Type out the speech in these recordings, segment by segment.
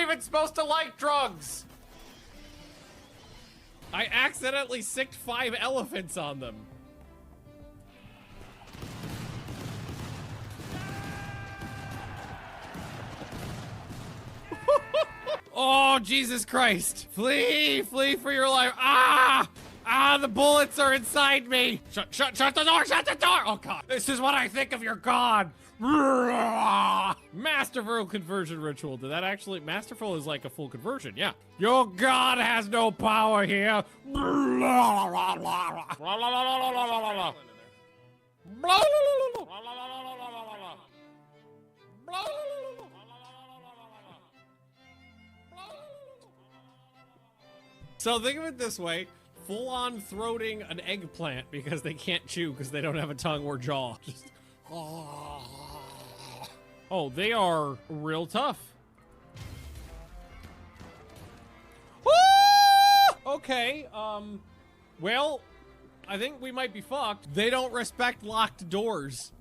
even supposed to like drugs? I accidentally sicked 5 elephants on them. Oh, Jesus Christ. Flee, flee for your life. Ah! Ah, the bullets are inside me. Shut the door, shut the door. Oh, God. This is what I think of your God. Masterful conversion ritual. Did that actually, masterful is like a full conversion, yeah. Your God has no power here. So think of it this way, full-on throating an eggplant because they can't chew because they don't have a tongue or jaw. Just, oh, they are real tough. Okay, well, I think we might be fucked. They don't respect locked doors.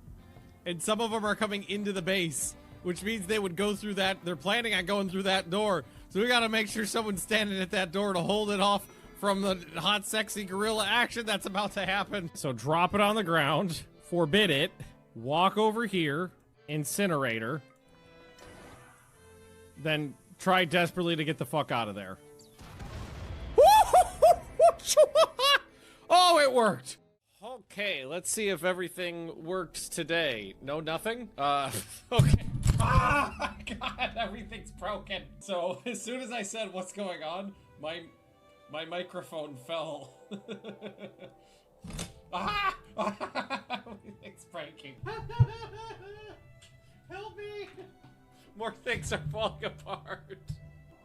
And some of them are coming into the base, which means they would go through that. They're planning on going through that door. So we gotta make sure someone's standing at that door to hold it off from the hot, sexy guerrilla action that's about to happen. So drop it on the ground, forbid it, walk over here, incinerator, then try desperately to get the fuck out of there. Oh, it worked. Okay, let's see if everything worked today. No, nothing? Okay. Ah, God, everything's broken. So, as soon as I said what's going on, my microphone fell. Ah! Everything's breaking. Help me! More things are falling apart.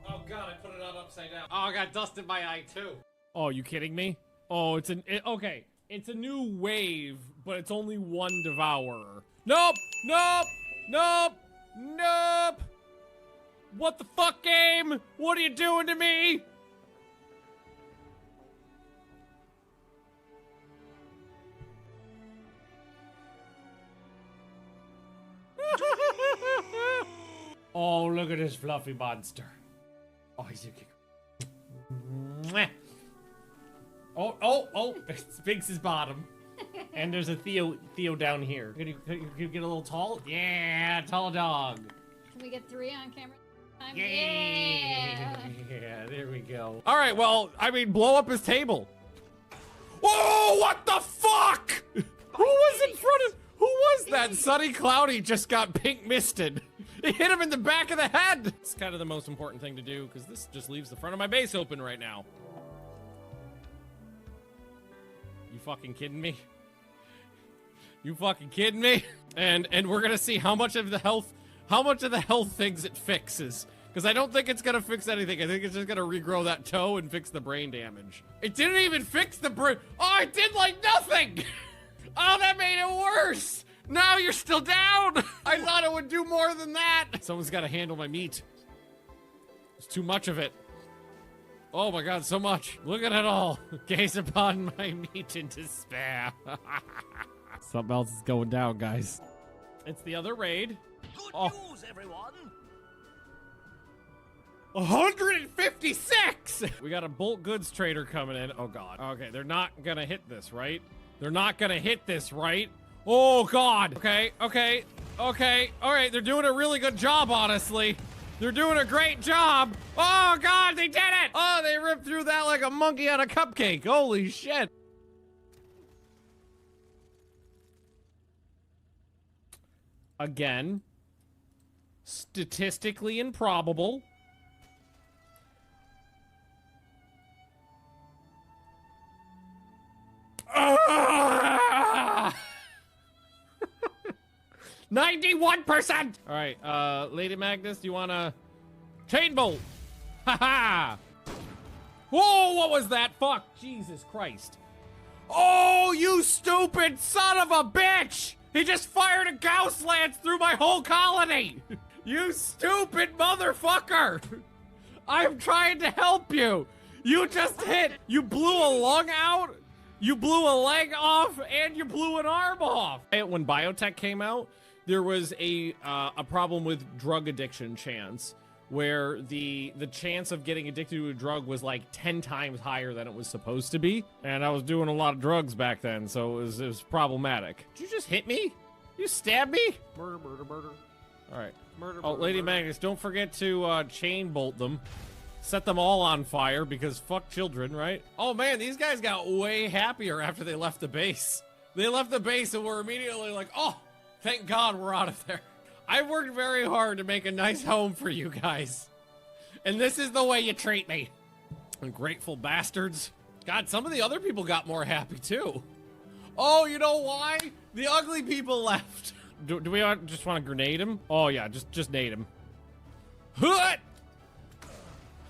Oh, God, I put it on upside down. Oh, I got dust in my eye, too. Oh, you kidding me? Oh, okay. It's a new wave, but it's only one devourer. Nope! Nope! Nope! Nope! What the fuck, game? What are you doing to me? Oh, look at this fluffy monster. Oh, he's a kick. Oh, Sphinx is bottom. And there's a Theo down here. Can you get a little tall? Yeah, tall dog. Can we get 3 on camera? Yeah, there we go. All right, well, I mean, blow up his table. Whoa, what the fuck? Who was in front of, who was that? Sunny Cloudy just got pink misted. It hit him in the back of the head. It's kind of the most important thing to do because this just leaves the front of my base open right now. You fucking kidding me? You fucking kidding me? And we're gonna see how much of the health things it fixes. Because I don't think it's gonna fix anything. I think it's just gonna regrow that toe and fix the brain damage. It didn't even fix the brain. Oh, it did like nothing! Oh, that made it worse! Now you're still down! I thought it would do more than that! Someone's gotta handle my meat. There's too much of it. Oh my God, so much. Look at it all. Gaze upon my meat in despair. Something else is going down, guys. It's the other raid. Good news, everyone. 156! We got a bulk goods trader coming in. Oh God. Okay, they're not gonna hit this, right? They're not gonna hit this, right? Oh God. Okay. All right, they're doing a really good job, honestly. They're doing a great job. Oh God, they did it! Oh, they ripped through that like a monkey on a cupcake. Holy shit. Again, statistically improbable. Ah! 91%! All right, Lady Magnus, do you want a chain bolt? Haha! Whoa, what was that? Fuck, Jesus Christ. Oh, you stupid son of a bitch! He just fired a Gauss lance through my whole colony! You stupid motherfucker! I'm trying to help you! You just hit! You blew a lung out, you blew a leg off, and you blew an arm off! When biotech came out, there was a problem with drug addiction chance, where the chance of getting addicted to a drug was like 10 times higher than it was supposed to be. And I was doing a lot of drugs back then, so it was problematic. Did you just hit me? You stabbed me? Murder, murder, murder. All right. Murder, Oh, murder, Lady murder. Magnus, don't forget to chain bolt them. Set them all on fire because fuck children, right? Oh man, these guys got way happier after they left the base. They left the base and were immediately like, oh, thank God we're out of there. I worked very hard to make a nice home for you guys. And this is the way you treat me. Ungrateful bastards. God, some of the other people got more happy too. Oh, you know why? The ugly people left. Do we just want to grenade him? Oh yeah, just nade him. Hut!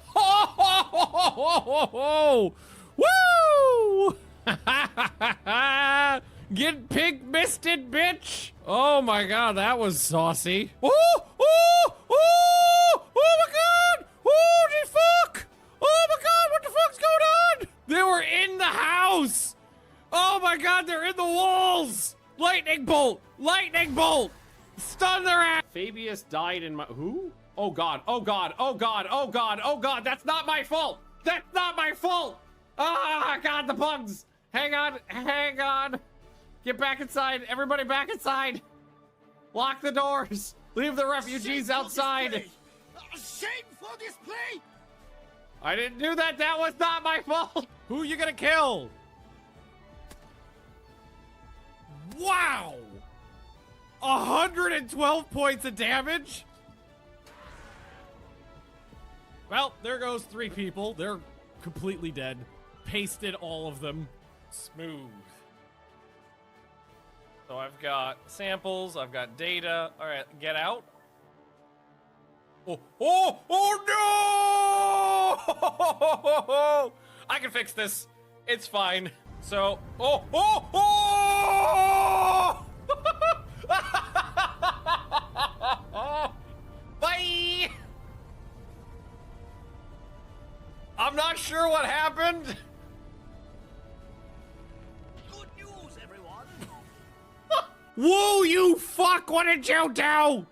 Ho ho ho ho ho ho! Woo! Get pig-misted, bitch! Oh my god, that was saucy. Oh! Oh! Oh! Oh my god! Holy fuck! Oh my god, what the fuck's going on? They were in the house! Oh my god, they're in the walls! Lightning bolt! Lightning bolt! Stun their ass! Fabius died in my... Who? Oh god, oh god, oh god, oh god, oh god, that's not my fault! That's not my fault! Ah, god, the bugs! Hang on, hang on! Get back inside, everybody back inside! Lock the doors! Leave the refugees outside! Shameful display! I didn't do that, that was not my fault! Who you gonna kill? Wow! 112 points of damage? Well, there goes 3 people. They're completely dead. Pasted all of them. Smooth. So I've got samples, I've got data. All right, get out. Oh, oh, oh no! I can fix this. It's fine. So, oh, oh, oh! Bye! I'm not sure what happened. Good news, everyone! Whoa, you fuck! What did you do? God,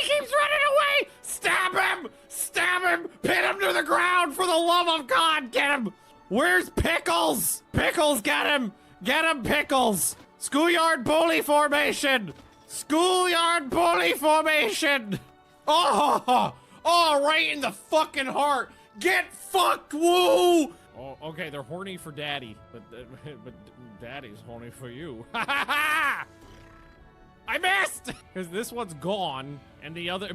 he keeps running away! Stab him! Stab him! Pin him to the ground for the love of God! Get him! Where's Pickles? Pickles, get him! Get him, Pickles! Schoolyard bully formation! Schoolyard bully formation! Oh! Oh, right in the fucking heart! Get fucked, woo! Oh, okay, they're horny for daddy, but daddy's horny for you. Ha ha ha! I missed! Because this one's gone, and the other,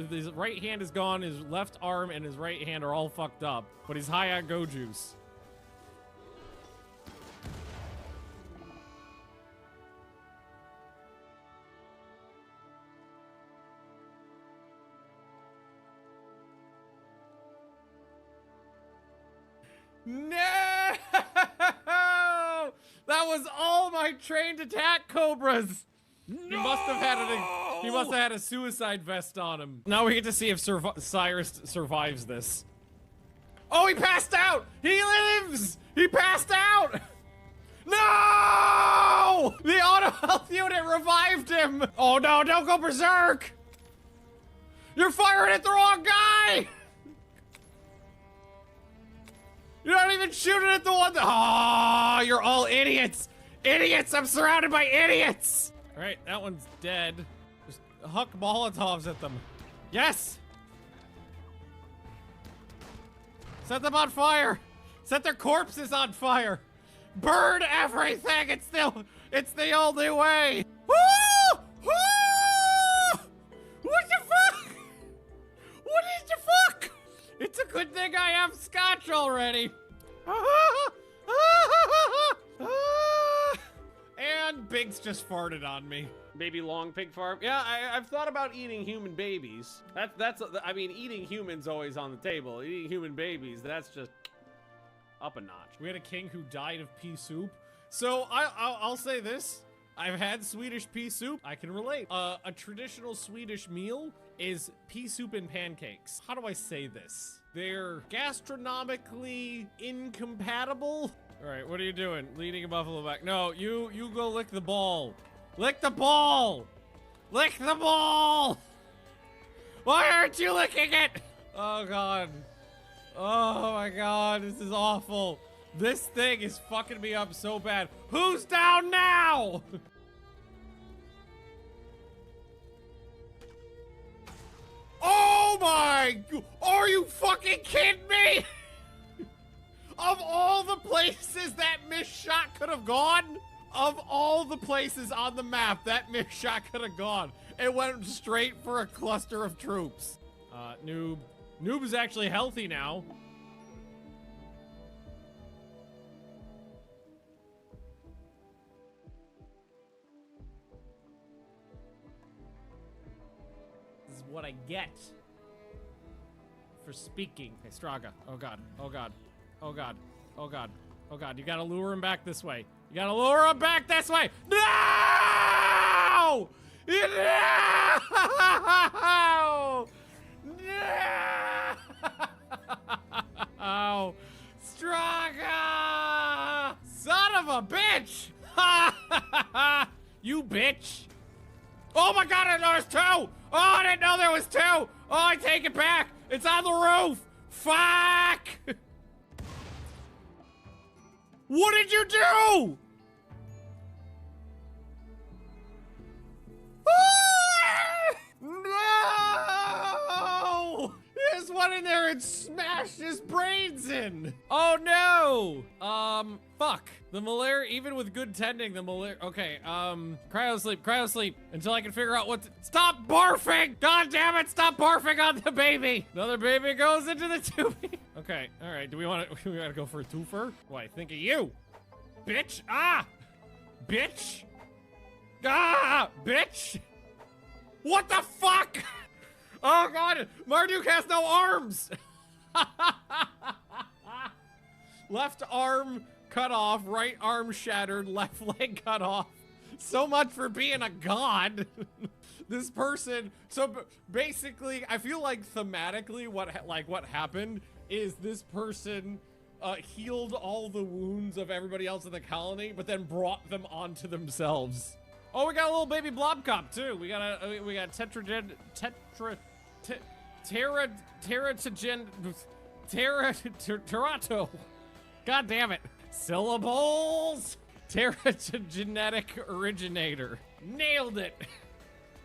his right hand is gone, his left arm and his right hand are all fucked up, but he's high on go juice. No! That was all my trained attack cobras. He must have had a suicide vest on him. Now we get to see if Cyrus survives this. Oh, he passed out! He lives! He passed out! No! The auto health unit revived him! Oh no, don't go berserk! You're firing at the wrong guy! You're not even shooting at the one that— oh, you're all idiots! Idiots! I'm surrounded by idiots! Alright, that one's dead. Just huck Molotovs at them. Yes! Set them on fire! Set their corpses on fire! Burn everything! It's the only way! Woo! Woo! What the fuck? What is the fuck? It's a good thing I have scotch already. And Biggs just farted on me. Baby long pig farm. Yeah, I've thought about eating human babies. I mean, eating humans always on the table. Eating human babies, that's just up a notch. We had a king who died of pea soup. So I'll say this. I've had Swedish pea soup. I can relate. A traditional Swedish meal is pea soup and pancakes. How do I say this? They're gastronomically incompatible. All right, what are you doing? Leading a buffalo back. No, you go lick the ball. Lick the ball! Lick the ball! Why aren't you licking it? Oh god. Oh my god, this is awful. This thing is fucking me up so bad. Who's down now? Oh my, are you fucking kidding me? Of all the places that missed shot could have gone, of all the places on the map that missed shot could have gone, it went straight for a cluster of troops. Noob. Noob is actually healthy now. This is what I get for speaking. Hey, Straga. Oh god. Oh god. Oh god. Oh god. Oh god. You gotta lure him back this way. You gotta lure him back this way. No! No! No! Straga! Son of a bitch! You bitch! Oh my god, I noticed two! Oh, I didn't know there was two! Oh, I take it back! It's on the roof! Fuck! What did you do? No! He just went in there and smashed his brains in. Oh no! Fuck. The malaria, even with good tending, the malaria. Okay, cryo sleep until I can figure out what to. Stop barfing! God damn it, stop barfing on the baby! Another baby goes into the tubing. Okay, alright, do we want to go for a twofer? Why, think of you, bitch! Ah! Bitch! Ah! Bitch! What the fuck? Oh god, Marduk has no arms! Left arm cut off, right arm shattered, left leg cut off. So much for being a god. This person, so basically, I feel like thematically what happened is this person healed all the wounds of everybody else in the colony, but then brought them onto themselves. Oh, we got a little baby blob cop too. We got Terrato. God damn it. Syllables. Teratogenetic originator. Nailed it.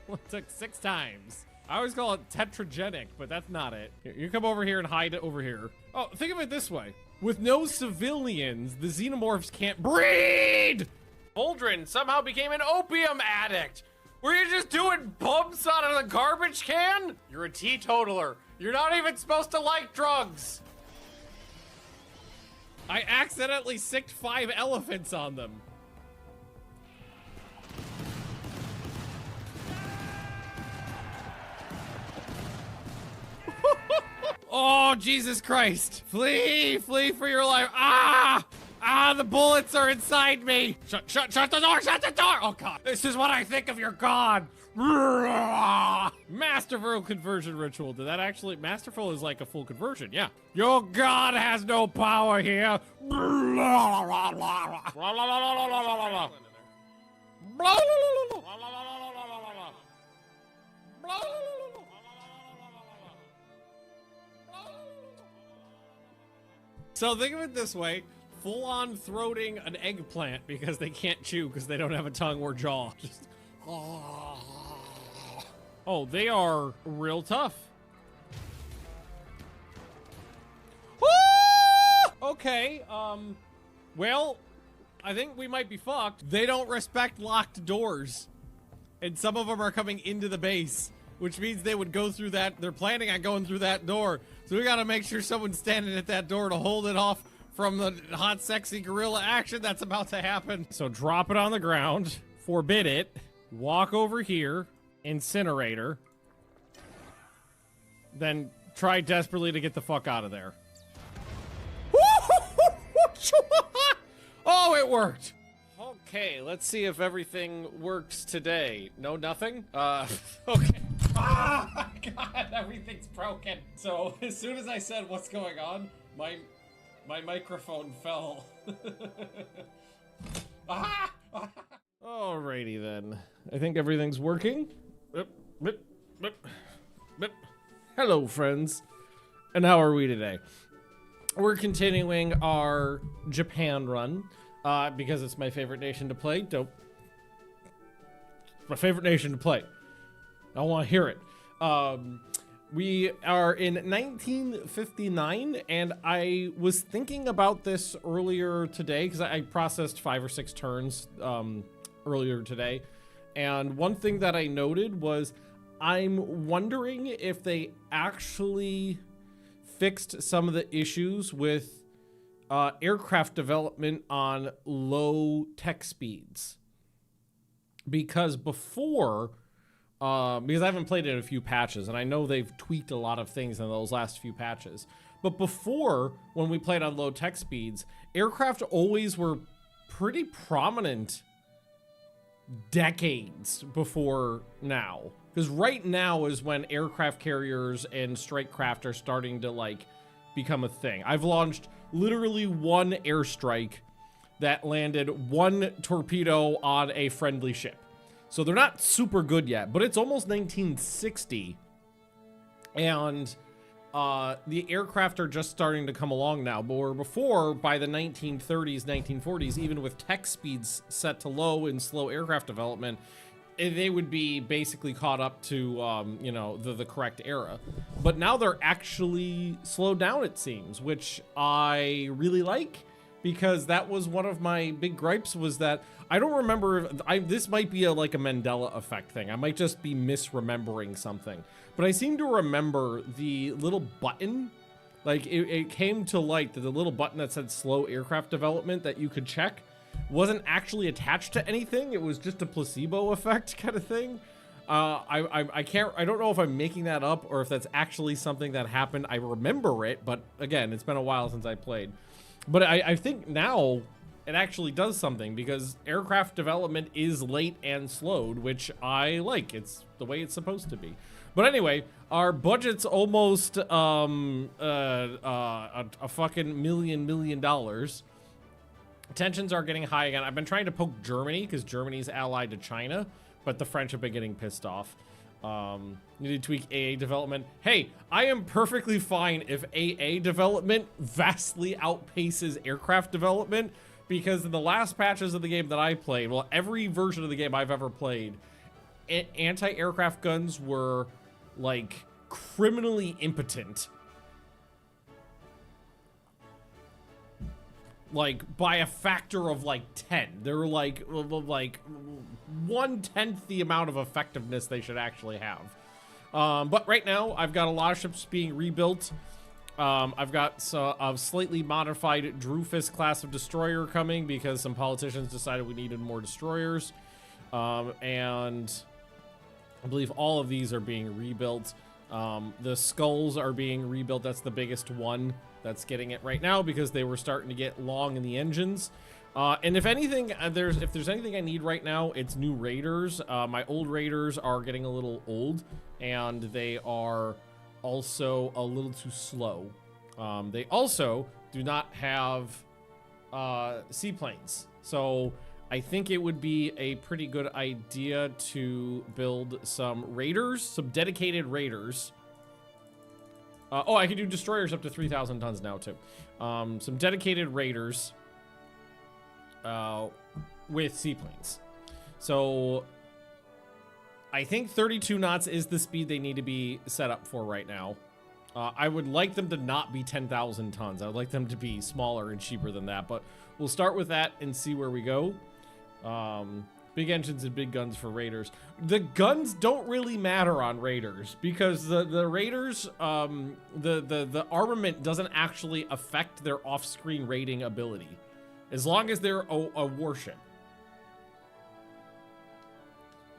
Well, it took 6 times. I always call it tetragenic, but that's not it. Here, you come over here and hide it over here. Oh, think of it this way. With no civilians, the xenomorphs can't breed! Aldrin somehow became an opium addict. Were you just doing bumps out of the garbage can? You're a teetotaler. You're not even supposed to like drugs. I accidentally sicked 5 elephants on them. Oh, Jesus Christ. Flee, flee for your life. Ah! Ah, the bullets are inside me. Shut the door, shut the door. Oh God, this is what I think of your God. Masterful conversion ritual. Did that actually, masterful is like a full conversion, yeah. Your God has no power here. So think of it this way. Full-on throating an eggplant because they can't chew because they don't have a tongue or jaw. Just, oh, they are real tough. Okay, well, I think we might be fucked. They don't respect locked doors. And some of them are coming into the base, which means they would go through that. They're planning on going through that door. So we gotta make sure someone's standing at that door to hold it off from the hot, sexy gorilla action that's about to happen. So drop it on the ground, forbid it, walk over here, incinerator, then try desperately to get the fuck out of there. Oh, it worked. Okay, let's see if everything works today. No, nothing? Okay. Ah, God, everything's broken. So as soon as I said what's going on, my microphone fell. Alrighty then. I think everything's working. Hello, friends. And how are we today? We're continuing our Japan run, because it's my favorite nation to play. Dope. My favorite nation to play. I want to hear it. We are in 1959, and I was thinking about this earlier today, because I processed 5 or 6 turns earlier today. And one thing that I noted was I'm wondering if they actually fixed some of the issues with aircraft development on low tech speeds. Because before, because I haven't played it in a few patches, and I know they've tweaked a lot of things in those last few patches. But before, when we played on low tech speeds, aircraft always were pretty prominent decades before now. Because right now is when aircraft carriers and strike craft are starting to, like, become a thing. I've launched literally 1 airstrike that landed 1 torpedo on a friendly ship. So they're not super good yet, but it's almost 1960. And the aircraft are just starting to come along now. But where before, by the 1930s, 1940s, even with tech speeds set to low and slow aircraft development, they would be basically caught up to, you know, the correct era. But now they're actually slowed down, it seems, which I really like, because that was one of my big gripes, was that I don't remember, this might be like a Mandela effect thing. I might just be misremembering something. But I seem to remember the little button, like it came to light that the little button that said slow aircraft development that you could check wasn't actually attached to anything. It was just a placebo effect kind of thing. I don't know if I'm making that up or if that's actually something that happened. I remember it, but again, it's been a while since I played. But I think now it actually does something, because aircraft development is late and slowed, which I like. It's the way it's supposed to be. But anyway, our budget's almost a fucking $1 million. Tensions are getting high again. I've been trying to poke Germany, because Germany's allied to China, but the French have been getting pissed off. Need to tweak AA development. Hey, I am perfectly fine if AA development vastly outpaces aircraft development, because in the last patches of the game that I played, well, every version of the game I've ever played, anti-aircraft guns were, like, criminally impotent. Like, by a factor of, like, 10. They're, like 1/10 the amount of effectiveness they should actually have. But right now, I've got a lot of ships being rebuilt. I've got a slightly modified Dreyfus class of destroyer coming, because some politicians decided we needed more destroyers. And I believe all of these are being rebuilt. The skulls are being rebuilt. That's the biggest one that's getting it right now, because they were starting to get long in the engines. And if anything, if there's anything I need right now, it's new raiders. My old raiders are getting a little old, and they are also a little too slow. They also do not have seaplanes. So I think it would be a pretty good idea to build some raiders, some dedicated raiders. Oh, I can do destroyers up to 3,000 tons now, too. Some dedicated raiders with seaplanes. So I think 32 knots is the speed they need to be set up for right now. I would like them to not be 10,000 tons. I would like them to be smaller and cheaper than that, but we'll start with that and see where we go. Big engines and big guns for raiders. The guns don't really matter on raiders, because the raiders, the armament doesn't actually affect their off-screen raiding ability, as long as they're a warship.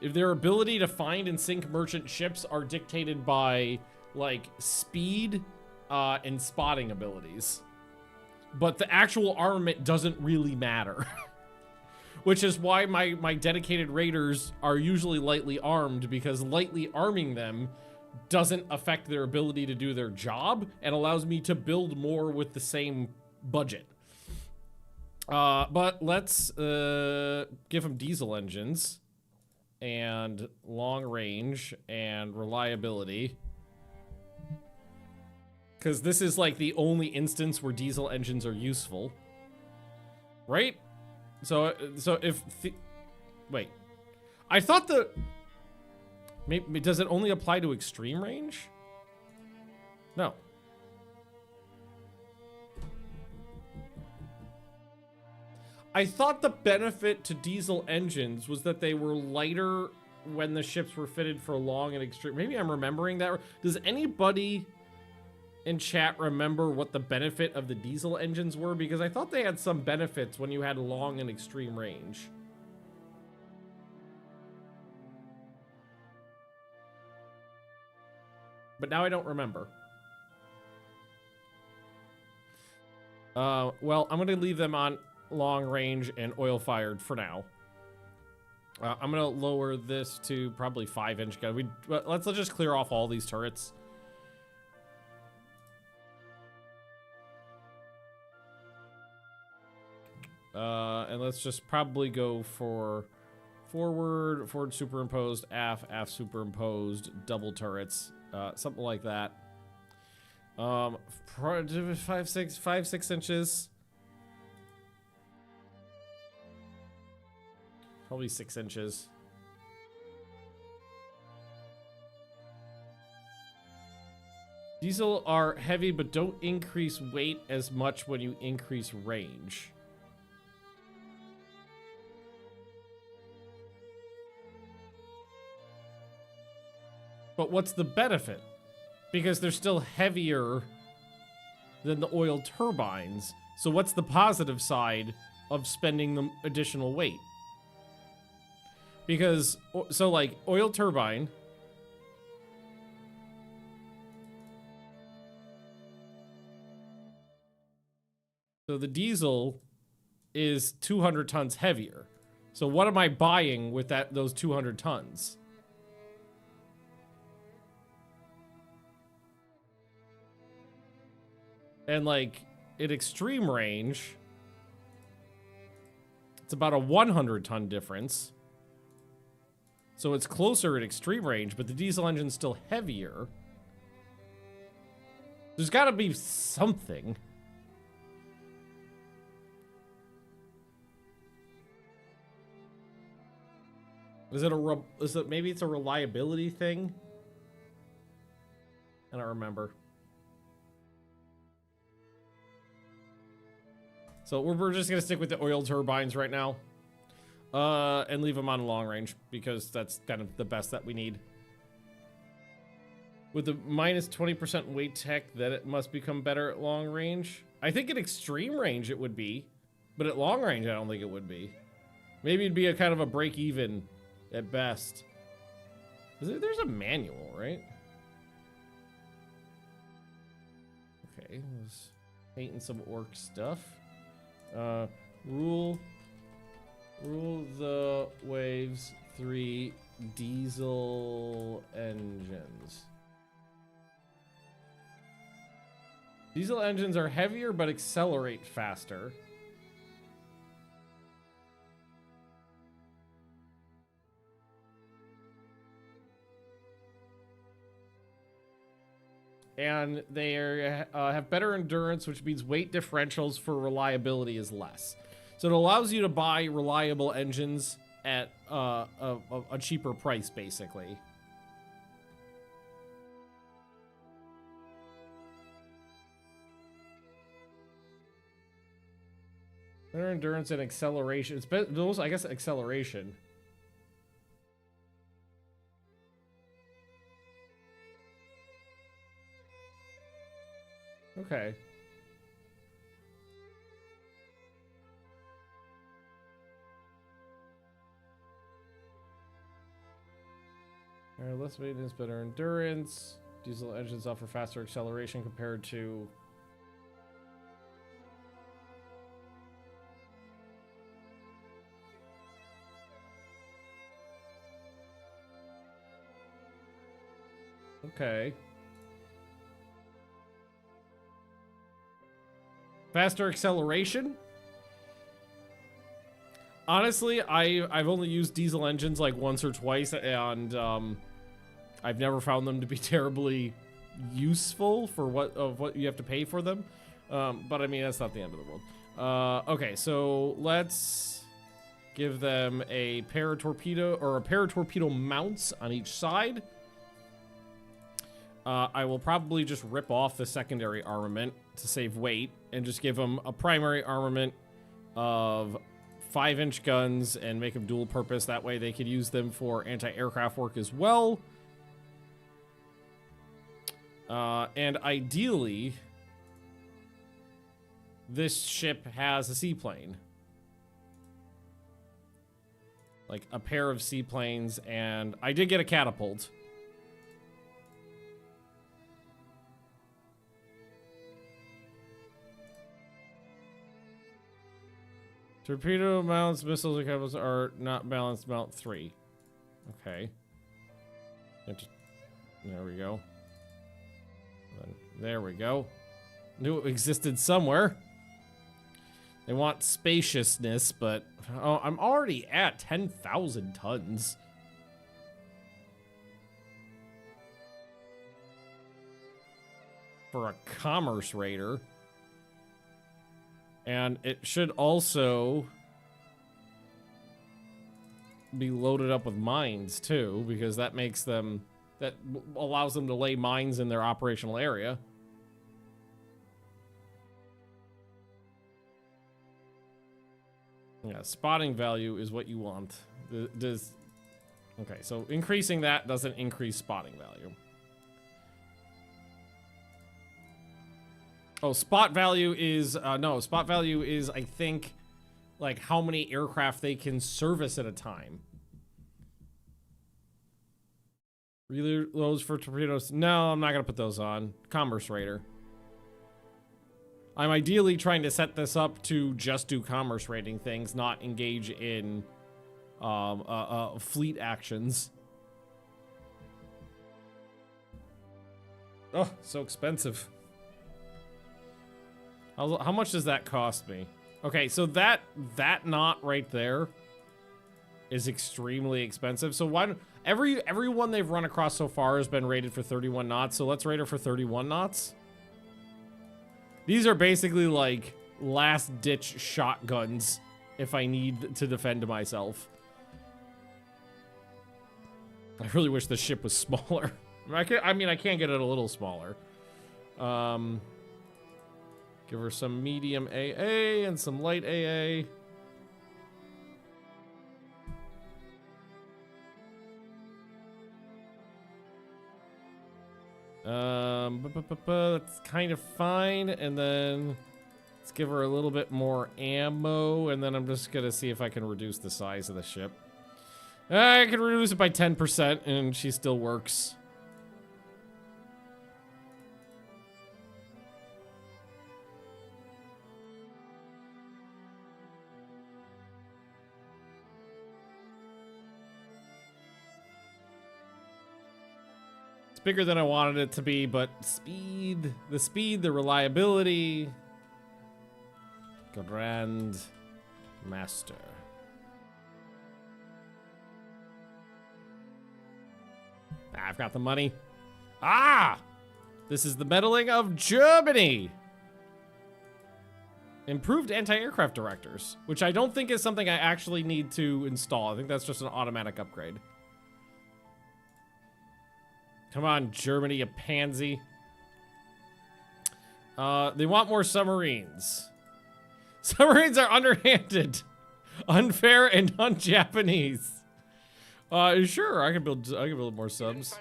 If their ability to find and sink merchant ships are dictated by, like, speed and spotting abilities, but the actual armament doesn't really matter. Which is why my dedicated raiders are usually lightly armed, because lightly arming them doesn't affect their ability to do their job and allows me to build more with the same budget. But let's give them diesel engines and long range and reliability. Because this is like the only instance where diesel engines are useful. Right? So if... Wait. I thought the... Maybe, does it only apply to extreme range? No. I thought the benefit to diesel engines was that they were lighter when the ships were fitted for long and extreme. Maybe I'm remembering that. Does anybody in chat remember what the benefit of the diesel engines were? Because I thought they had some benefits when you had long and extreme range. But now I don't remember. Well, I'm going to leave them on long range and oil fired for now. I'm going to lower this to probably 5-inch gun. Let's just clear off all these turrets. And let's just probably go for forward superimposed, aft superimposed, double turrets. Something like that. 5-6 inches. Probably 6 inches. Diesel are heavy, but don't increase weight as much when you increase range. But what's the benefit? Because they're still heavier than the oil turbines. So what's the positive side of spending the additional weight? Because, so like, oil turbine. So the diesel is 200 tons heavier. So what am I buying with those 200 tons? And like, at extreme range, it's about a 100-ton difference. So it's closer at extreme range, but the diesel engine's still heavier. There's got to be something. Is it maybe it's a reliability thing? I don't remember. So we're just going to stick with the oil turbines right now. And leave them on long range, because that's kind of the best that we need. With the minus 20% weight tech, that it must become better at long range. I think at extreme range it would be, but at long range I don't think it would be. Maybe it'd be a kind of a break even at best. There's a manual, right? Okay, let's painting some orc stuff. Rule the waves 3 diesel engines. Diesel engines are heavier but accelerate faster. And they have better endurance, which means weight differentials for reliability is less. So it allows you to buy reliable engines at a cheaper price, basically. Better endurance and acceleration. It's those, I guess, acceleration. Okay. Alright, less maintenance, better endurance. Diesel engines offer faster acceleration compared to... Okay. Faster acceleration? Honestly, I've only used diesel engines like once or twice, and I've never found them to be terribly useful for what you have to pay for them. But I mean, that's not the end of the world. Okay, so let's give them a pair of torpedo or a pair of torpedo mounts on each side. I will probably just rip off the secondary armament to save weight and just give them a primary armament of 5-inch guns and make them dual purpose. That way they could use them for anti-aircraft work as well. And ideally, this ship has a seaplane. Like a pair of seaplanes, and I did get a catapult. Torpedo mounts, missiles, and catapults are not balanced. Mount 3. Okay. There we go. There we go. Knew it existed somewhere. They want spaciousness, but oh, I'm already at 10,000 tons. For a commerce raider. And it should also be loaded up with mines too, because that makes them, that allows them to lay mines in their operational area. Yeah, spotting value is what you want. Okay, so increasing that doesn't increase spotting value. Oh, spot value is, no, spot value is, I think, like how many aircraft they can service at a time. Reloads for torpedoes. No, I'm not going to put those on. Commerce raider. I'm ideally trying to set this up to just do commerce raiding things, not engage in fleet actions. Oh, so expensive. How much does that cost me? Okay, so that knot right there is extremely expensive. So why everyone they've run across so far has been rated for 31 knots. So let's rate her for 31 knots. These are basically like last ditch shotguns if I need to defend myself. I really wish the ship was smaller. I can't get it a little smaller. Give her some medium AA and some light AA. That's kind of fine. And then let's give her a little bit more ammo. And then I'm just gonna see if I can reduce the size of the ship. I can reduce it by 10% and she still works. Bigger than I wanted it to be, but the speed, the reliability. Grand Master. I've got the money. Ah! This is the meddling of Germany. Improved anti-aircraft directors, which I don't think is something I actually need to install. I think that's just an automatic upgrade. Come on, Germany, you pansy. They want more submarines. Submarines are underhanded, unfair, and un-Japanese. Sure, I can build more subs.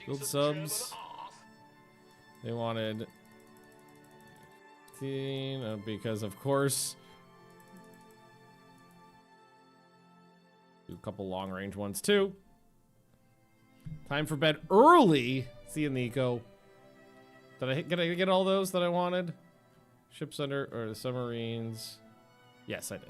Build subs. They wanted 15, because of course. Do a couple long-range ones too. Time for bed early. See you, Nico. Did I get all those that I wanted? Ships under, or the submarines. Yes, I did.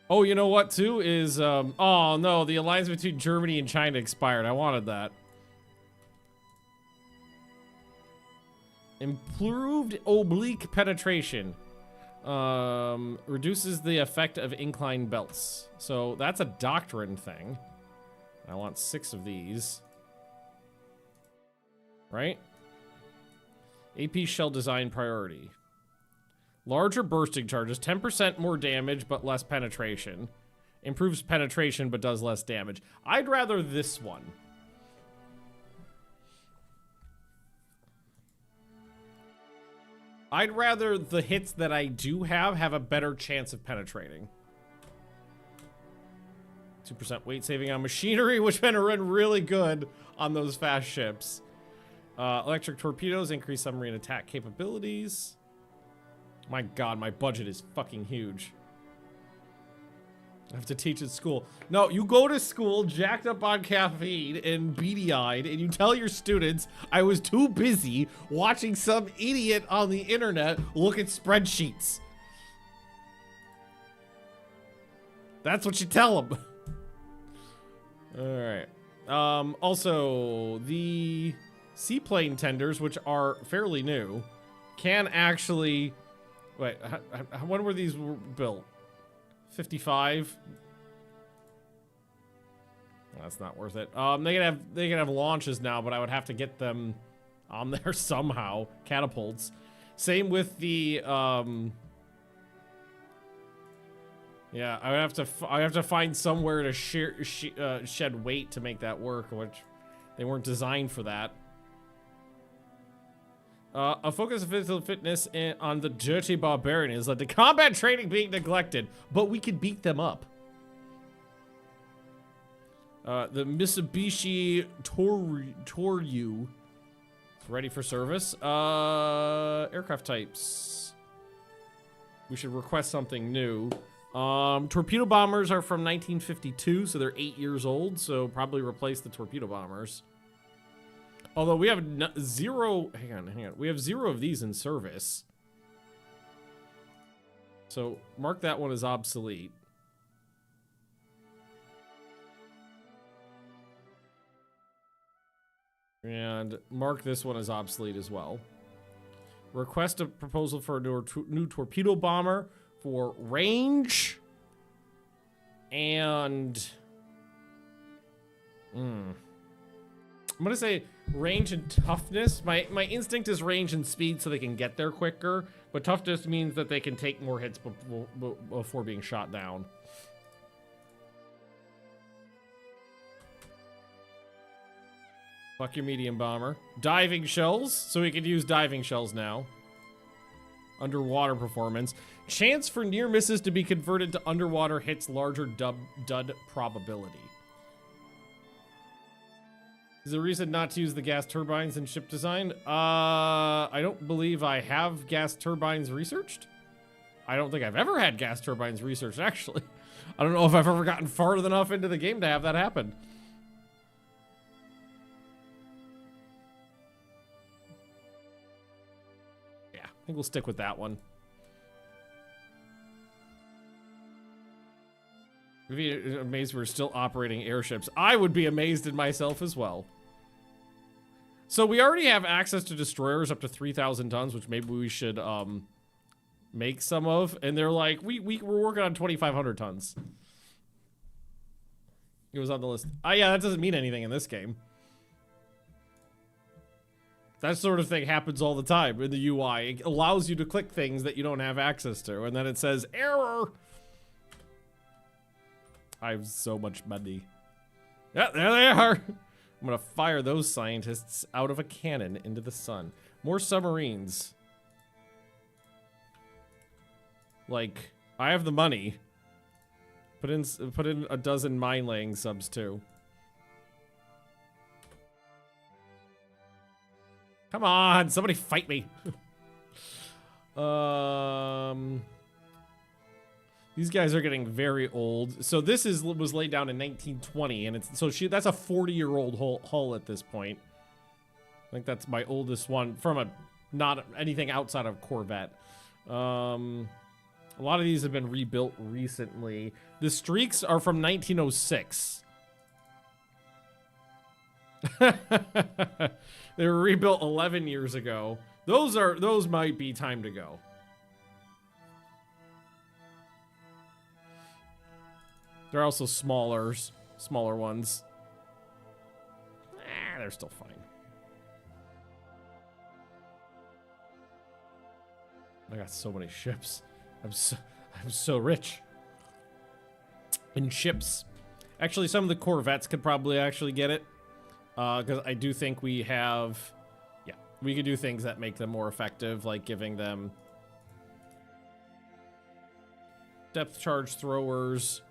Oh, you know what, too, is, oh, no, the alliance between Germany and China expired. I wanted that. Improved oblique penetration. Reduces the effect of inclined belts. So that's a doctrine thing. I want 6 of these. Right? AP shell design priority. Larger bursting charges, 10% more damage but less penetration. Improves penetration but does less damage. I'd rather this one. I'd rather the hits that I do have a better chance of penetrating. 2% weight saving on machinery, which been run really good on those fast ships. Electric torpedoes increase submarine attack capabilities. My god, my budget is fucking huge. I have to teach at school. No, you go to school jacked up on caffeine and beady-eyed, and you tell your students I was too busy watching some idiot on the internet look at spreadsheets. That's what you tell them. Alright. Also, the seaplane tenders, which are fairly new, can actually... Wait, when were these built? 55? That's not worth it. They can have launches now, but I would have to get them on there somehow. Catapults. Same with the yeah, I have to find somewhere to shed weight to make that work, which they weren't designed for that. A focus of physical fitness on the dirty barbarians led to combat training being neglected, but we could beat them up. The Mitsubishi Toryu is ready for service. Aircraft types. We should request something new. Torpedo bombers are from 1952, so they're 8 years old, so probably replace the torpedo bombers. Although we have zero, hang on. We have 0 of these in service. So mark that one as obsolete. And mark this one as obsolete as well. Request a proposal for a new torpedo bomber for range and... I'm gonna say range and toughness. My instinct is range and speed so they can get there quicker, but toughness means that they can take more hits before being shot down. Fuck your medium bomber. Diving shells, so we could use diving shells now. Underwater performance. Chance for near misses to be converted to underwater hits, larger dud probability. Is there a reason not to use the gas turbines in ship design? I don't believe I have gas turbines researched. I don't think I've ever had gas turbines researched, actually. I don't know if I've ever gotten far enough into the game to have that happen. Yeah, I think we'll stick with that one. I'd be amazed we're still operating airships. I would be amazed in myself as well. So we already have access to destroyers up to 3,000 tons, which maybe we should make some of. And they're like, we're working on 2,500 tons. It was on the list. Yeah, that doesn't mean anything in this game. That sort of thing happens all the time in the UI. It allows you to click things that you don't have access to, and then it says, error! I have so much money. Yeah, there they are! I'm gonna fire those scientists out of a cannon into the sun. More submarines. Like, I have the money. Put in a dozen mine-laying subs, too. Come on, somebody fight me. These guys are getting very old. So this was laid down in 1920, and that's a 40-year-old hull at this point. I think that's my oldest one from not anything outside of Corvette. A lot of these have been rebuilt recently. The streaks are from 1906. They were rebuilt 11 years ago. Those might be time to go. They're also smaller ones. they're still fine. I got so many ships. I'm so rich. In ships. Actually, some of the corvettes could probably actually get it. Because I do think we have... Yeah, we could do things that make them more effective, like giving them... depth charge throwers.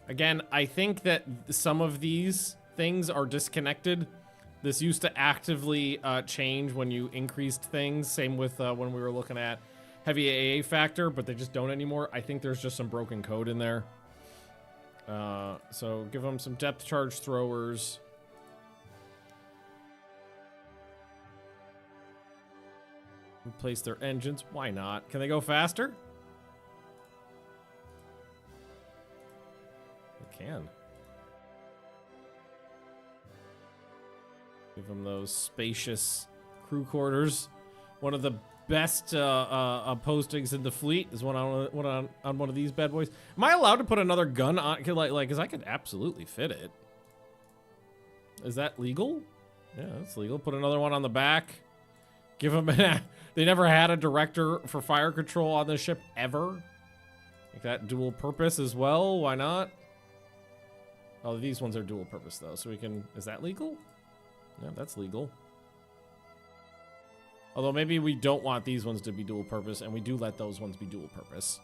Again, I think that some of these things are disconnected. This used to actively change when you increased things. Same with when we were looking at heavy AA factor, but they just don't anymore. I think there's just some broken code in there. So give them some depth charge throwers. Replace their engines. Why not? Can they go faster? They can. Give them those spacious crew quarters. One of the best postings in the fleet is one on one of these bad boys. Am I allowed to put another gun on? Because I could absolutely fit it. Is that legal? Yeah, that's legal. Put another one on the back. Give them. They never had a director for fire control on this ship ever. Like that dual purpose as well. Why not? Oh, these ones are dual purpose though, so we can. Is that legal? Yeah, that's legal. Although maybe we don't want these ones to be dual purpose, and we do let those ones be dual purpose.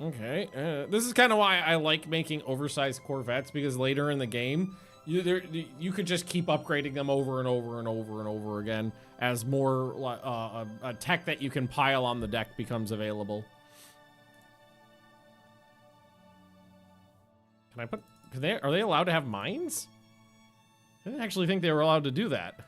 Okay, this is kind of why I like making oversized corvettes, because later in the game, you could just keep upgrading them over and over and over and over again as more tech that you can pile on the deck becomes available. Can I put? Are they allowed to have mines? I didn't actually think they were allowed to do that.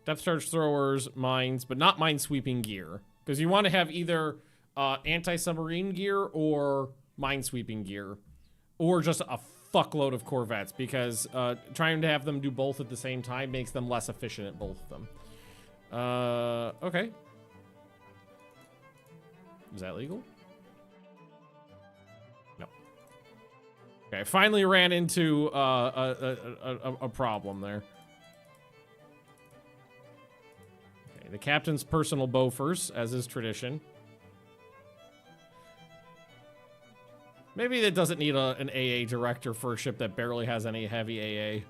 Depth charge throwers, mines, but not mine-sweeping gear. Because you want to have either anti-submarine gear or mine-sweeping gear. Or just a fuckload of corvettes. Because trying to have them do both at the same time makes them less efficient at both of them. Okay. Is that legal? No. Okay, I finally ran into a problem there. The captain's personal bofors, as is tradition. Maybe that doesn't need an AA director for a ship that barely has any heavy AA.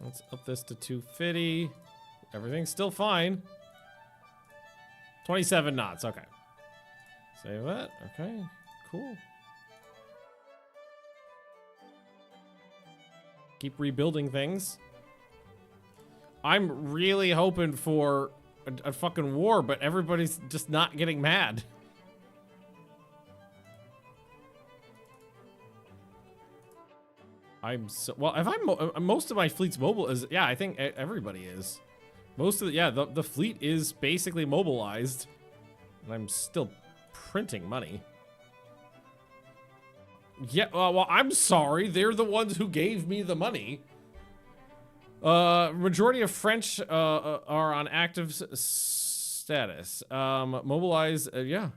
Let's up this to 250. Everything's still fine. 27 knots, okay. Save that, okay, cool. Keep rebuilding things. I'm really hoping for a fucking war, but everybody's just not getting mad. I'm so well. If I'm most of my fleet's mobile is yeah. I think everybody is. Most of the fleet is basically mobilized, and I'm still printing money. Yeah, well, I'm sorry. They're the ones who gave me the money. Majority of French are on active status. Mobilize, yeah.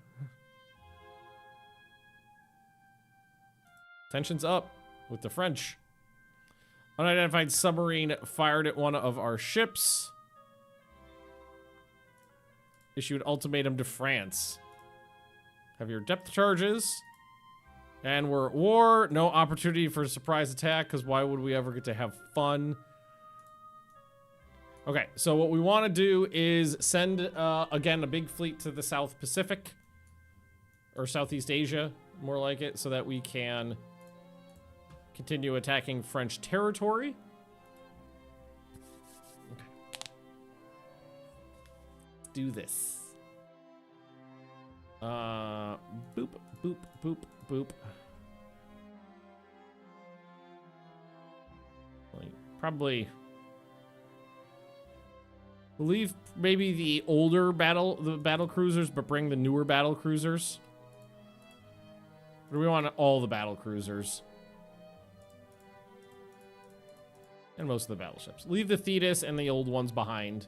Tensions up with the French. Unidentified submarine fired at one of our ships. Issued ultimatum to France. Have your depth charges. And we're at war. No opportunity for a surprise attack, because why would we ever get to have fun? Okay, so what we want to do is send, again, a big fleet to the South Pacific. Or Southeast Asia, more like it, so that we can continue attacking French territory. Okay. Let's do this. Boop, boop, boop, boop. Probably leave maybe the older battle cruisers, but bring the newer battle cruisers. Or do we want all the battle cruisers? And most of the battleships. Leave the Thetis and the old ones behind.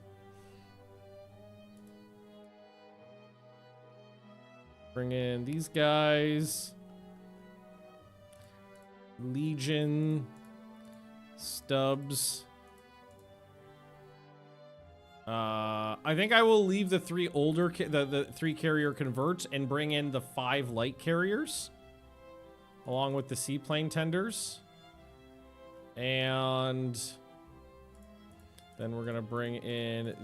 Bring in these guys. Legion. Stubbs. I think I will leave the three older, the three carrier converts and bring in the 5 light carriers. Along with the seaplane tenders. And then we're going to bring in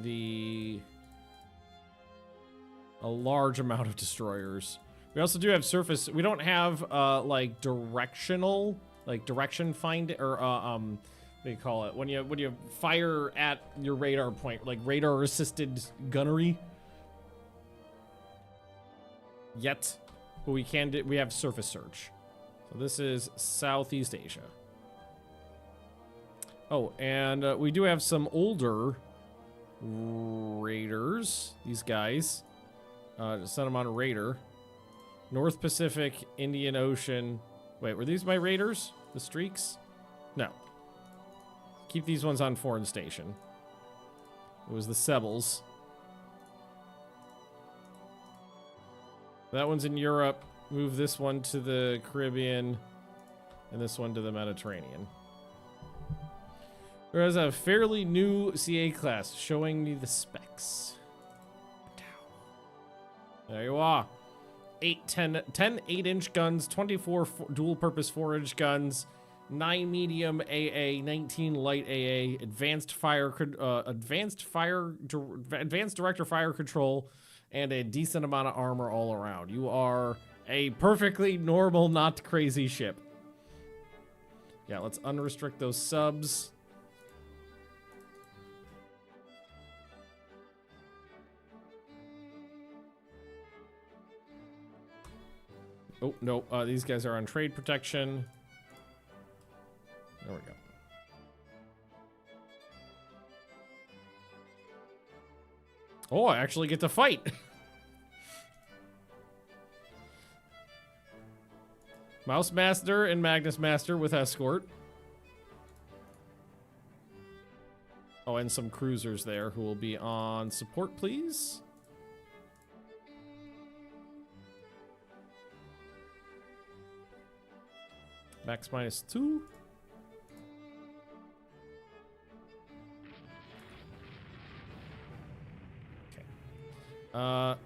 a large amount of destroyers. We also do have surface. We don't have like directional, like direction find or what do you call it? When you fire at your radar point, like radar assisted gunnery. Yet, but we have surface search. So this is Southeast Asia. Oh, and we do have some older raiders. These guys. Send them on a raider. North Pacific, Indian Ocean. Wait, were these my raiders? The streaks? No. Keep these ones on foreign station. It was the Sebels. That one's in Europe. Move this one to the Caribbean. And this one to the Mediterranean. Whereas a fairly new CA class showing me the specs. There you are. 10 8-inch guns, 24 dual-purpose 4-inch guns, 9 medium AA, 19 light AA, advanced director fire control, and a decent amount of armor all around. You are a perfectly normal, not crazy ship. Yeah, let's unrestrict those subs. Oh, no, these guys are on trade protection. There we go. Oh, I actually get to fight. Mouse Master and Magnus Master with escort. Oh, and some cruisers there who will be on support, please. Max -2. Okay.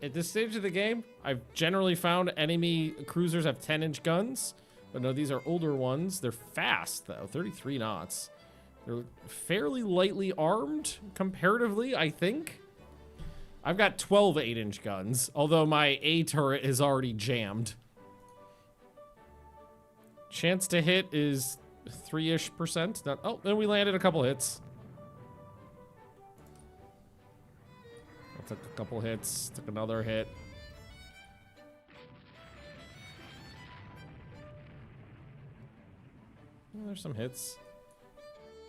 At this stage of the game, I've generally found enemy cruisers have 10-inch guns. But no, these are older ones. They're fast, though. 33 knots. They're fairly lightly armed, comparatively, I think. I've got 12 8-inch guns, although my A turret is already jammed. Chance to hit is 3-ish%. Not, oh, then we landed a couple hits. I took a couple hits, took another hit. Oh, there's some hits.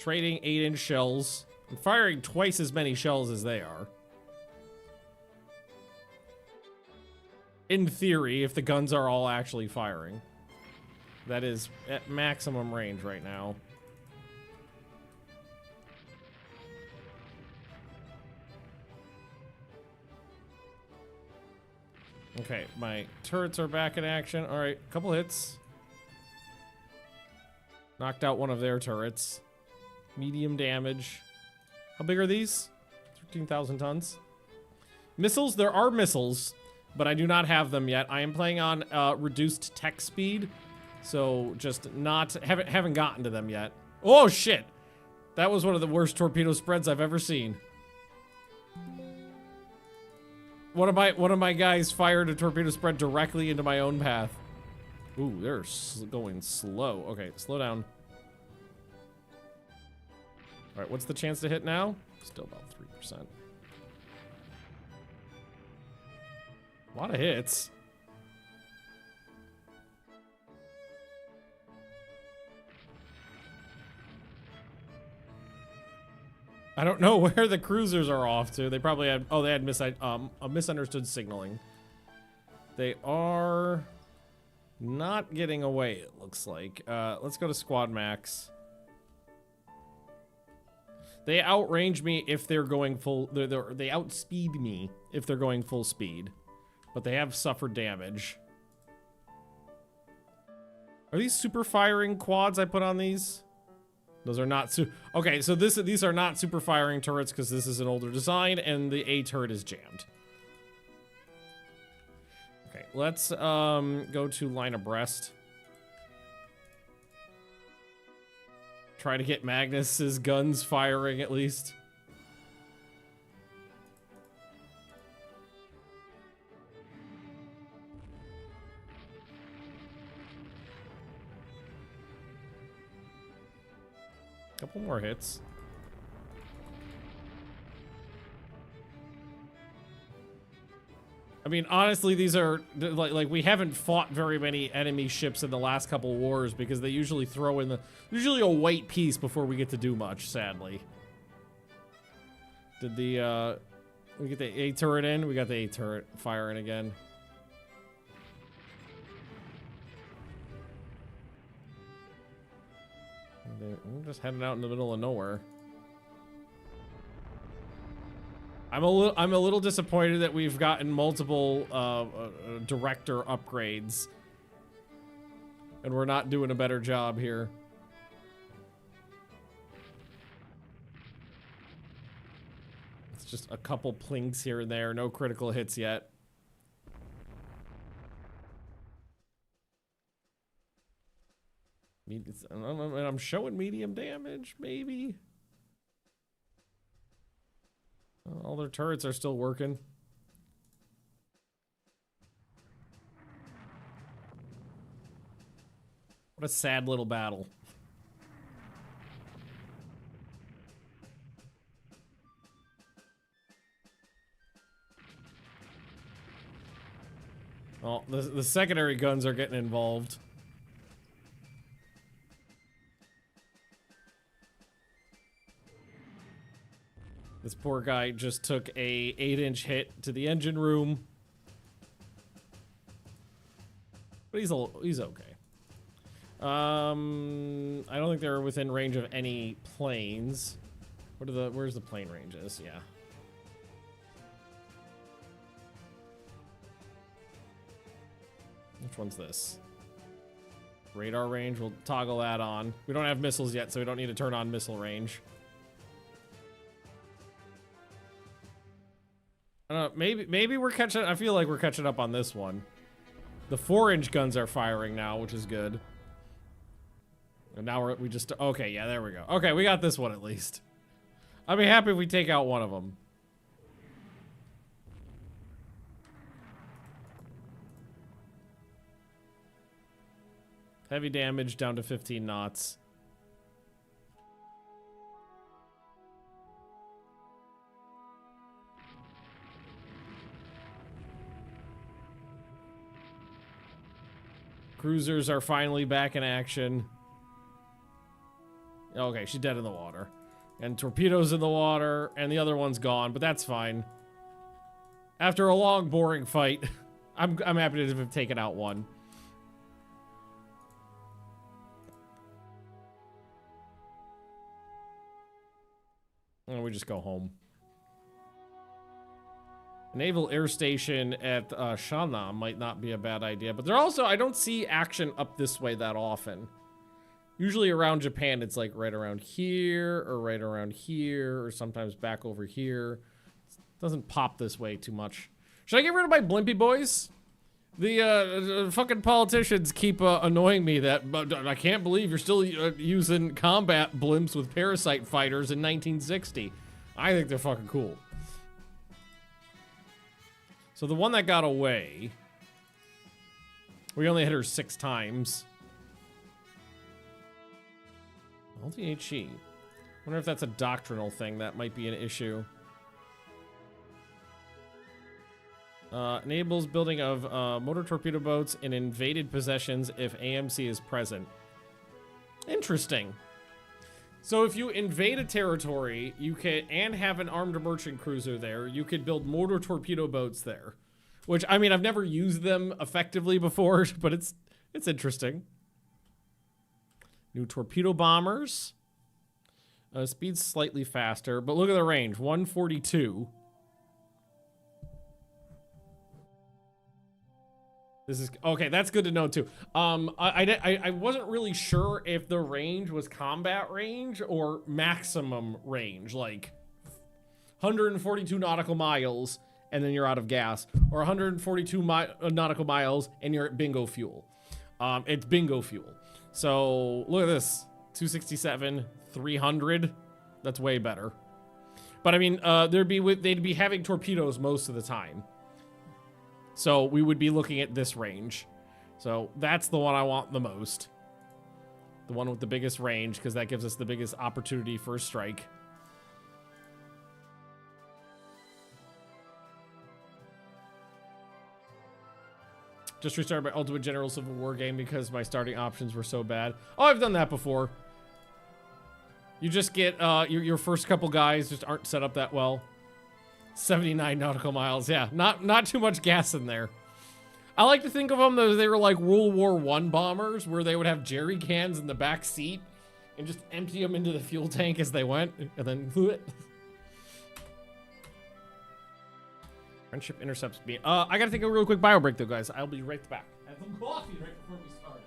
Trading 8-inch shells. I'm firing twice as many shells as they are. In theory, if the guns are all actually firing. That is at maximum range right now. Okay, my turrets are back in action. All right, couple hits. Knocked out one of their turrets. Medium damage. How big are these? 13,000 tons. Missiles? There are missiles, but I do not have them yet. I am playing on reduced tech speed. So just not haven't gotten to them yet. Oh shit! That was one of the worst torpedo spreads I've ever seen. One of my guys fired a torpedo spread directly into my own path. Ooh, they're going slow. Okay, slow down. All right, what's the chance to hit now? Still about 3%. A lot of hits. I don't know where the cruisers are off to. They probably had, oh, they had misunderstood signaling. They are not getting away, it looks like. Let's go to squad max. They outrange me if they're going full, they outspeed me if they're going full speed. but they have suffered damage. Are these super firing quads I put on these? Those are not okay, so these are not super firing turrets because this is an older design and the A turret is jammed. Okay, let's go to line abreast. Try to get Magnus's guns firing at least. Couple more hits. I mean, honestly, these are like we haven't fought very many enemy ships in the last couple wars because they usually throw in usually a white piece before we get to do much, sadly. Did the we get the A turret in? We got the A turret firing again. I'm just heading out in the middle of nowhere. I'm a little disappointed that we've gotten multiple director upgrades, and we're not doing a better job here. It's just a couple plinks here and there, no critical hits yet. I'm showing medium damage, maybe. All their turrets are still working. What a sad little battle. Well, the secondary guns are getting involved. This poor guy just took a 8-inch hit to the engine room. But he's okay. I don't think they're within range of any planes. Where's the plane ranges? Yeah. Which one's this? Radar range, we'll toggle that on. We don't have missiles yet, so we don't need to turn on missile range. Maybe we're catching. I feel like we're catching up on this one. The 4-inch guns are firing now, which is good. And now we just okay. Yeah, there we go. Okay, we got this one at least. I'd be happy if we take out one of them. Heavy damage down to 15 knots. Cruisers are finally back in action. Okay, she's dead in the water. And torpedoes in the water, and the other one's gone, but that's fine. After a long, boring fight, I'm happy to have taken out one. And we just go home. Naval Air Station at Shana might not be a bad idea, but they're also, I don't see action up this way that often. Usually around Japan, it's like right around here, or right around here, or sometimes back over here. It doesn't pop this way too much. Should I get rid of my blimpy boys? The fucking politicians keep annoying me that I can't believe you're still using combat blimps with parasite fighters in 1960. I think they're fucking cool. So the one that got away, we only hit her 6 times. LDHE. Wonder if that's a doctrinal thing. That might be an issue. Enables building of motor torpedo boats in invaded possessions if AMC is present. Interesting. So if you invade a territory, you can, and have an armed merchant cruiser there, you could build motor torpedo boats there. Which, I mean, I've never used them effectively before, but it's interesting. New torpedo bombers. Speed's slightly faster, but look at the range, 142. This is okay. That's good to know too. I wasn't really sure if the range was combat range or maximum range, like 142 nautical miles and then you're out of gas, or 142 nautical miles and you're at bingo fuel. It's bingo fuel. So look at this, 267, 300. That's way better. But I mean, they'd be having torpedoes most of the time. So we would be looking at this range. So that's the one I want the most. The one with the biggest range, because that gives us the biggest opportunity for a strike. Just restarted my Ultimate General Civil War game because my starting options were so bad. Oh, I've done that before. You just get, your first couple guys just aren't set up that well. 79 nautical miles, yeah. Not too much gas in there. I like to think of them as they were like World War I bombers, where they would have jerry cans in the back seat and just empty them into the fuel tank as they went, and then it. Friendship intercepts me. I gotta take a real quick bio break though, guys. I'll be right back. I had some coffee right before we started.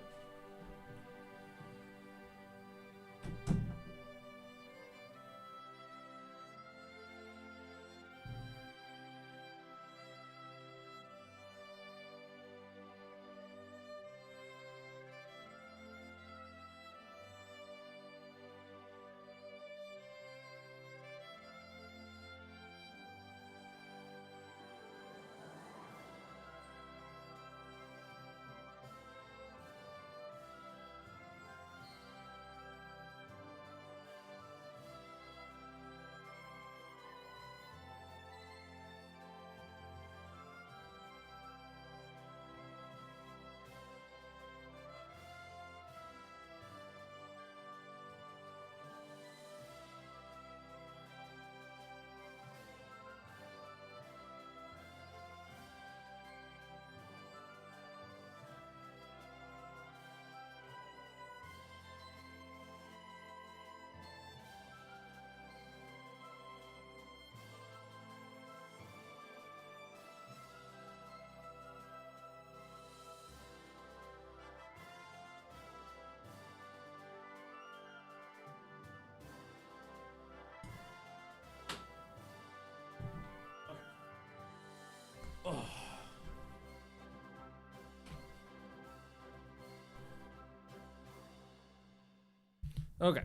Okay.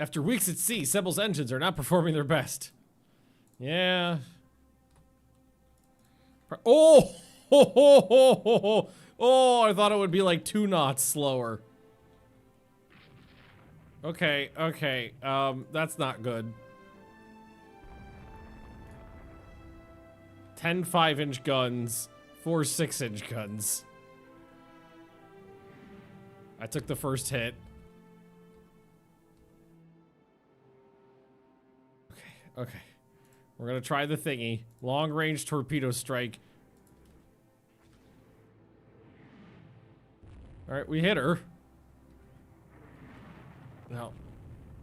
After weeks at sea, Sebel's engines are not performing their best. Yeah. Oh! Oh, I thought it would be like 2 knots slower. Okay, okay. That's not good. 10 5-inch guns, 4 6-inch guns. I took the first hit. Okay. We're gonna try the thingy. Long-range torpedo strike. Alright, we hit her. No.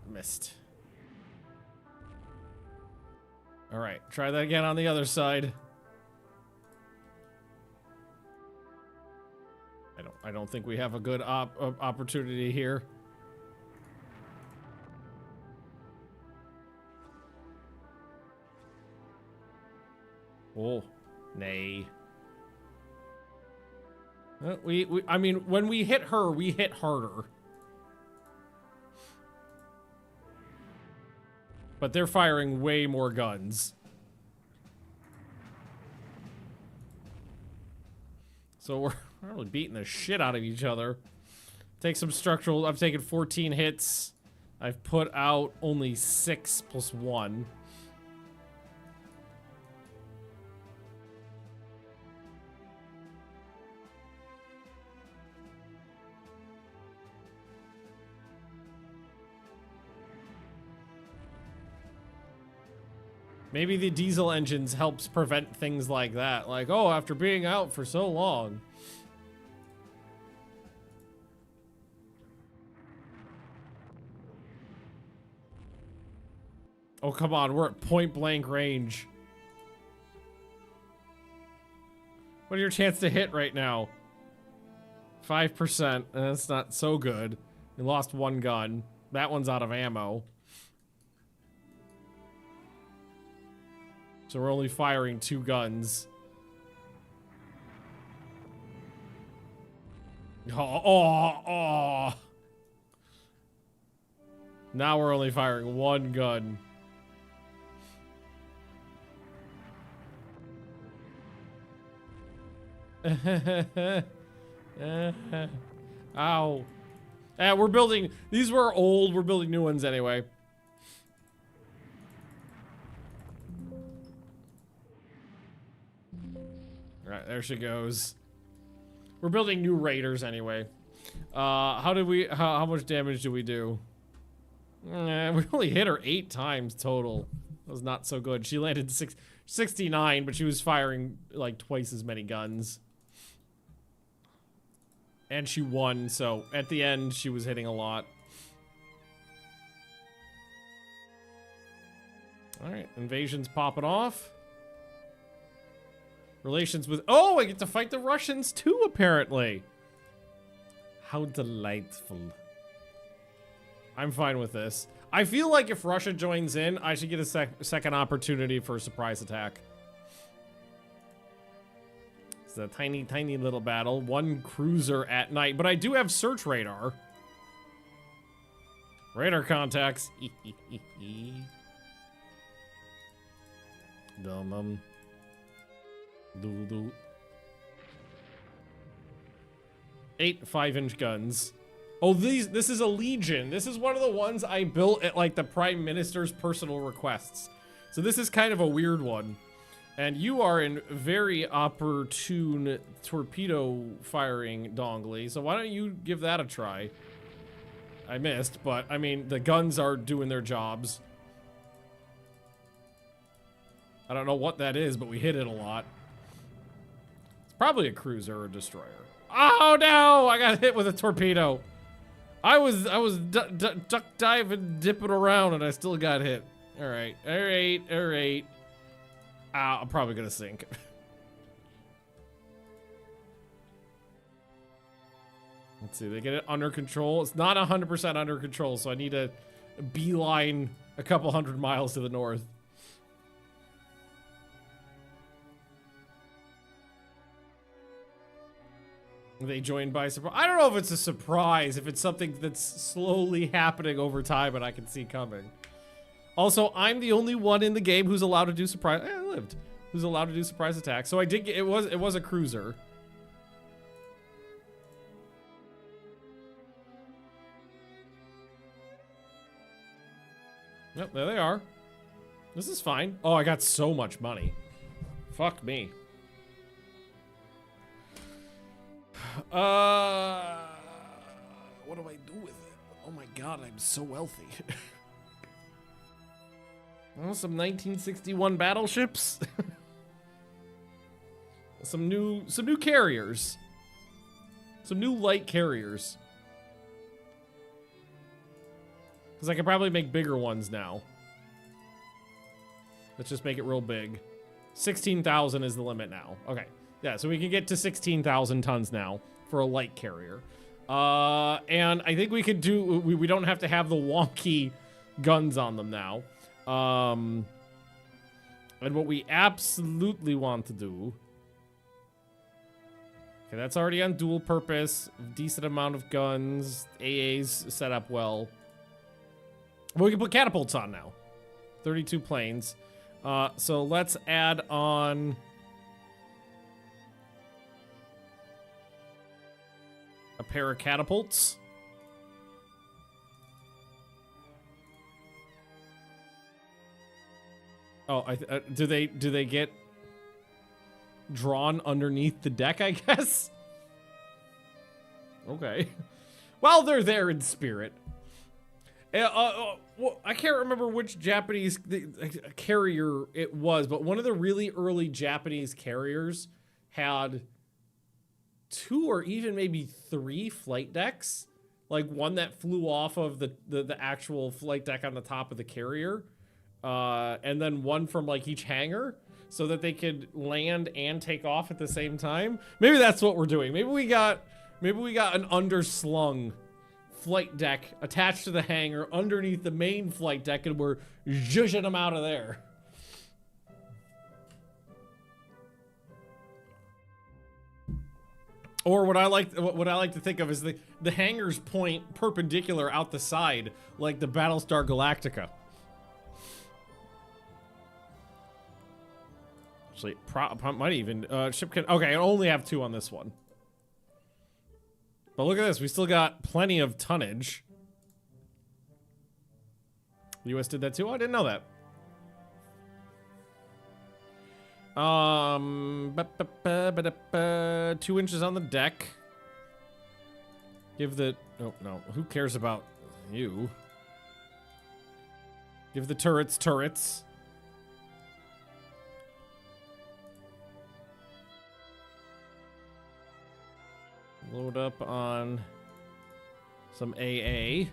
Missed. Alright, try that again on the other side. I don't think we have a good opportunity here. Oh, nay. I mean, when we hit her, we hit harder. But they're firing way more guns. So we're really beating the shit out of each other. Take some structural. I've taken 14 hits. I've put out only 6 plus 1. Maybe the diesel engines helps prevent things like that. Like, oh, after being out for so long. Oh, come on. We're at point blank range. What are your chances to hit right now? 5%. That's not so good. You lost one gun. That one's out of ammo. So we're only firing 2 guns. Oh. Now we're only firing 1 gun. Ow. We're building, these were old, we're building new ones anyway. Alright, there she goes. We're building new raiders anyway. How much damage do we do? We only hit her 8 times total. That was not so good. She landed 69, but she was firing like twice as many guns. And she won, so at the end, she was hitting a lot. Alright, invasion's popping off. Relations with... Oh, I get to fight the Russians too, apparently. How delightful. I'm fine with this. I feel like if Russia joins in, I should get a second opportunity for a surprise attack. It's a tiny, tiny little battle. 1 cruiser at night, but I do have search radar. Radar contacts. Dum. Do. 8 5-inch guns. Oh, this is a Legion. This is one of the ones I built at like the Prime Minister's personal requests. So this is kind of a weird one. And you are in very opportune torpedo firing, Dongly. So why don't you give that a try? I missed, but I mean, the guns are doing their jobs. I don't know what that is, but we hit it a lot. It's probably a cruiser or a destroyer. Oh no! I got hit with a torpedo. I was duck diving, dipping around, and I still got hit. All right. I'm probably gonna sink. Let's see, they get it under control. It's not 100% under control, so I need to beeline a couple 100 miles to the north. They joined by surprise. I don't know if it's a surprise, if it's something that's slowly happening over time and I can see coming. Also, I'm the only one in the game who's allowed to do surprise. I lived. Who's allowed to do surprise attacks? So I did get. It was a cruiser. Yep, there they are. This is fine. Oh, I got so much money. Fuck me. What do I do with it? Oh my god, I'm so wealthy. Well, some 1961 battleships. some new carriers. Some new light carriers. Because I could probably make bigger ones now. Let's just make it real big. 16,000 is the limit now. Okay. Yeah, so we can get to 16,000 tons now for a light carrier. And I think we could do... We don't have to have the wonky guns on them now. And what we absolutely want to do... Okay, that's already on dual purpose. Decent amount of guns. AA's set up well. We can put catapults on now. 32 planes. So let's add on... a pair of catapults. Oh, do they get drawn underneath the deck, I guess? Okay. Well, they're there in spirit. Well, I can't remember which Japanese carrier it was, but one of the really early Japanese carriers had 2 or even maybe 3 flight decks. Like one that flew off of the actual flight deck on the top of the carrier. And then one from like each hangar. so that they could land and take off at the same time. Maybe that's what we're doing. Maybe we got an underslung flight deck attached to the hangar underneath the main flight deck, and we're zhuzhing them out of there. Or what I like to think of is the hangars point perpendicular out the side, like the Battlestar Galactica. Actually, might even ship can. Okay, I only have 2 on this one. But look at this, we still got plenty of tonnage. The U.S. did that too? Oh, I didn't know that. 2 inches on the deck. Give the, oh no, who cares about you? Give the turrets. Load up on some AA.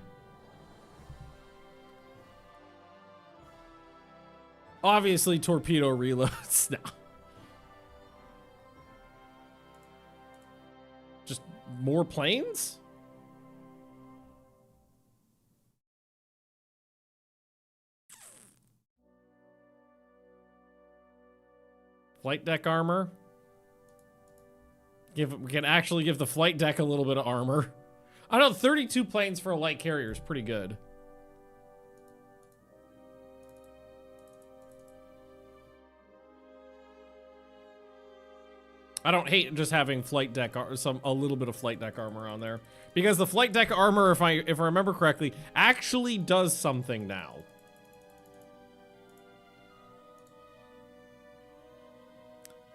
Obviously, torpedo reloads. No. Just more planes? Flight deck armor. We can actually give the flight deck a little bit of armor. I don't know, 32 planes for a light carrier is pretty good. I don't hate just having flight deck a little bit of flight deck armor on there, because the flight deck armor, if I remember correctly, actually does something now.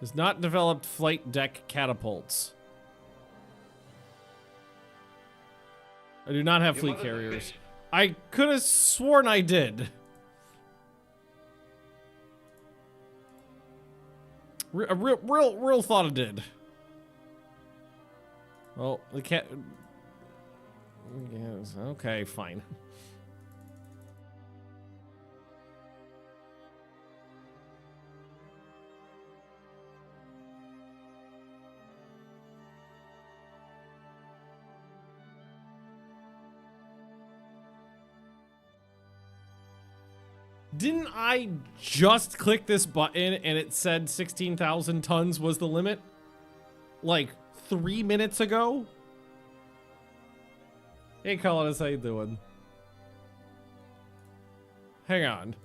Has not developed flight deck catapults. I do not have fleet carriers. I could have sworn I did. Real thought I did. Well, the cat. Yes, okay, fine. Didn't I just click this button and it said 16,000 tons was the limit? Like 3 minutes ago? Hey, Colonist, how you doing? Hang on.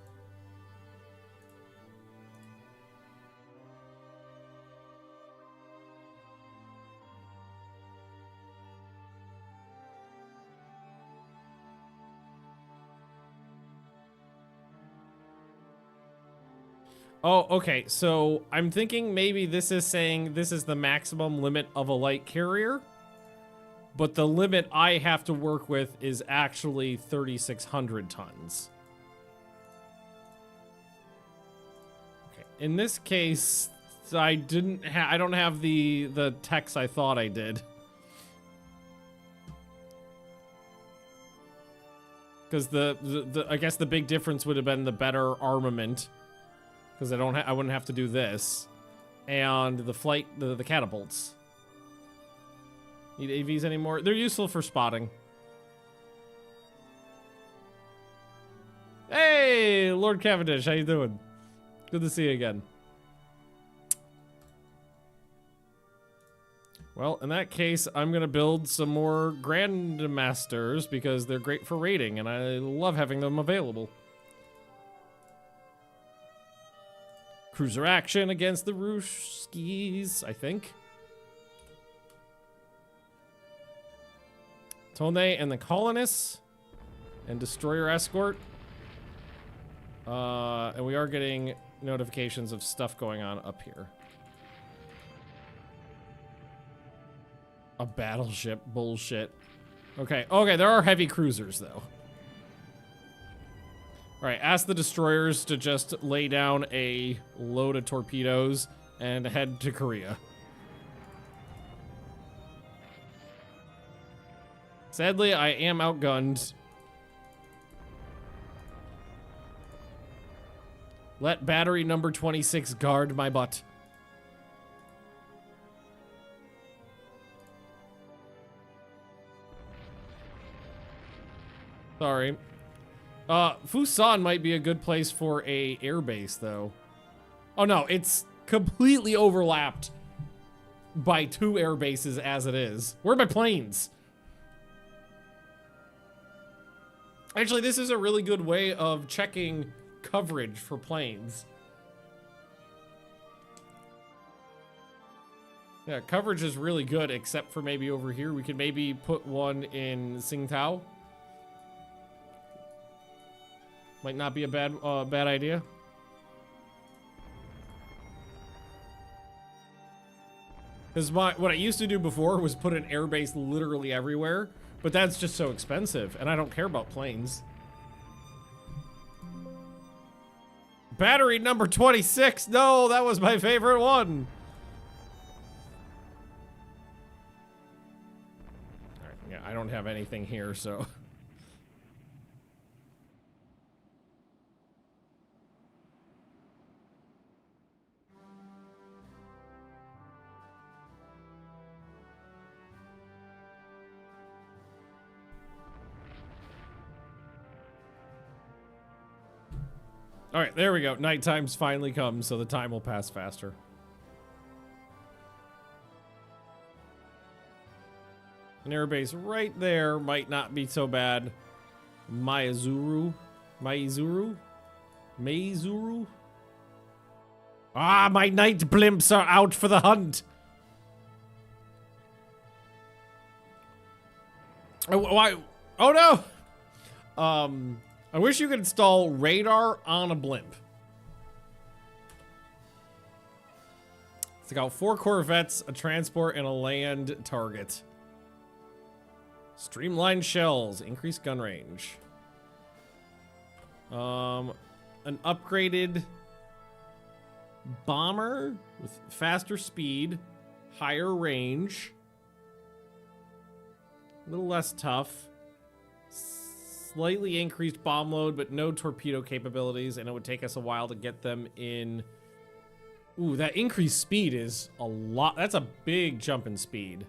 Oh, okay, so I'm thinking maybe this is saying this is the maximum limit of a light carrier, but the limit I have to work with is actually 3,600 tons. Okay, in this case, I don't have the text I thought I did. Because I guess the big difference would have been the better armament. Because I wouldn't have to do this, and the catapults. Need AVs anymore? They're useful for spotting. Hey, Lord Cavendish, how you doing? Good to see you again. Well, in that case, I'm gonna build some more Grandmasters because they're great for raiding, and I love having them available. Cruiser action against the Ruskies, I think. Tone and the colonists. And destroyer escort. And we are getting notifications of stuff going on up here. A battleship, bullshit. Okay, there are heavy cruisers though. Alright, ask the destroyers to just lay down a load of torpedoes and head to Korea. Sadly, I am outgunned. Let battery number 26 guard my butt. Sorry. Fusan might be a good place for a airbase, though. Oh no, it's completely overlapped by 2 air bases as it is. Where are my planes? Actually, this is a really good way of checking coverage for planes. Yeah, coverage is really good, except for maybe over here. We could maybe put one in Tsingtao. Might not be a bad idea. Because what I used to do before was put an airbase literally everywhere, but that's just so expensive, and I don't care about planes. Battery number 26. No, that was my favorite one. All right, yeah, I don't have anything here, so. All right, there we go. Nighttime's finally come, so the time will pass faster. An airbase right there might not be so bad. Maizuru? Ah, my night blimps are out for the hunt. Why? Oh no! I wish you could install radar on a blimp. It's got 4 corvettes, a transport, and a land target. Streamlined shells, increased gun range. An upgraded bomber with faster speed, higher range, a little less tough. Slightly increased bomb load, but no torpedo capabilities, and it would take us a while to get them in. Ooh, that increased speed is a lot. That's a big jump in speed.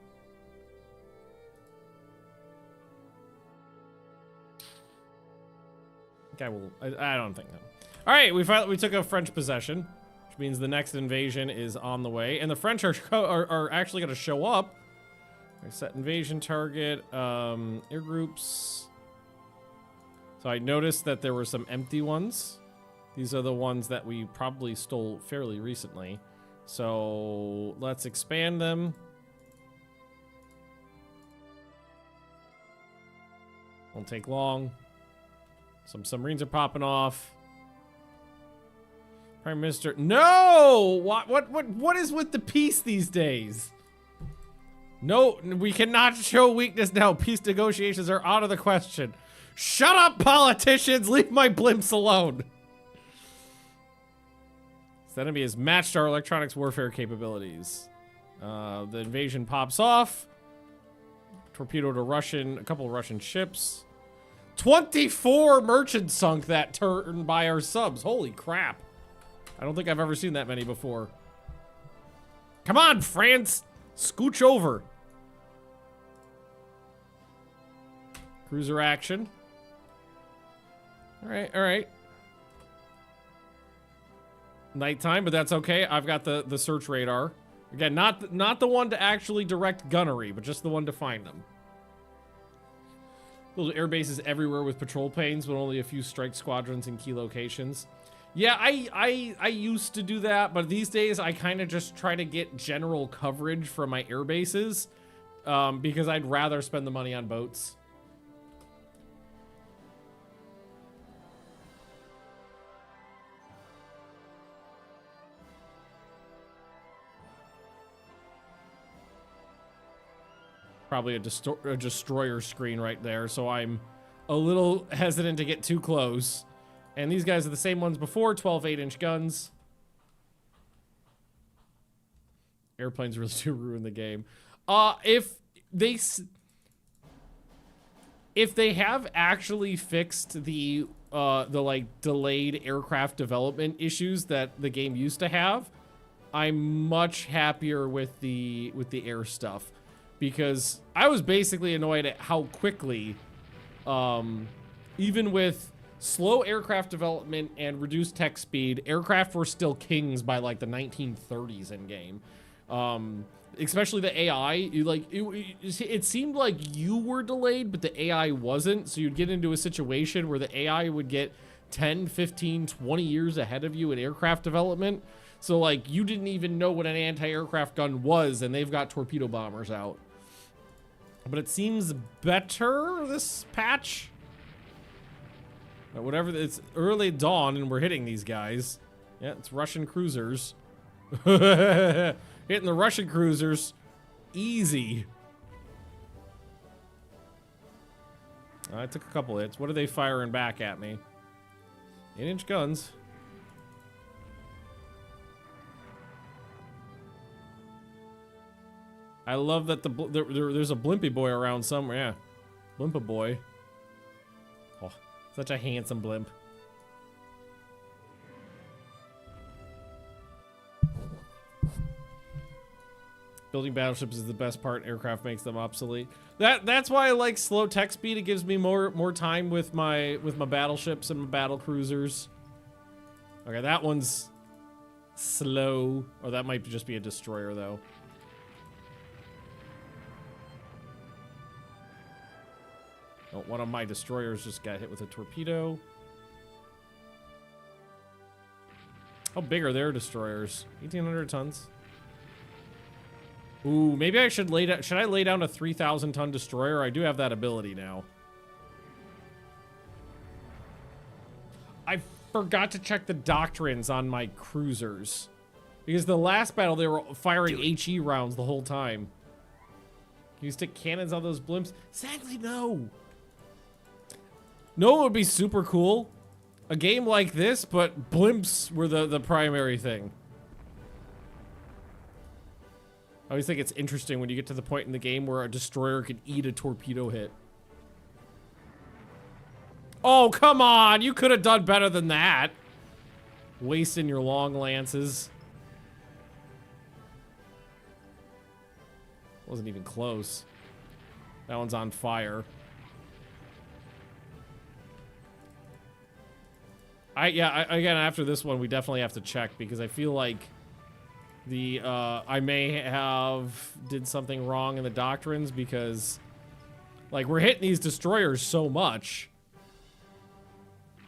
I will. I don't think so. All right, we took a French possession, which means the next invasion is on the way, and the French are actually going to show up. Set invasion target. Air groups. So I noticed that there were some empty ones. These are the ones that we probably stole fairly recently. So let's expand them. Won't take long. Some submarines are popping off. Prime Minister. No! What is with the peace these days? No, we cannot show weakness now. Peace negotiations are out of the question. Shut up, politicians! Leave my blimps alone! This enemy has matched our electronics warfare capabilities. The invasion pops off. Torpedoed a couple of Russian ships. 24 merchants sunk that turn by our subs. Holy crap. I don't think I've ever seen that many before. Come on, France! Scooch over. Cruiser action. All right. Nighttime, but that's okay. I've got the search radar. Again, not the one to actually direct gunnery, but just the one to find them. Little air bases everywhere with patrol planes, but only a few strike squadrons in key locations. Yeah, I used to do that, but these days I kind of just try to get general coverage from my air bases, because I'd rather spend the money on boats. Probably a destroyer screen right there, so I'm a little hesitant to get too close. And these guys are the same ones before, 12 8-inch guns. Airplanes really do ruin the game. If they have actually fixed the delayed aircraft development issues that the game used to have, I'm much happier with the air stuff, because I was basically annoyed at how quickly, even with slow aircraft development and reduced tech speed, aircraft were still kings by like the 1930s in game. Especially the AI, it seemed like you were delayed, but the AI wasn't. So you'd get into a situation where the AI would get 10, 15, 20 years ahead of you in aircraft development. So like you didn't even know what an anti-aircraft gun was, and they've got torpedo bombers out. But it seems better this patch. Whatever, it's early dawn and we're hitting these guys. Yeah, it's Russian cruisers. Hitting the Russian cruisers. Easy. I took a couple hits. What are they firing back at me? 8-inch guns. I love that there's a blimpy boy around somewhere. Yeah. Blimpa boy. Oh, such a handsome blimp. Building battleships is the best part. Aircraft makes them obsolete. That's why I like slow tech speed. It gives me more time with my battleships and my battle cruisers. Okay, that one's slow. Or that might just be a destroyer though. Oh, one of my destroyers just got hit with a torpedo. How big are their destroyers? 1,800 tons. Ooh, maybe I should lay down. Should I lay down a 3,000 ton destroyer? I do have that ability now. I forgot to check the doctrines on my cruisers, because the last battle they were firing HE rounds the whole time. Can you stick cannons on those blimps? Sadly, no. No, it would be super cool. A game like this, but blimps were the primary thing. I always think it's interesting when you get to the point in the game where a destroyer can eat a torpedo hit. Oh, come on! You could have done better than that. Wasting your long lances. Wasn't even close. That one's on fire. Again, after this one, we definitely have to check, because I feel like I may have did something wrong in the doctrines, because like we're hitting these destroyers so much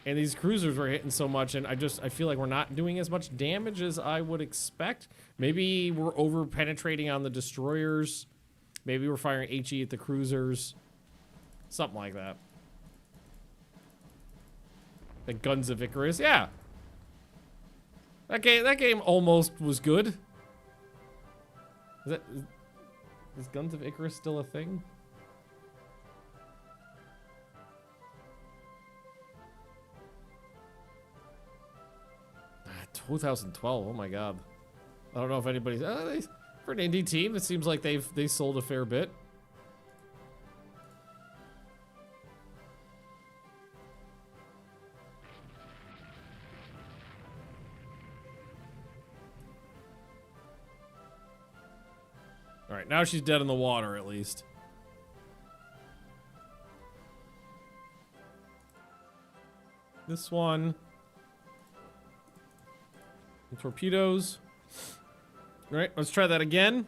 and these cruisers were hitting so much, and I feel like we're not doing as much damage as I would expect. Maybe we're over penetrating on the destroyers. Maybe we're firing HE at the cruisers. Something like that. The Guns of Icarus, yeah. That game almost was good. Is Guns of Icarus still a thing? Ah, 2012. Oh my god. I don't know if anybody's for an indie team. It seems like they sold a fair bit. All right, now she's dead in the water, at least. This one. And torpedoes. All right, let's try that again.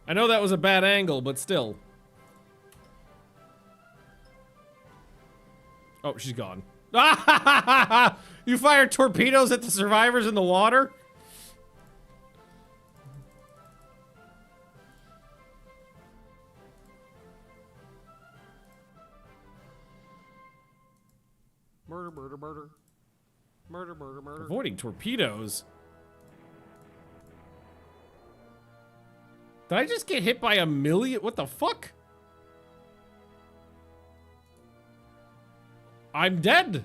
I know that was a bad angle, but still. Oh, she's gone. You fired torpedoes at the survivors in the water? Murder, murder, murder. Murder, murder, murder. Avoiding torpedoes? Did I just get hit by a million? What the fuck? I'm dead.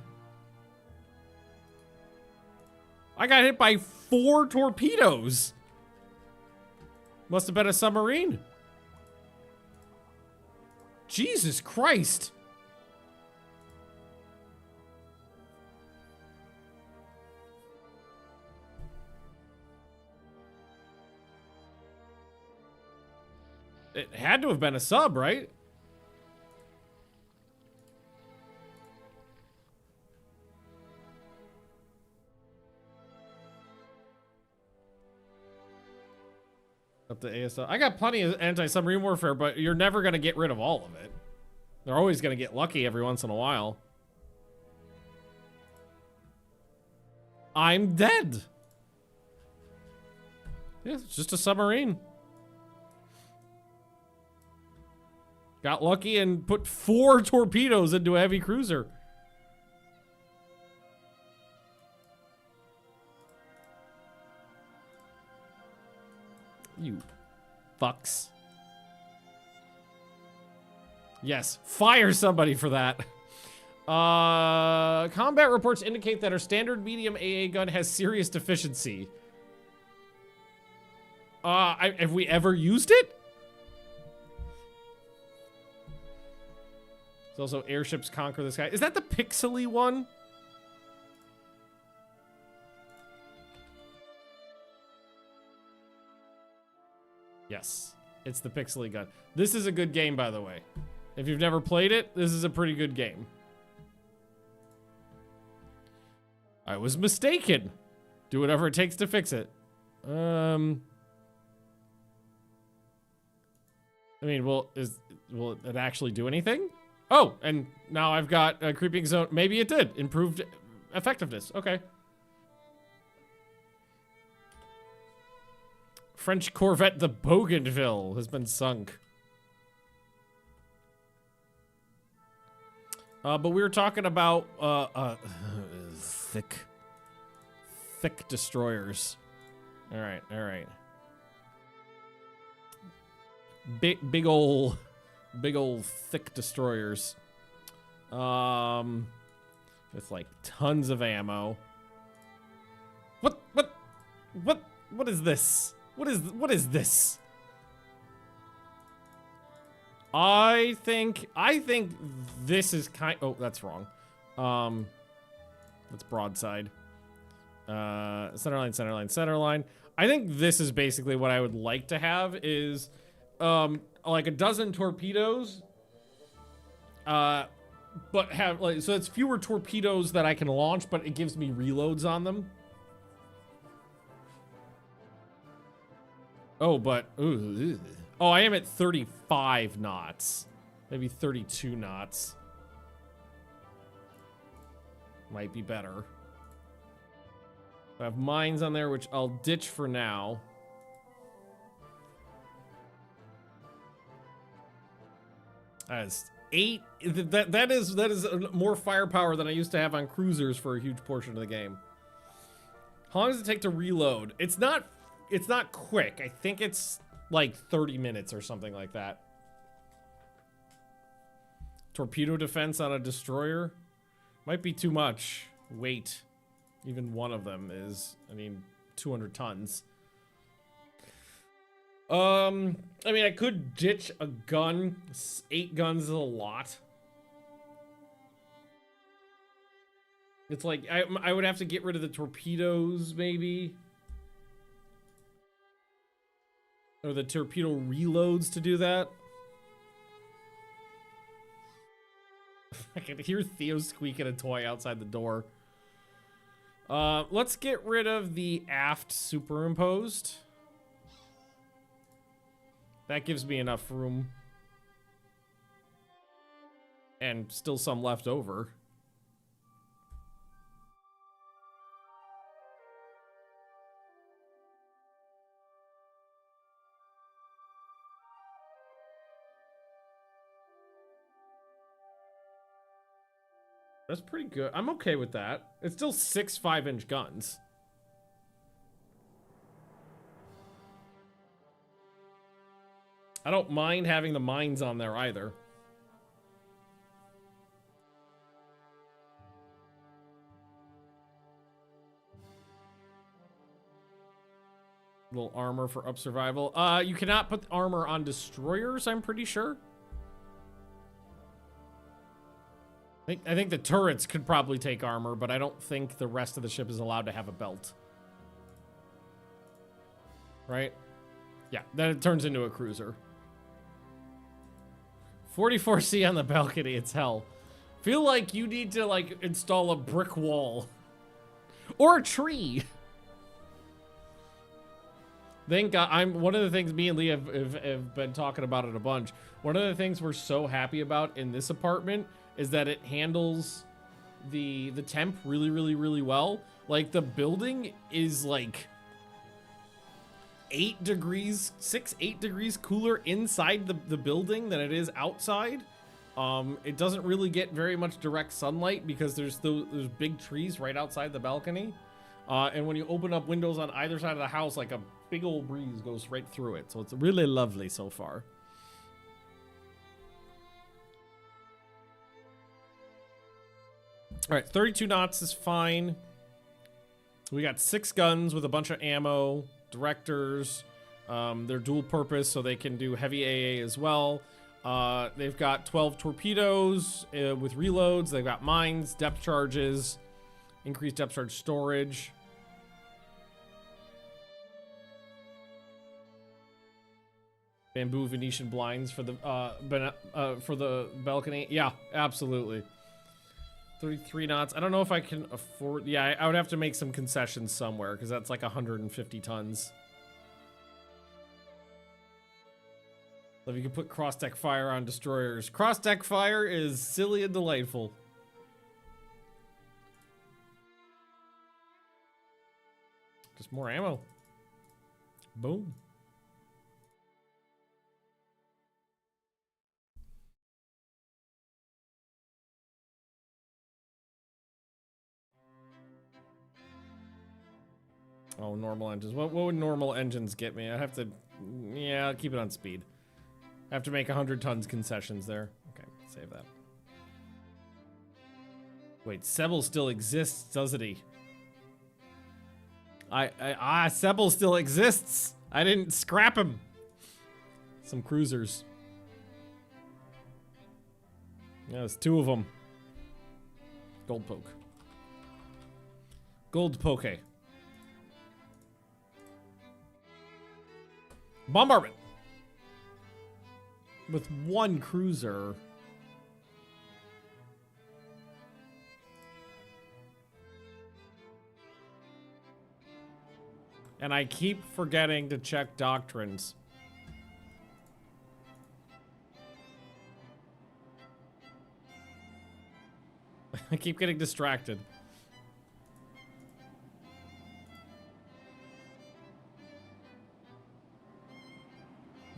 I got hit by 4 torpedoes. Must have been a submarine. Jesus Christ. It had to have been a sub, right? Up to ASL. I got plenty of anti-submarine warfare, but you're never going to get rid of all of it. They're always going to get lucky every once in a while. I'm dead. Yeah, it's just a submarine. Got lucky and put 4 torpedoes into a heavy cruiser. You fucks. Yes, fire somebody for that. Combat reports indicate that our standard medium AA gun has serious deficiency. Have we ever used it? There's also airships conquer the sky. Is that the pixely one? Yes, it's the pixely gun. This is a good game, by the way. If you've never played it, this is a pretty good game. I was mistaken. Do whatever it takes to fix it. I mean, will it actually do anything? Oh, and now I've got a creeping zone. Maybe it did. Improved effectiveness. Okay. French corvette the Bougainville has been sunk. But we were talking about thick destroyers. All right. Big ol' thick destroyers. With like tons of ammo. What is this? What is this? I think this is oh, that's wrong. That's broadside. Centerline. I think this is basically what I would like to have is like a dozen torpedoes. But have like, so it's fewer torpedoes that I can launch, but it gives me reloads on them. Oh, but ooh. Oh, I am at 35 knots. Maybe 32 knots. Might be better. I have mines on there, which I'll ditch for now. That's 8. That is more firepower than I used to have on cruisers for a huge portion of the game. How long does it take to reload? It's not quick. I think it's like 30 minutes or something like that. Torpedo defense on a destroyer might be too much weight. Even one of them is, I mean, 200 tons. I mean, I could ditch a gun. 8 guns is a lot. It's like, I would have to get rid of the torpedoes, maybe. Or the torpedo reloads to do that. I can hear Theo squeaking a toy outside the door. Let's get rid of the aft superimposed. That gives me enough room. And still some left over. That's pretty good. I'm okay with that. It's still 6 5-inch guns. I don't mind having the mines on there either. Little armor for up survival. You cannot put armor on destroyers, I'm pretty sure. I think the turrets could probably take armor, but I don't think the rest of the ship is allowed to have a belt. Right? Yeah, then it turns into a cruiser. 44C on the balcony, it's hell. Feel like you need to, like, install a brick wall. Or a tree. Thank God, one of the things me and Lee have been talking about it a bunch. One of the things we're so happy about in this apartment is that it handles the temp really well. Like, the building is like 8 degrees cooler inside the building than it is outside. It doesn't really get very much direct sunlight because there's big trees right outside the balcony. And when you open up windows on either side of the house, like a big old breeze goes right through it. So it's really lovely so far. All right, 32 knots is fine. We got 6 guns with a bunch of ammo, directors. They're dual purpose, so they can do heavy AA as well. They've got 12 torpedoes with reloads. They've got mines, depth charges, increased depth charge storage. Bamboo Venetian blinds for the balcony. Yeah, absolutely. 33 knots. I don't know if I can afford... Yeah, I would have to make some concessions somewhere because that's like 150 tons. So if you can put cross-deck fire on destroyers. Cross-deck fire is silly and delightful. Just more ammo. Boom. Oh, normal engines. What would normal engines get me? I'd have to... Yeah, I'll keep it on speed. I have to make 100 tons concessions there. Okay, save that. Wait, Sebel still exists, doesn't he? Sebel still exists! I didn't scrap him! Some cruisers. Yeah, there's 2 of them. Gold poke. Gold poke. Bombardment! With 1 cruiser. And I keep forgetting to check doctrines. I keep getting distracted.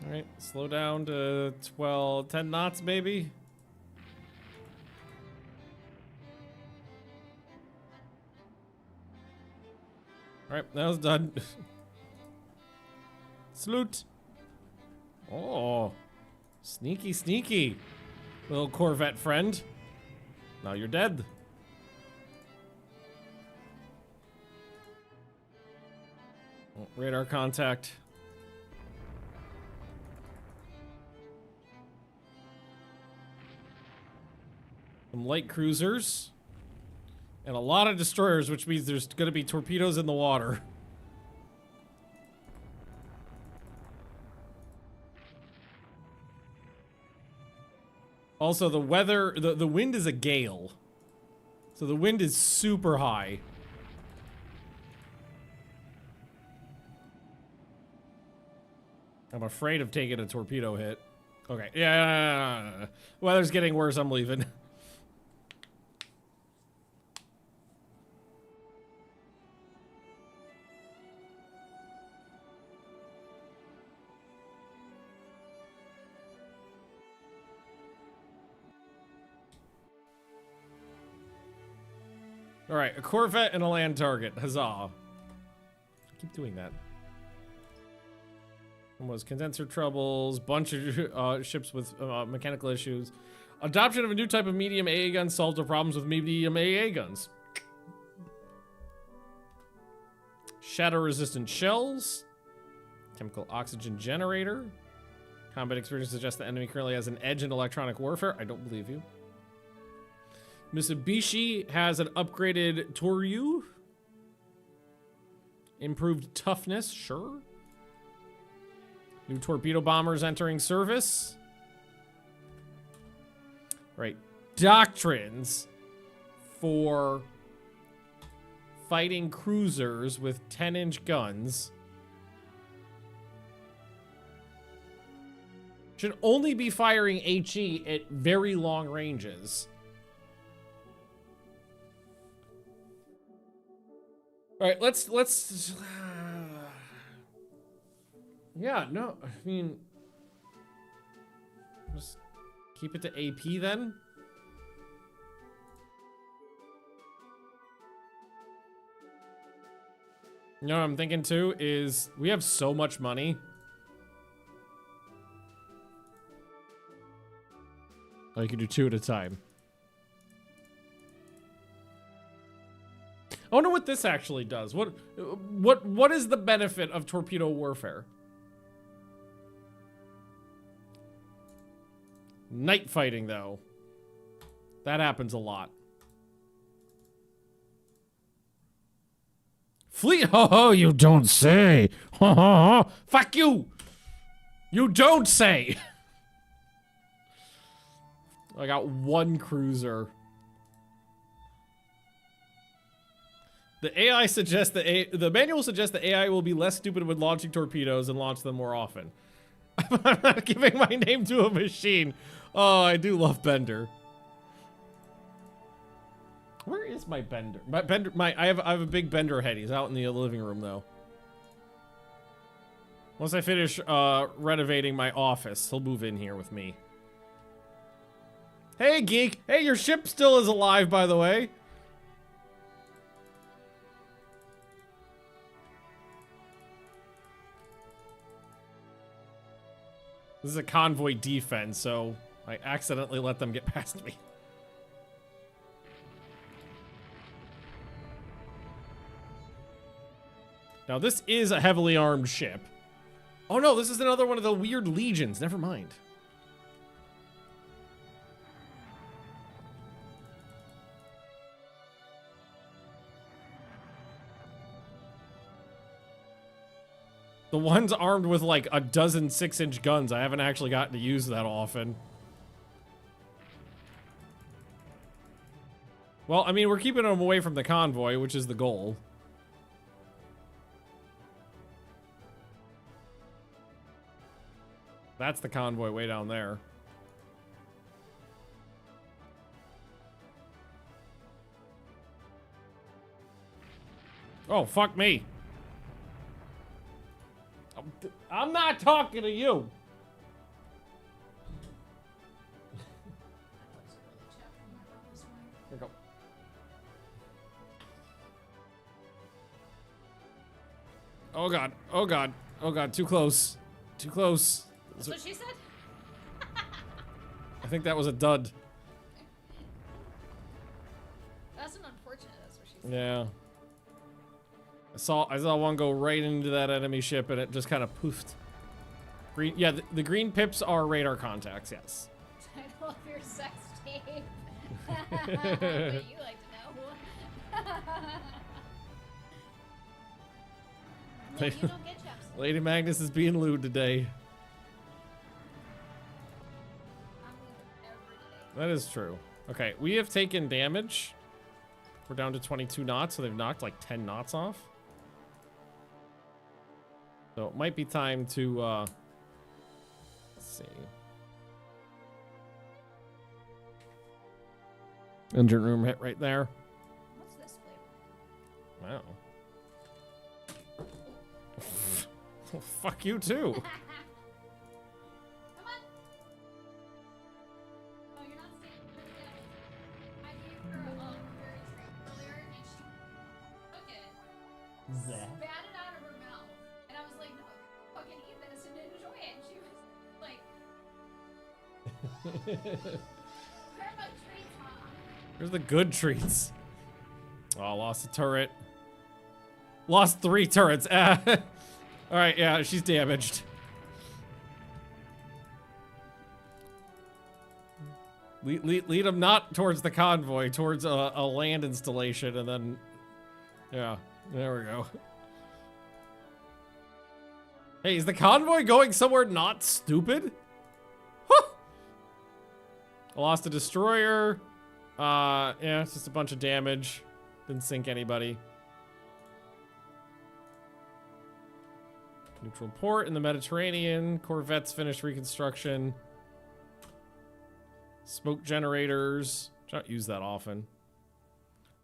Alright, slow down to 10 knots maybe. Alright, that was done. Salute. Oh, sneaky, sneaky. Little Corvette friend. Now you're dead. Oh, radar contact. Some light cruisers. And a lot of destroyers, which means there's going to be torpedoes in the water. Also, the weather, the wind is a gale. So the wind is super high. I'm afraid of taking a torpedo hit. Okay, yeah. Weather's getting worse, I'm leaving. All right, a Corvette and a land target. Huzzah. I keep doing that. Was condenser troubles, bunch of ships with mechanical issues. Adoption of a new type of medium AA gun solved the problems with medium AA guns. Shadow-resistant shells. Chemical oxygen generator. Combat experience suggests the enemy currently has an edge in electronic warfare. I don't believe you. Mitsubishi has an upgraded Toryu. Improved toughness, sure. New torpedo bombers entering service. Right. Doctrines for fighting cruisers with 10-inch guns should only be firing HE at very long ranges. All right, let's yeah, no, I mean, just keep it to AP then. You know what I'm thinking too is we have so much money. Oh, you can do 2 at a time. I wonder what this actually does. What is the benefit of torpedo warfare? Night fighting, though. That happens a lot. Fleet, ho, you don't say. Fuck you. You don't say. I got 1 cruiser. The AI suggests the manual suggests the AI will be less stupid when launching torpedoes and launch them more often. I'm not giving my name to a machine. Oh, I do love Bender. Where is my Bender? I have a big Bender head. He's out in the living room though. Once I finish renovating my office, he'll move in here with me. Hey, geek. Hey, your ship still is alive, by the way. This is a convoy defense, so I accidentally let them get past me. Now, this is a heavily armed ship. Oh no, this is another one of the weird legions. Never mind. The ones armed with like a dozen 6-inch guns, I haven't actually gotten to use that often. Well, I mean, we're keeping them away from the convoy, which is the goal. That's the convoy way down there. Oh, fuck me. I'm not talking to you. Here we go. Oh god. Oh god. Oh god. Too close. Too close. That's what she said? I think that was a dud. That's an unfortunate, that's what she said. Yeah. I saw one go right into that enemy ship and it just kind of poofed. Green, yeah, the green pips are radar contacts, yes. Title of your sex tape. What you like to know. No, you don't get chapstick. Lady Magnus is being lewd today. I'm lewd every day. That is true. Okay, we have taken damage. We're down to 22 knots, so they've knocked like 10 knots off. So it might be time to, let's see. Engine room hit right there. What's this flavor? Wow. Oh, fuck you too. Come on. Oh, you're not staying for the day. I gave her a berry treat earlier and she took it, spat it out of her mouth, and I was like, no, fucking eat this and enjoy it. And she was like, where are my treats, Mom? Here's the good treats. Oh, lost a turret. Lost 3 turrets. All right, yeah, she's damaged. Lead them not towards the convoy, towards a land installation, and then, yeah, there we go. Hey, is the convoy going somewhere not stupid? Huh. I lost a destroyer. Yeah, it's just a bunch of damage. Didn't sink anybody. Neutral port in the Mediterranean. Corvettes finished reconstruction. Smoke generators. Don't use that often.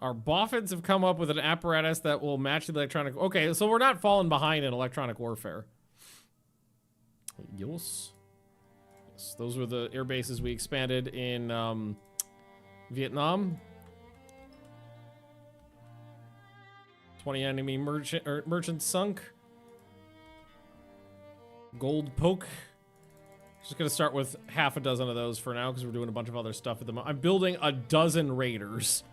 Our boffins have come up with an apparatus that will match the electronic. Okay, so we're not falling behind in electronic warfare. Yes. Yes, those were the air bases we expanded in Vietnam. 20 enemy merchants sunk. Gold poke. Just gonna start with half a dozen of those for now because we're doing a bunch of other stuff at the moment. I'm building a dozen raiders.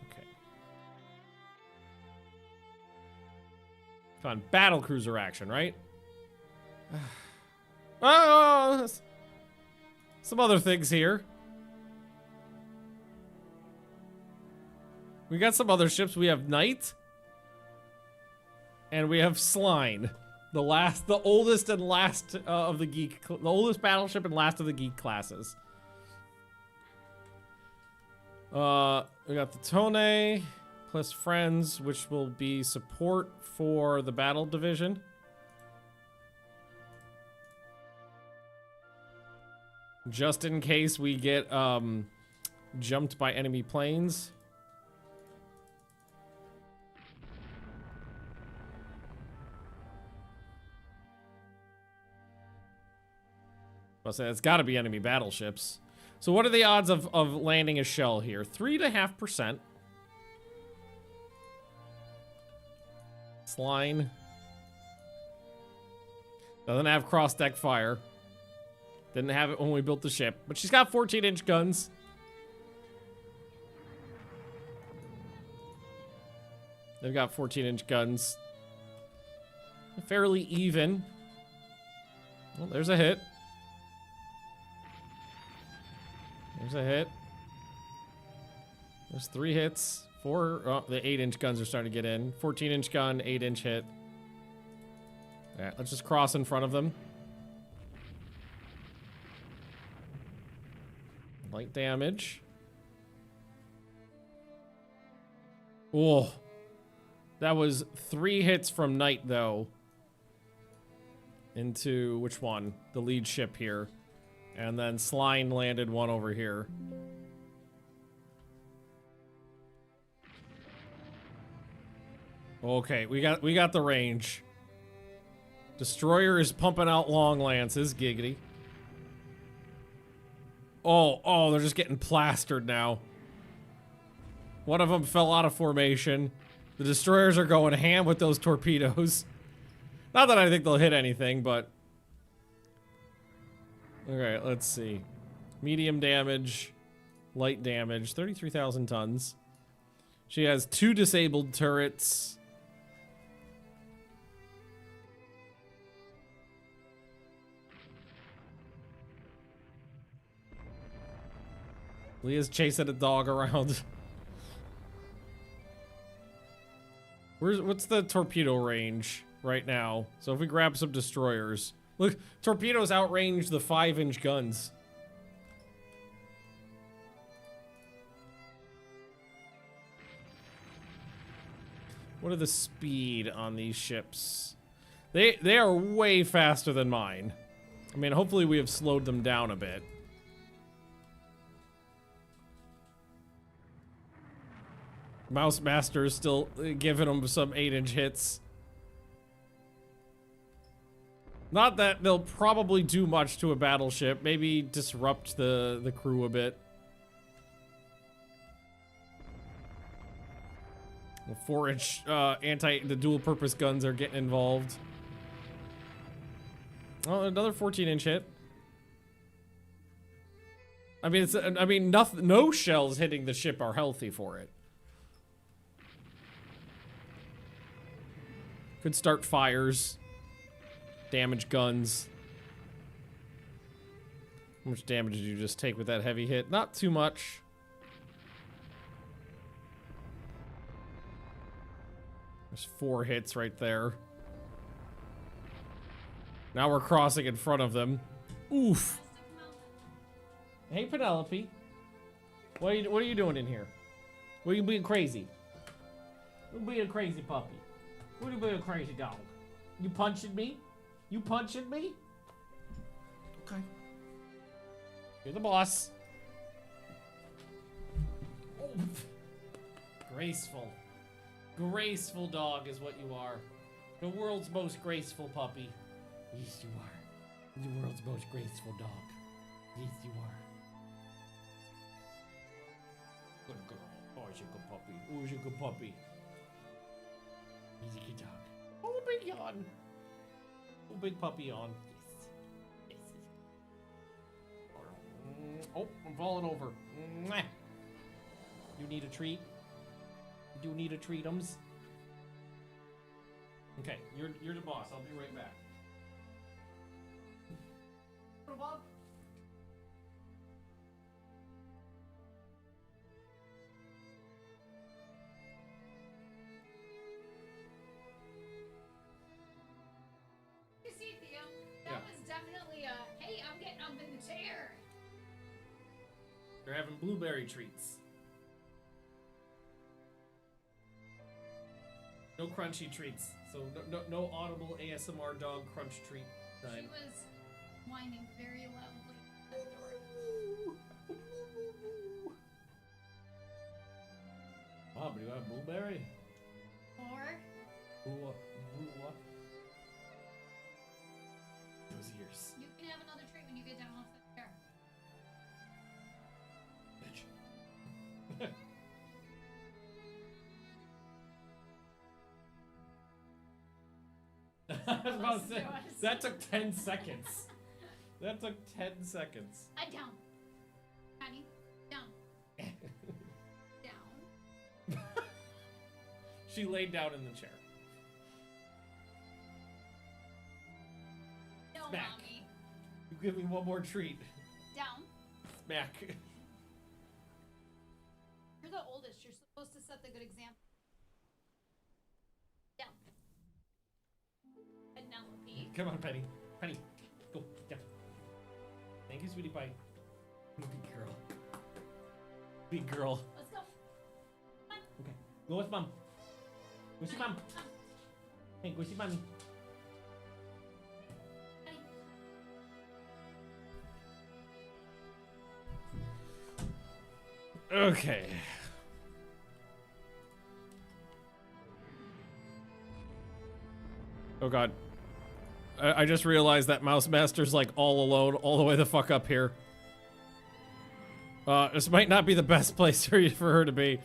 Okay. Come on, battle cruiser action, right? Oh, some other things here. We got some other ships. We have Knight. And we have Sline. The oldest and last of the geek, the oldest battleship and last of the geek classes. We got the Tone plus friends, which will be support for the battle division. Just in case we get jumped by enemy planes. I'll say it's got to be enemy battleships. So what are the odds of landing a shell here? 3.5%. Sline. Doesn't have cross-deck fire. Didn't have it when we built the ship. But she's got 14-inch guns. They've got 14-inch guns. Fairly even. Well, there's a hit. There's a hit. There's 3 hits. 4. Oh, the 8-inch guns are starting to get in. 14-inch gun, 8-inch hit. Alright, let's just cross in front of them. Light damage. Oh. That was 3 hits from Knight, though. Into which one? The lead ship here. And then Sline landed one over here. Okay, we got the range. Destroyer is pumping out long lances, giggity. Oh, they're just getting plastered now. One of them fell out of formation. The destroyers are going ham with those torpedoes. Not that I think they'll hit anything, but... Alright, let's see. Medium damage, light damage, 33,000 tons. She has 2 disabled turrets. Leah's chasing a dog around. What's the torpedo range right now? So if we grab some destroyers. Look, torpedoes outrange the 5-inch guns. What are the speed on these ships? They are way faster than mine. I mean, hopefully we have slowed them down a bit. Mouse Master is still giving them some 8-inch hits. Not that they'll probably do much to a battleship. Maybe disrupt the crew a bit. The 4-inch the dual-purpose guns are getting involved. Oh, another 14-inch hit. I mean, no shells hitting the ship are healthy for it. Could start fires. Damage guns. How much damage did you just take with that heavy hit? Not too much. There's 4 hits right there. Now we're crossing in front of them. Oof. Hey, Penelope. What are you doing in here? What are you being crazy? You being a crazy puppy. What are you being a crazy dog? You punching me? You punching me? Okay. You're the boss. Oh. Graceful. Graceful dog is what you are. The world's most graceful puppy. Yes, you are. The world's most graceful dog. Yes, you are. Good girl. Oh, she's a good puppy. Oh, she's a good puppy. He's a good dog. Oh, big yawn. Oh, big puppy yawn. Yes. Yes. Oh, I'm falling over. Mwah. You need a treat? You do need a treatums? Okay, you're the boss. I'll be right back. Bob? You see, Theo, that Yeah. was definitely a, hey, I'm getting up in the chair. They're having blueberry treats. No crunchy treats. So no audible ASMR dog crunch treat time. She was whining very loudly at the door. Bob, do you have blueberry? Or, Those ears. you can have another treat when you get down off the chair. Bitch. I was about to say, that took 10 seconds. That took 10 seconds. Down. Honey, down. Down. She laid down in the chair. No, Smack. mommy. You give me one more treat. Down. Smack. You're the oldest. You're supposed to set the good example. Down. Penelope. Come on, Penny. Penny, go. Yeah. Thank you, sweetie pie. Big girl. Big girl. Let's go. Come on. Okay. Go with mom. Go see mom. Come. Hey, go see mommy. Honey. Okay. Oh god. I just realized that Mouse Master's like all alone all the way the fuck up here. This might not be the best place for her to be.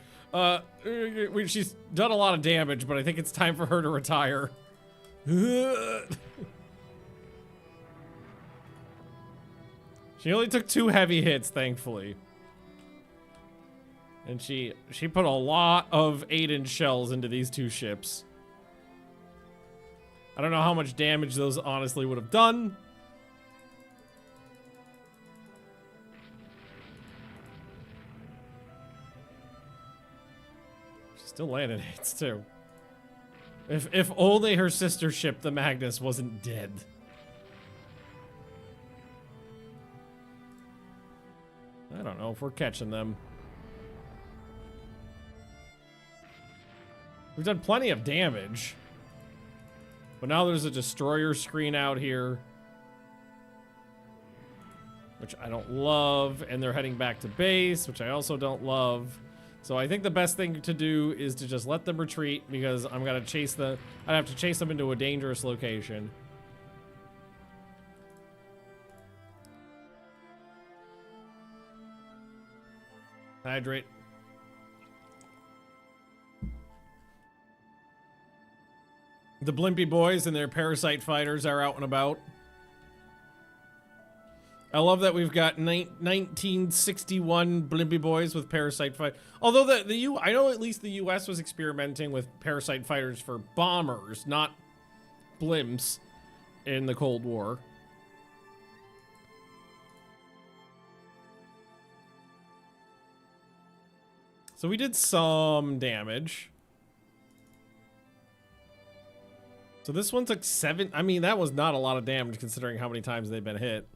She's done a lot of damage, but I think it's time for her to retire. She only took 2 heavy hits, thankfully. And she put a lot of 8-inch shells into these 2 ships. I don't know how much damage those honestly would have done. She still landed hits too. If only her sister ship, the Magnus, wasn't dead. I don't know if we're catching them. We've done plenty of damage. But now there's a destroyer screen out here, which I don't love, and they're heading back to base, which I also don't love. So I think the best thing to do is to just let them retreat, because I'm gonna I'd have to chase them into a dangerous location. Hydrate. The Blimpy boys and their parasite fighters are out and about. I love that we've got 1961 Blimpy boys with parasite fight. Although I know at least the US was experimenting with parasite fighters for bombers, not blimps, in the Cold War. So we did some damage. So this one took 7. I mean, that was not a lot of damage considering how many times they've been hit.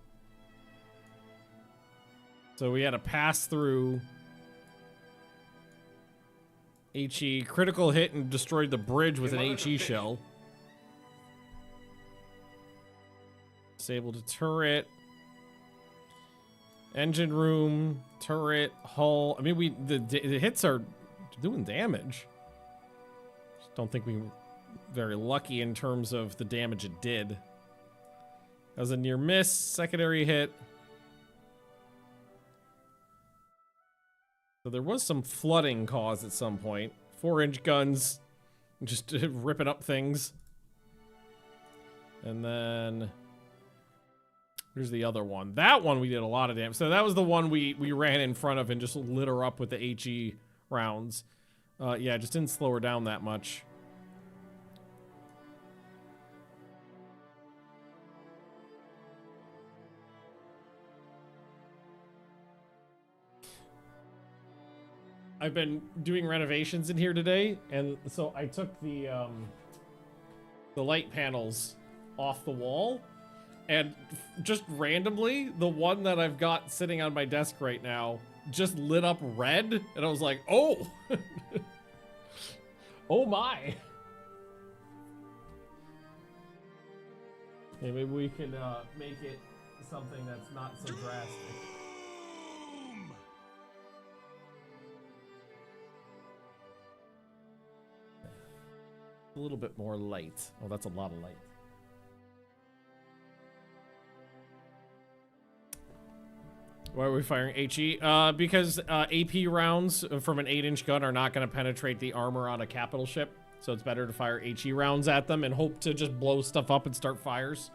So we had to pass through HE. Critical hit and destroyed the bridge with an HE shell. Disabled a turret. Engine room, turret, hull. I mean, the hits are doing damage. Just don't think we were very lucky in terms of the damage it did. That was a near miss, secondary hit. So there was some flooding caused at some point. 4-inch guns, just ripping up things. And then here's the other one. That one we did a lot of damage. So that was the one we ran in front of and just lit her up with the HE rounds. Yeah, just didn't slow her down that much. I've been doing renovations in here today, and so I took the light panels off the wall, and just randomly, the one that I've got sitting on my desk right now just lit up red, and I was like, oh! Oh my! Okay, maybe we can make it something that's not so drastic. A little bit more light. Oh, that's a lot of light. Why are we firing HE? Because AP rounds from an 8-inch gun are not going to penetrate the armor on a capital ship. So it's better to fire HE rounds at them and hope to just blow stuff up and start fires.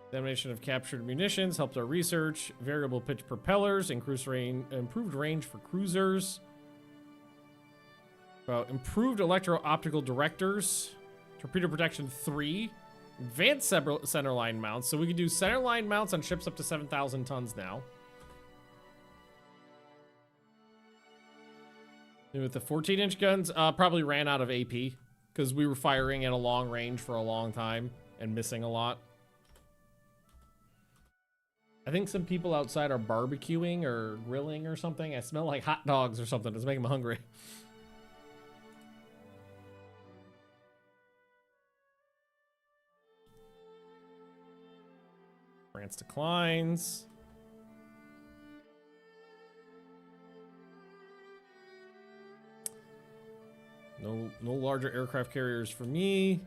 Examination of captured munitions helped our research. Variable pitch propellers, increased range, improved range for cruisers. Improved electro-optical directors. Torpedo protection 3. Advanced centerline mounts. So we can do centerline mounts on ships up to 7,000 tons now. And with the 14-inch guns, probably ran out of AP. Because we were firing at a long range for a long time and missing a lot. I think some people outside are barbecuing or grilling or something. I smell like hot dogs or something. It's making me hungry. France declines. No larger aircraft carriers for me.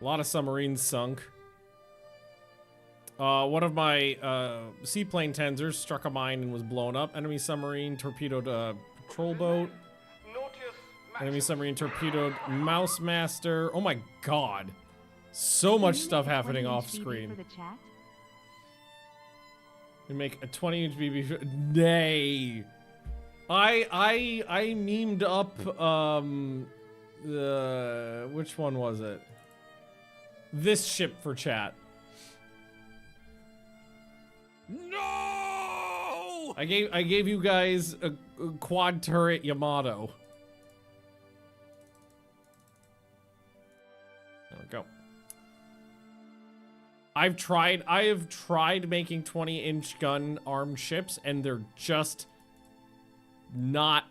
A lot of submarines sunk. One of my seaplane tensors struck a mine and was blown up. Enemy submarine torpedoed a patrol boat. Enemy submarine torpedoed Mouse Master. Oh my god. So much stuff happening off screen. We make a 20-inch BB. Nay. I memed up which one was it? This ship for chat. No! I gave you guys a quad turret Yamato. There we go. I have tried making 20-inch gun armed ships, and they're just not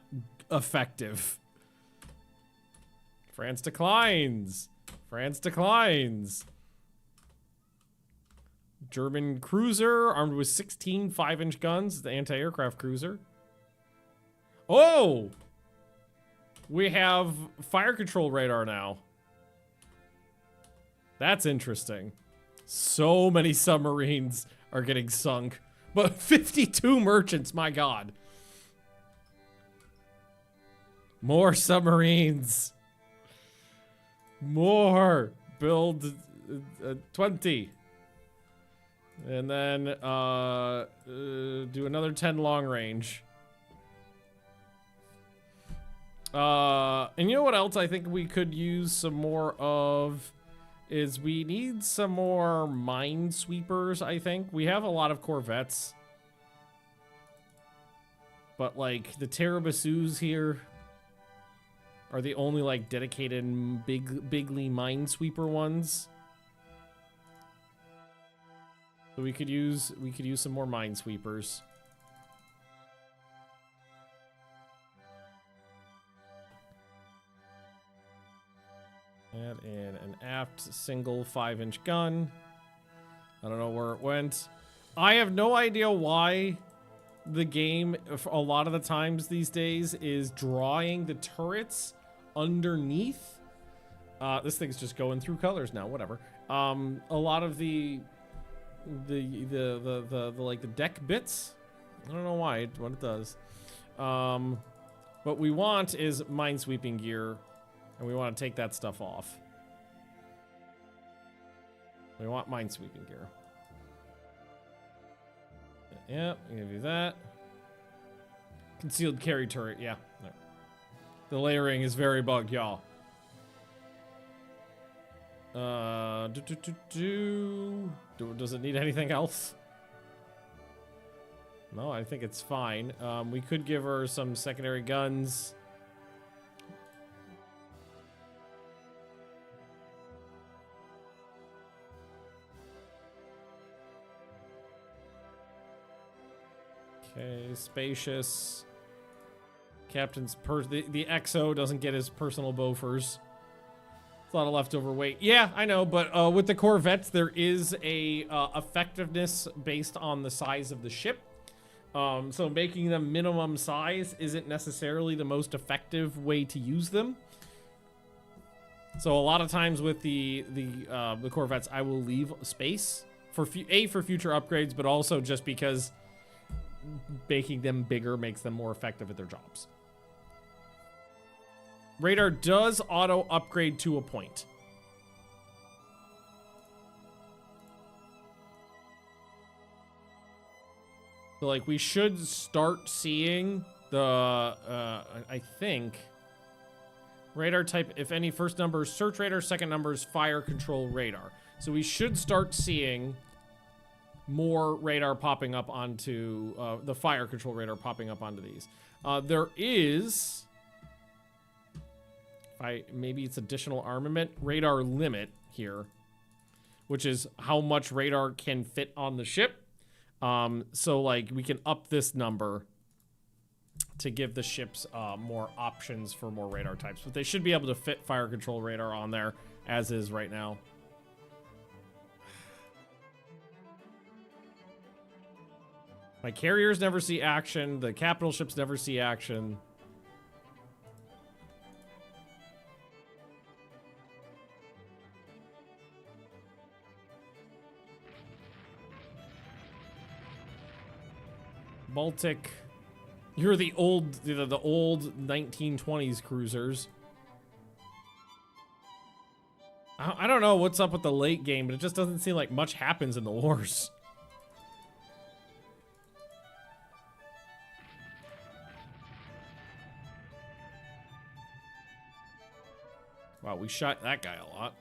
effective. France declines. France declines. German cruiser armed with 16 5-inch guns, the anti-aircraft cruiser. Oh! We have fire control radar now. That's interesting. So many submarines are getting sunk. But 52 merchants, my god. More submarines. More. Build 20. And then do another 10 long range. And you know what else I think we could use some more of? is we need some more minesweepers, I think. We have a lot of corvettes. But, like, the Terabassus here are the only, like, dedicated bigly minesweeper ones. So we could use some more minesweepers. Add in an aft single 5-inch gun. I don't know where it went. I have no idea why the game, a lot of the times these days, is drawing the turrets underneath. This thing's just going through colors now, whatever. A lot of the like the deck bits, I don't know why, what it does. What we want is minesweeping gear, and we want to take that stuff off. We want minesweeping gear. Yep, I'll give you that. Concealed carry turret, yeah. No. The layering is very bugged, y'all. Does it need anything else? No, I think it's fine. We could give her some secondary guns. Okay, spacious. Captain's the XO doesn't get his personal bofers. It's a lot of leftover weight. Yeah, I know, but with the Corvettes, there is a effectiveness based on the size of the ship. So making them minimum size isn't necessarily the most effective way to use them. So a lot of times with the Corvettes, I will leave space for for future upgrades, but also just because making them bigger makes them more effective at their jobs. Radar does auto upgrade to a point. So, like, we should start seeing the, I think, radar type, if any, first number is search radar, second number is fire control radar. So we should start seeing more radar popping up onto, the fire control radar popping up onto these. There is... maybe it's additional armament radar limit here, which is how much radar can fit on the ship. So like we can up this number to give the ships more options for more radar types, but they should be able to fit fire control radar on there as is right now. My carriers never see action. The capital ships never see action. Baltic, you're the old 1920s cruisers. I don't know what's up with the late game, but it just doesn't seem like much happens in the wars. Wow, we shot that guy a lot.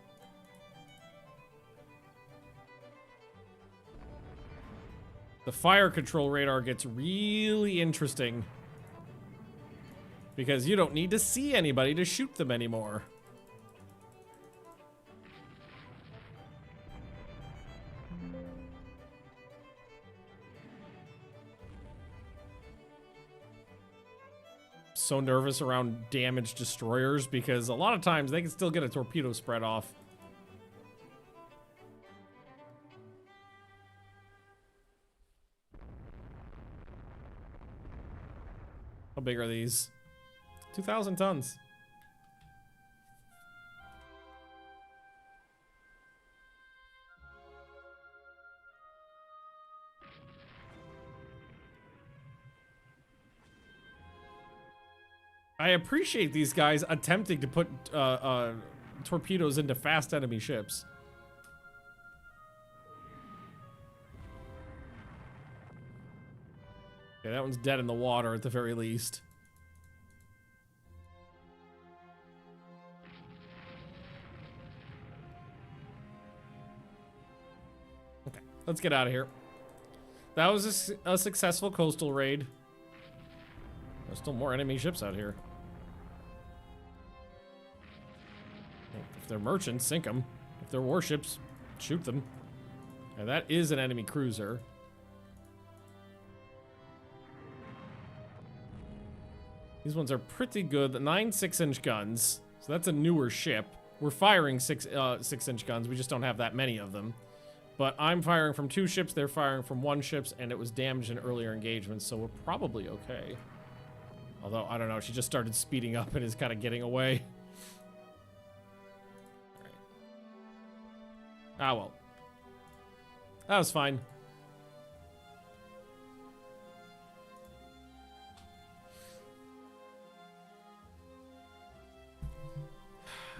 The fire control radar gets really interesting because you don't need to see anybody to shoot them anymore. So nervous around damaged destroyers because a lot of times they can still get a torpedo spread off. How big are these? 2,000 tons. I appreciate these guys attempting to put torpedoes into fast enemy ships. Okay, that one's dead in the water at the very least. Let's get out of here. That was a successful coastal raid. There's still more enemy ships out here. If they're merchants, sink them. If they're warships, shoot them. And that is an enemy cruiser. These ones are pretty good. The 9 6-inch guns. So that's a newer ship. We're firing 6-inch guns. We just don't have that many of them. But I'm firing from 2 ships. They're firing from 1 ship, and it was damaged in earlier engagements, so we're probably okay. Although, I don't know. She just started speeding up and is kind of getting away. All right. Ah, well. That was fine.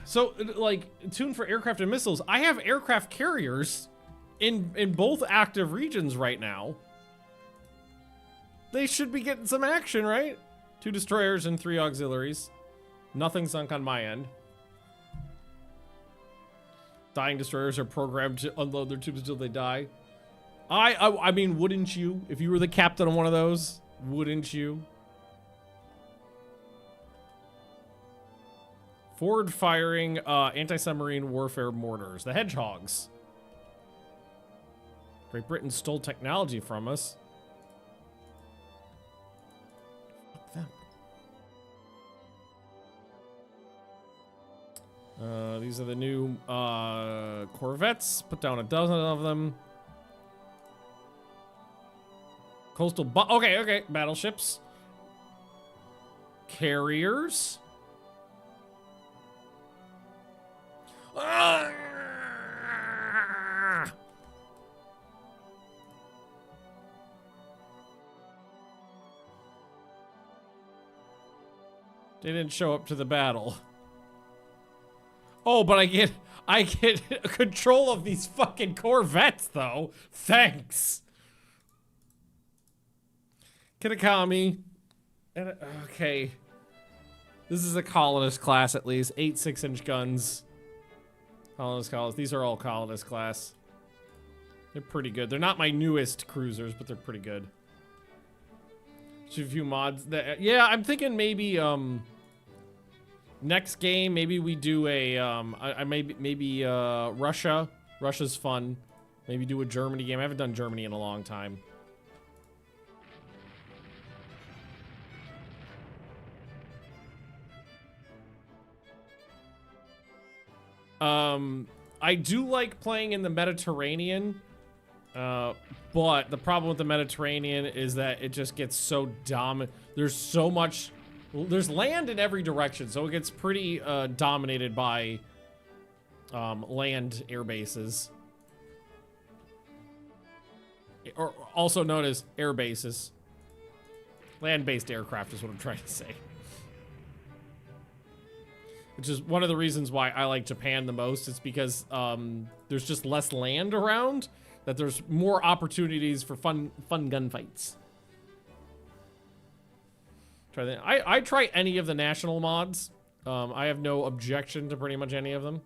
So, like, tuned for aircraft and missiles, I have aircraft carriers in both active regions right now. They should be getting some action, right? 2 destroyers and 3 auxiliaries. Nothing sunk on my end. Dying destroyers are programmed to unload their tubes until they die. I mean, wouldn't you? If you were the captain of one of those, wouldn't you? Forward firing anti-submarine warfare mortars. The Hedgehogs. Great Britain stole technology from us. Fuck them. These are the new corvettes. Put down a dozen of them. Coastal okay, battleships. Carriers. They didn't show up to the battle. Oh, but I get control of these fucking corvettes though. Thanks. Kitakami. Okay. This is a colonist class at least. 8 6-inch guns. Colonist. These are all colonist class. They're pretty good. They're not my newest cruisers, but they're pretty good. Just a few mods. Yeah, I'm thinking maybe next game maybe we do a maybe Russia. Russia's fun. Maybe do a Germany game. I haven't done Germany in a long time. I do like playing in the Mediterranean, but the problem with the Mediterranean is that it just gets so dominant. There's so much, there's land in every direction, so it gets pretty dominated by land air bases, or also known as air bases. Land-based aircraft is what I'm trying to say. Which is one of the reasons why I like Japan the most. It's because there's just less land around, that there's more opportunities for fun gunfights. I try any of the national mods. I have no objection to pretty much any of them.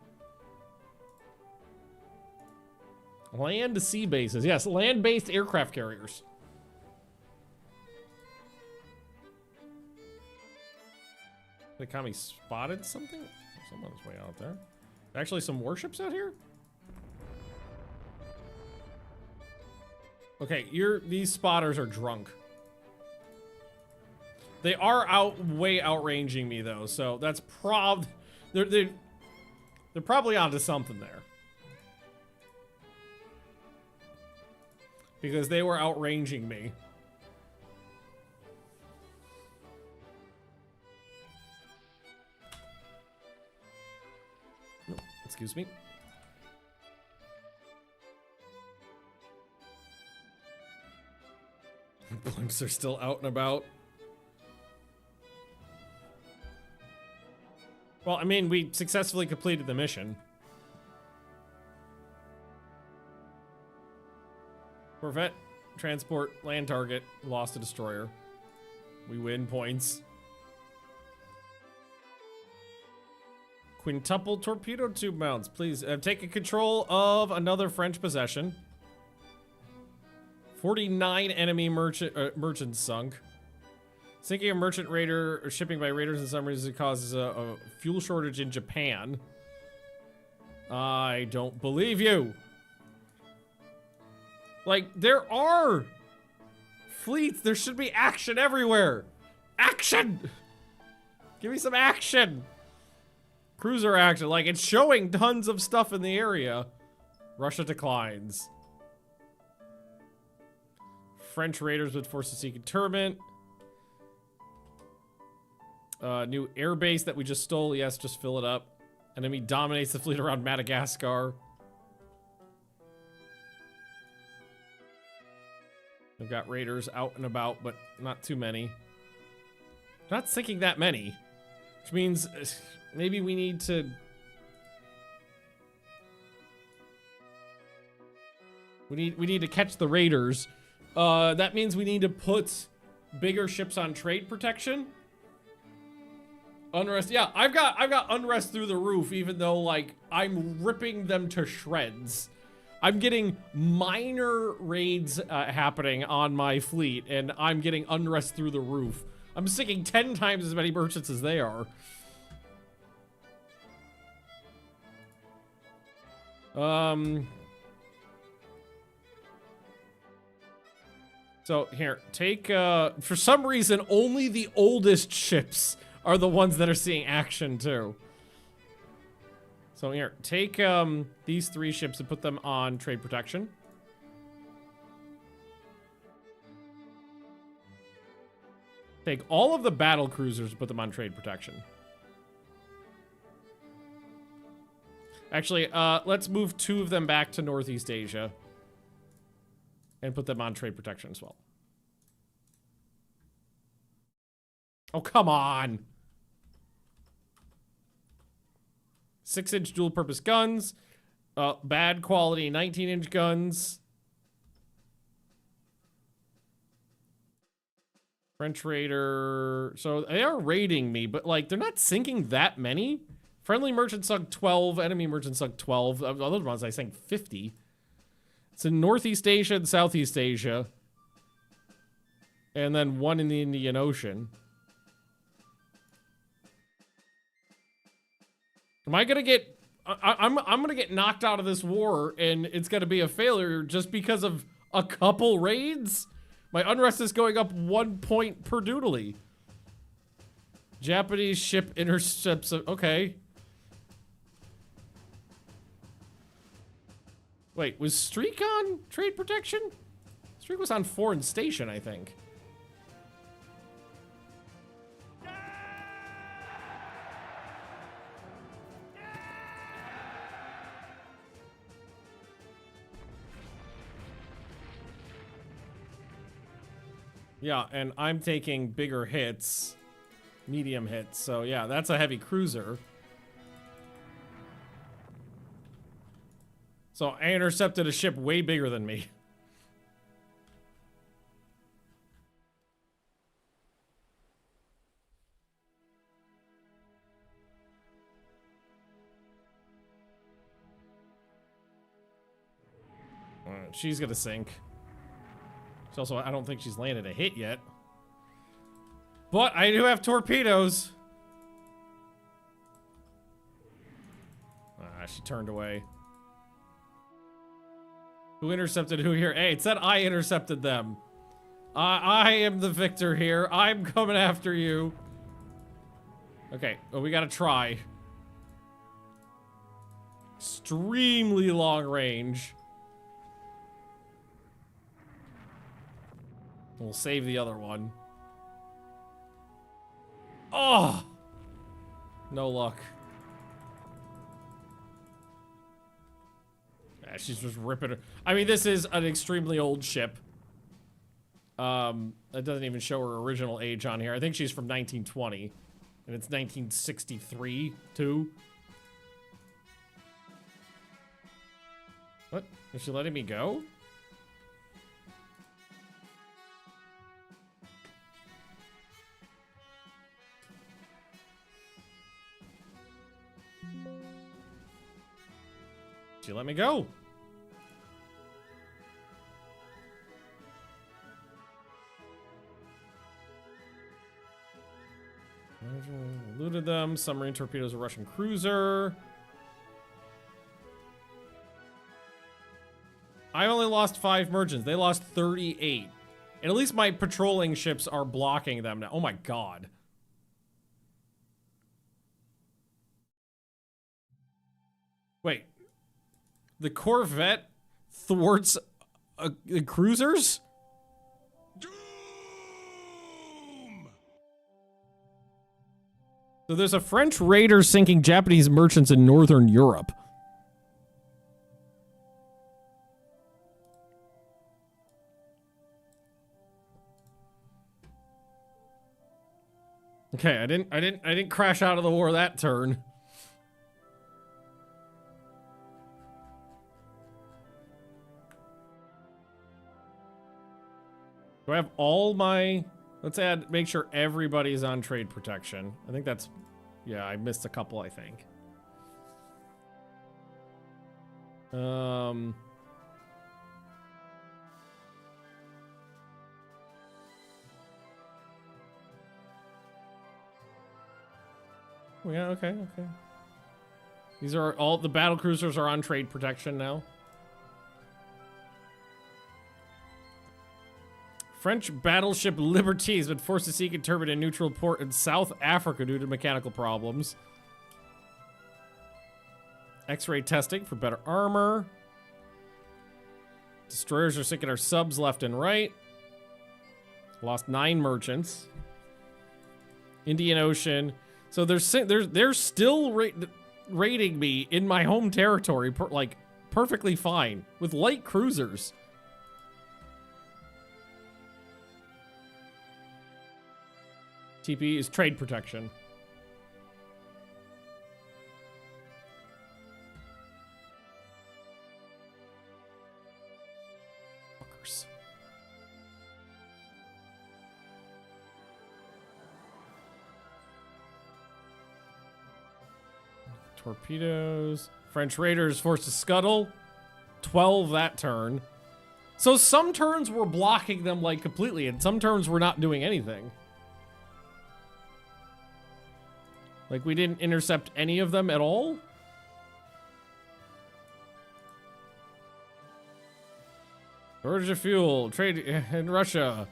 Land to sea bases. Yes, land-based aircraft carriers. The Kami spotted something? Someone's way out there. Actually, some warships out here? Okay, these spotters are drunk. They are way outranging me though, so that's they're probably onto something there. Because they were outranging me. Excuse me. Blimps are still out and about. Well, I mean, we successfully completed the mission. Corvette, transport, land target, lost a destroyer. We win points. Quintuple torpedo tube mounts, please. Taken control of another French possession. 49 enemy merchants sunk. Sinking a merchant raider or shipping by raiders in some reasons causes a fuel shortage in Japan. I don't believe you. Like, there are fleets. There should be action everywhere. Action! Give me some action. Cruiser action. Like, it's showing tons of stuff in the area. Russia declines. French raiders would force to seek interment. New airbase that we just stole. Yes, just fill it up. Enemy dominates the fleet around Madagascar. We've got raiders out and about, but not too many. Not sinking that many. Which means maybe we need to... We need to catch the raiders. That means we need to put bigger ships on trade protection. Unrest, yeah, I've got unrest through the roof, even though, like, I'm ripping them to shreds. I'm getting minor raids happening on my fleet, and I'm getting unrest through the roof. I'm sinking 10 times as many merchants as they are. So here, take, for some reason, only the oldest ships are the ones that are seeing action too. So here, take these 3 ships and put them on trade protection. Take all of the battle cruisers and put them on trade protection. Actually, let's move 2 of them back to Northeast Asia and put them on trade protection as well. Oh, come on. 6-inch dual-purpose guns. Bad quality 19-inch guns. French raider. So they are raiding me, but like they're not sinking that many. Friendly merchant sunk 12. Enemy merchant sunk 12. Other ones I sank 50. It's in Northeast Asia and Southeast Asia. And then 1 in the Indian Ocean. Am I gonna get... I'm gonna get knocked out of this war and it's gonna be a failure just because of a couple raids? My unrest is going up 1 point per doodly. Japanese ship intercepts... Okay. Wait, was Streak on trade protection? Streak was on foreign station, I think. Yeah, and I'm taking bigger hits, medium hits. So yeah, that's a heavy cruiser. So I intercepted a ship way bigger than me. She's gonna sink. Also, I don't think she's landed a hit yet. But I do have torpedoes. She turned away. Who intercepted who here? Hey, it said I intercepted them. I am the victor here. I'm coming after you. Okay, well, we gotta try. Extremely long range. We'll save the other one. Oh! No luck. Yeah, she's just ripping her. I mean, this is an extremely old ship. It doesn't even show her original age on here. I think she's from 1920. And it's 1963, too. What? Is she letting me go? She let me go. Looted them. Submarine torpedoes a Russian cruiser. I only lost 5 merchants. They lost 38. And at least my patrolling ships are blocking them now. Oh my god. Wait. The Corvette thwarts the cruisers? Doom! So there's a French raider sinking Japanese merchants in northern Europe. Okay, I didn't crash out of the war that turn. Do I have all my... Let's make sure everybody's on trade protection. I think that's... Yeah, I missed a couple, I think. Yeah, okay. These are all... The battle cruisers are on trade protection now. French battleship Liberty has been forced to seek and turbine a neutral port in South Africa due to mechanical problems. X-ray testing for better armor. Destroyers are sinking our subs left and right. Lost 9 merchants. Indian Ocean. So they're still raiding me in my home territory, like perfectly fine with light cruisers. TP is trade protection. Fuckers. Torpedoes. French raiders forced to scuttle. 12 that turn. So some turns we're blocking them like completely, and some turns we're not doing anything. Like, we didn't intercept any of them at all? Shortage of fuel, trade in Russia.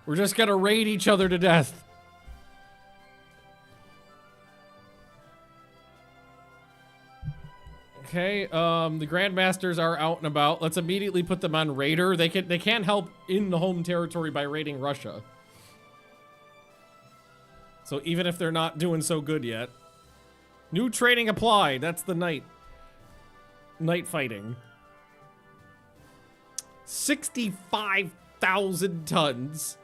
We're just gonna raid each other to death. Okay, the Grandmasters are out and about. Let's immediately put them on Raider. They can't help in the home territory by raiding Russia. So even if they're not doing so good yet. New training applied. That's the night fighting. 65,000 tons.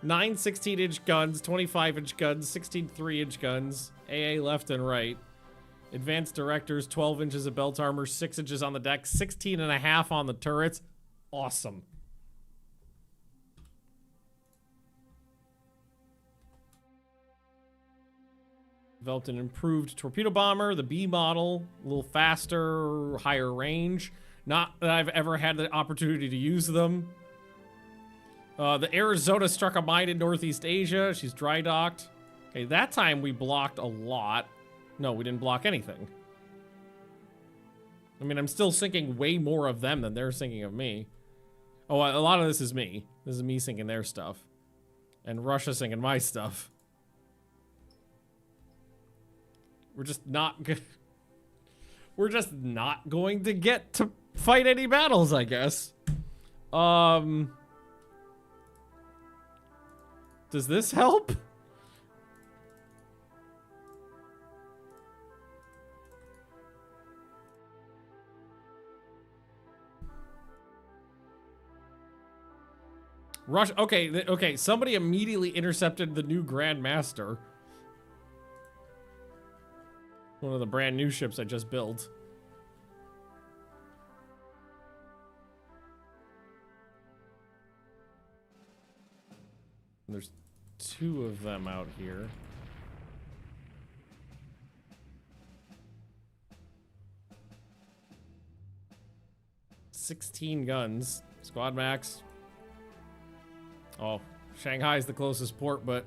9 16-inch guns, 25-inch guns, 16 3-inch guns. AA left and right. Advanced directors, 12 inches of belt armor, 6 inches on the deck, 16 and a half on the turrets. Awesome. Developed an improved torpedo bomber, the B model, a little faster, higher range. Not that I've ever had the opportunity to use them. The Arizona struck a mine in Northeast Asia. She's dry docked. Okay, that time we blocked a lot. No, we didn't block anything. I mean, I'm still sinking way more of them than they're sinking of me. Oh, a lot of this is me. This is me sinking their stuff. And Russia sinking my stuff. We're just not good. We're just not going to get to fight any battles, I guess. Does this help? Russia. Okay. Somebody immediately intercepted the new Grand Master. One of the brand new ships I just built. There's 2 of them out here. $16 guns. Squad max. Oh, Shanghai's the closest port, but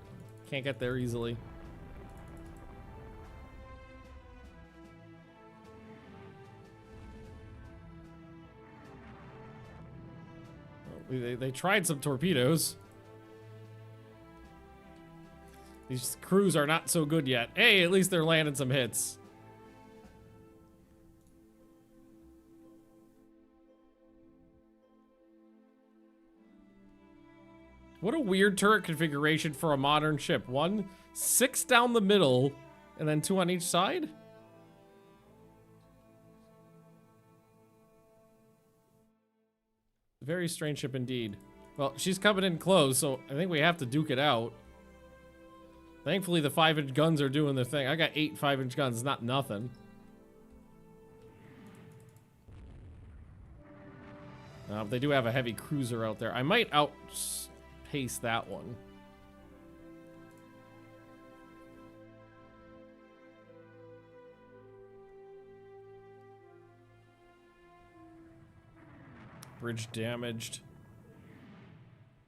can't get there easily. They tried some torpedoes. These crews are not so good yet. Hey, at least they're landing some hits. What a weird turret configuration for a modern ship. 6 down the middle, and then 2 on each side? Very strange ship indeed. Well, she's coming in close, so I think we have to duke it out. Thankfully, the 5-inch guns are doing their thing. I got 8 5-inch guns, not nothing. They do have a heavy cruiser out there. I might outpace that one. Bridge damaged.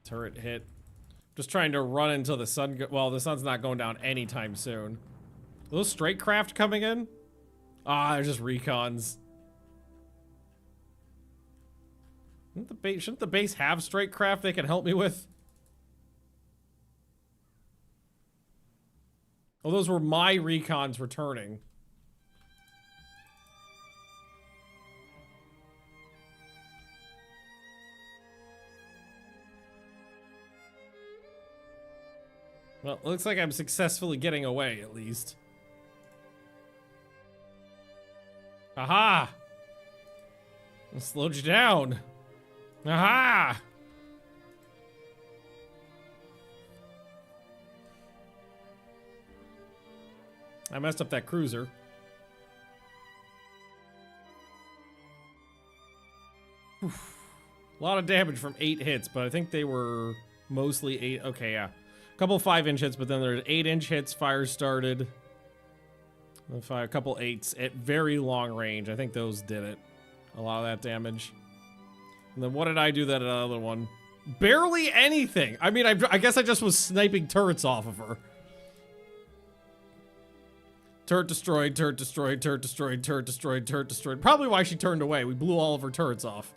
Turret hit. Just trying to run until the sun well, the sun's not going down anytime soon. Are those strike craft coming in? Ah, they're just recons. Shouldn't the base have strike craft they can help me with? Oh, those were my recons returning. Well, it looks like I'm successfully getting away, at least. Aha! I slowed you down. Aha! I messed up that cruiser. Oof. A lot of damage from 8 hits, but I think they were mostly 8. Okay, yeah. Couple 5-inch hits, but then there's 8-inch hits, fire started. A couple 8s at very long range. I think those did it. A lot of that damage. And then what did I do that other one? Barely anything. I mean, I guess I just was sniping turrets off of her. Turret destroyed, turret destroyed, turret destroyed, turret destroyed, turret destroyed. Probably why she turned away. We blew all of her turrets off.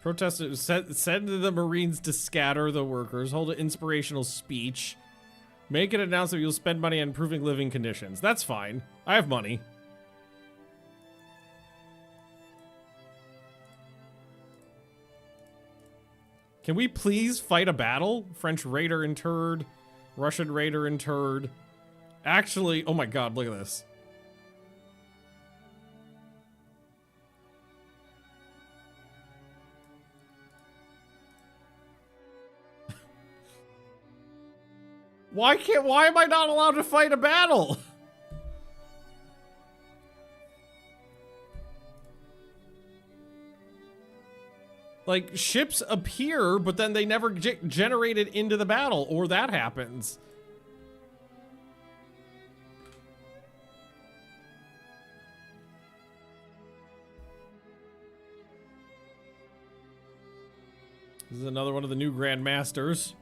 Protesters send the Marines to scatter the workers, hold an inspirational speech, make an announcement you'll spend money on improving living conditions. That's fine. I have money. Can we please fight a battle? French raider interred, Russian raider interred. Actually, oh my god, look at this. Why am I not allowed to fight a battle? Like, ships appear, but then they never get generated into the battle, or that happens. This is another one of the new Grandmasters.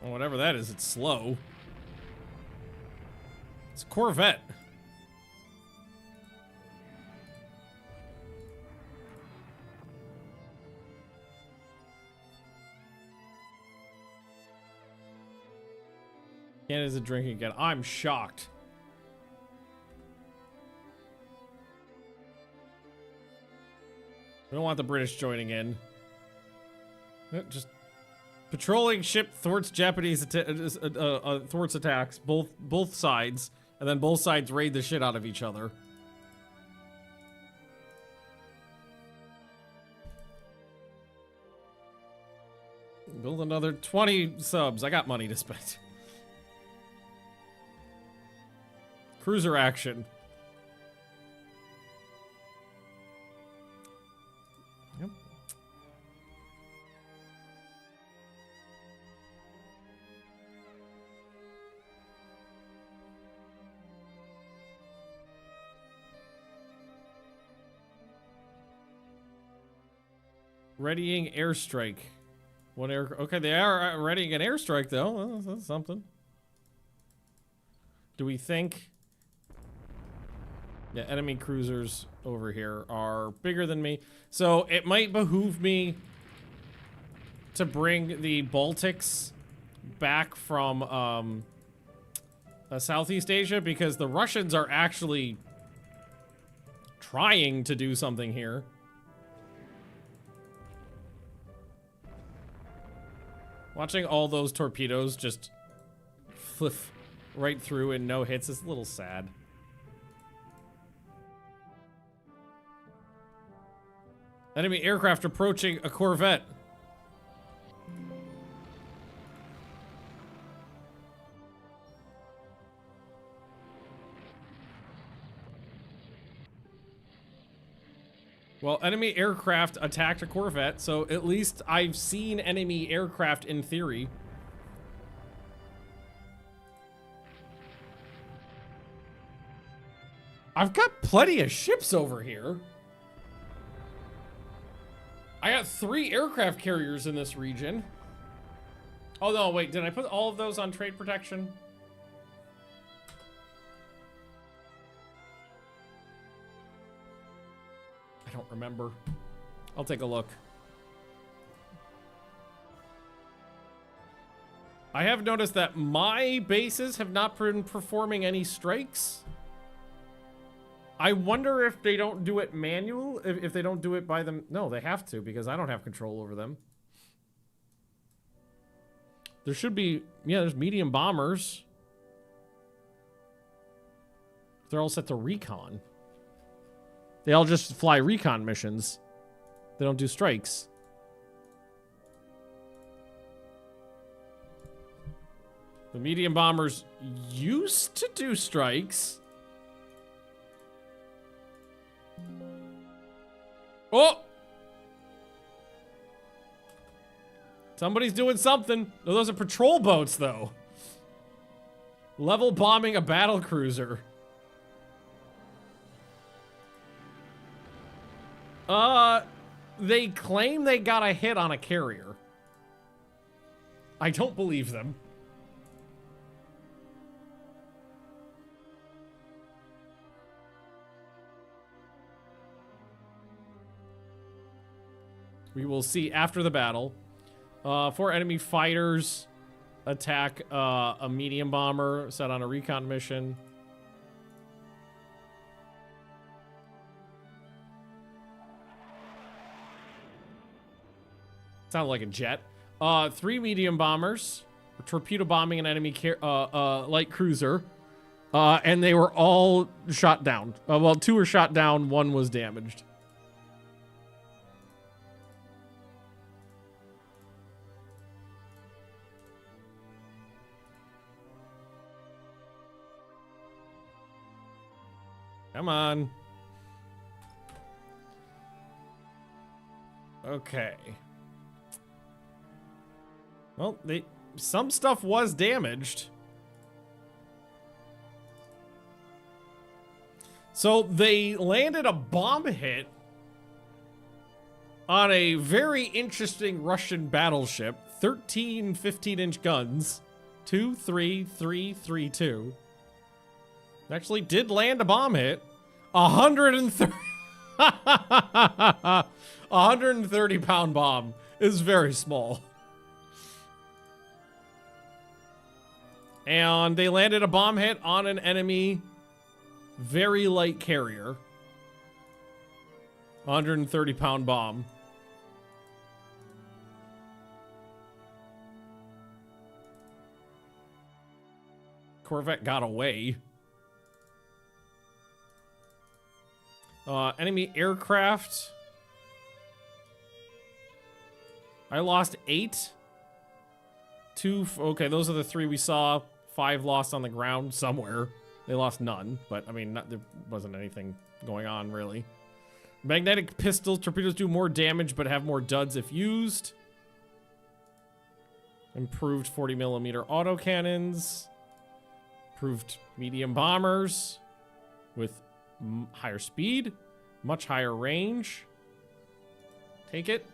Whatever that is, it's slow. It's a Corvette. Canada's a drinking again. I'm shocked. We don't want the British joining in. Just patrolling ship thwarts Japanese thwarts attacks, both sides, and then both sides raid the shit out of each other. Build another 20 subs. I got money to spend. Cruiser action. Yep. Readying airstrike. One air. Okay, they are readying an airstrike though. Well, that's something. Do we think? Yeah, enemy cruisers over here are bigger than me, so it might behoove me to bring the Baltics back from Southeast Asia, because the Russians are actually trying to do something here. Watching all those torpedoes just fliff right through and no hits is a little sad. Enemy aircraft approaching a corvette. Well, enemy aircraft attacked a corvette, so at least I've seen enemy aircraft in theory. I've got plenty of ships over here. I got 3 aircraft carriers in this region. Oh no, wait, did I put all of those on trade protection? I don't remember. I'll take a look. I have noticed that my bases have not been performing any strikes. I wonder if they don't do it manual, if they don't do it by them. No, they have to, because I don't have control over them. There should be, yeah, there's medium bombers. They're all set to recon. They all just fly recon missions. They don't do strikes. The medium bombers used to do strikes. Oh! Somebody's doing something. No, those are patrol boats, though. Level bombing a battle cruiser. They claim they got a hit on a carrier. I don't believe them. We will see after the battle. 4 enemy fighters attack a medium bomber set on a recon mission. Sounded like a jet. 3 medium bombers were torpedo bombing an enemy light cruiser. And they were all shot down. Well, 2 were shot down, 1 was damaged. Come on. Okay. Well, some stuff was damaged. So they landed a bomb hit on a very interesting Russian battleship. 13 15-inch guns. 2, 3, 3, 3, 2. Actually did land a bomb hit. 130 130-pound bomb is very small. And they landed a bomb hit on an enemy very light carrier. 130-pound bomb. Corvette got away. Enemy aircraft. I lost 8. 2. Okay, those are the 3 we saw. 5 lost on the ground somewhere. They lost none, but I mean, there wasn't anything going on really. Magnetic pistol torpedoes do more damage, but have more duds if used. Improved 40mm autocannons. Improved medium bombers with higher speed, much higher range. Take it.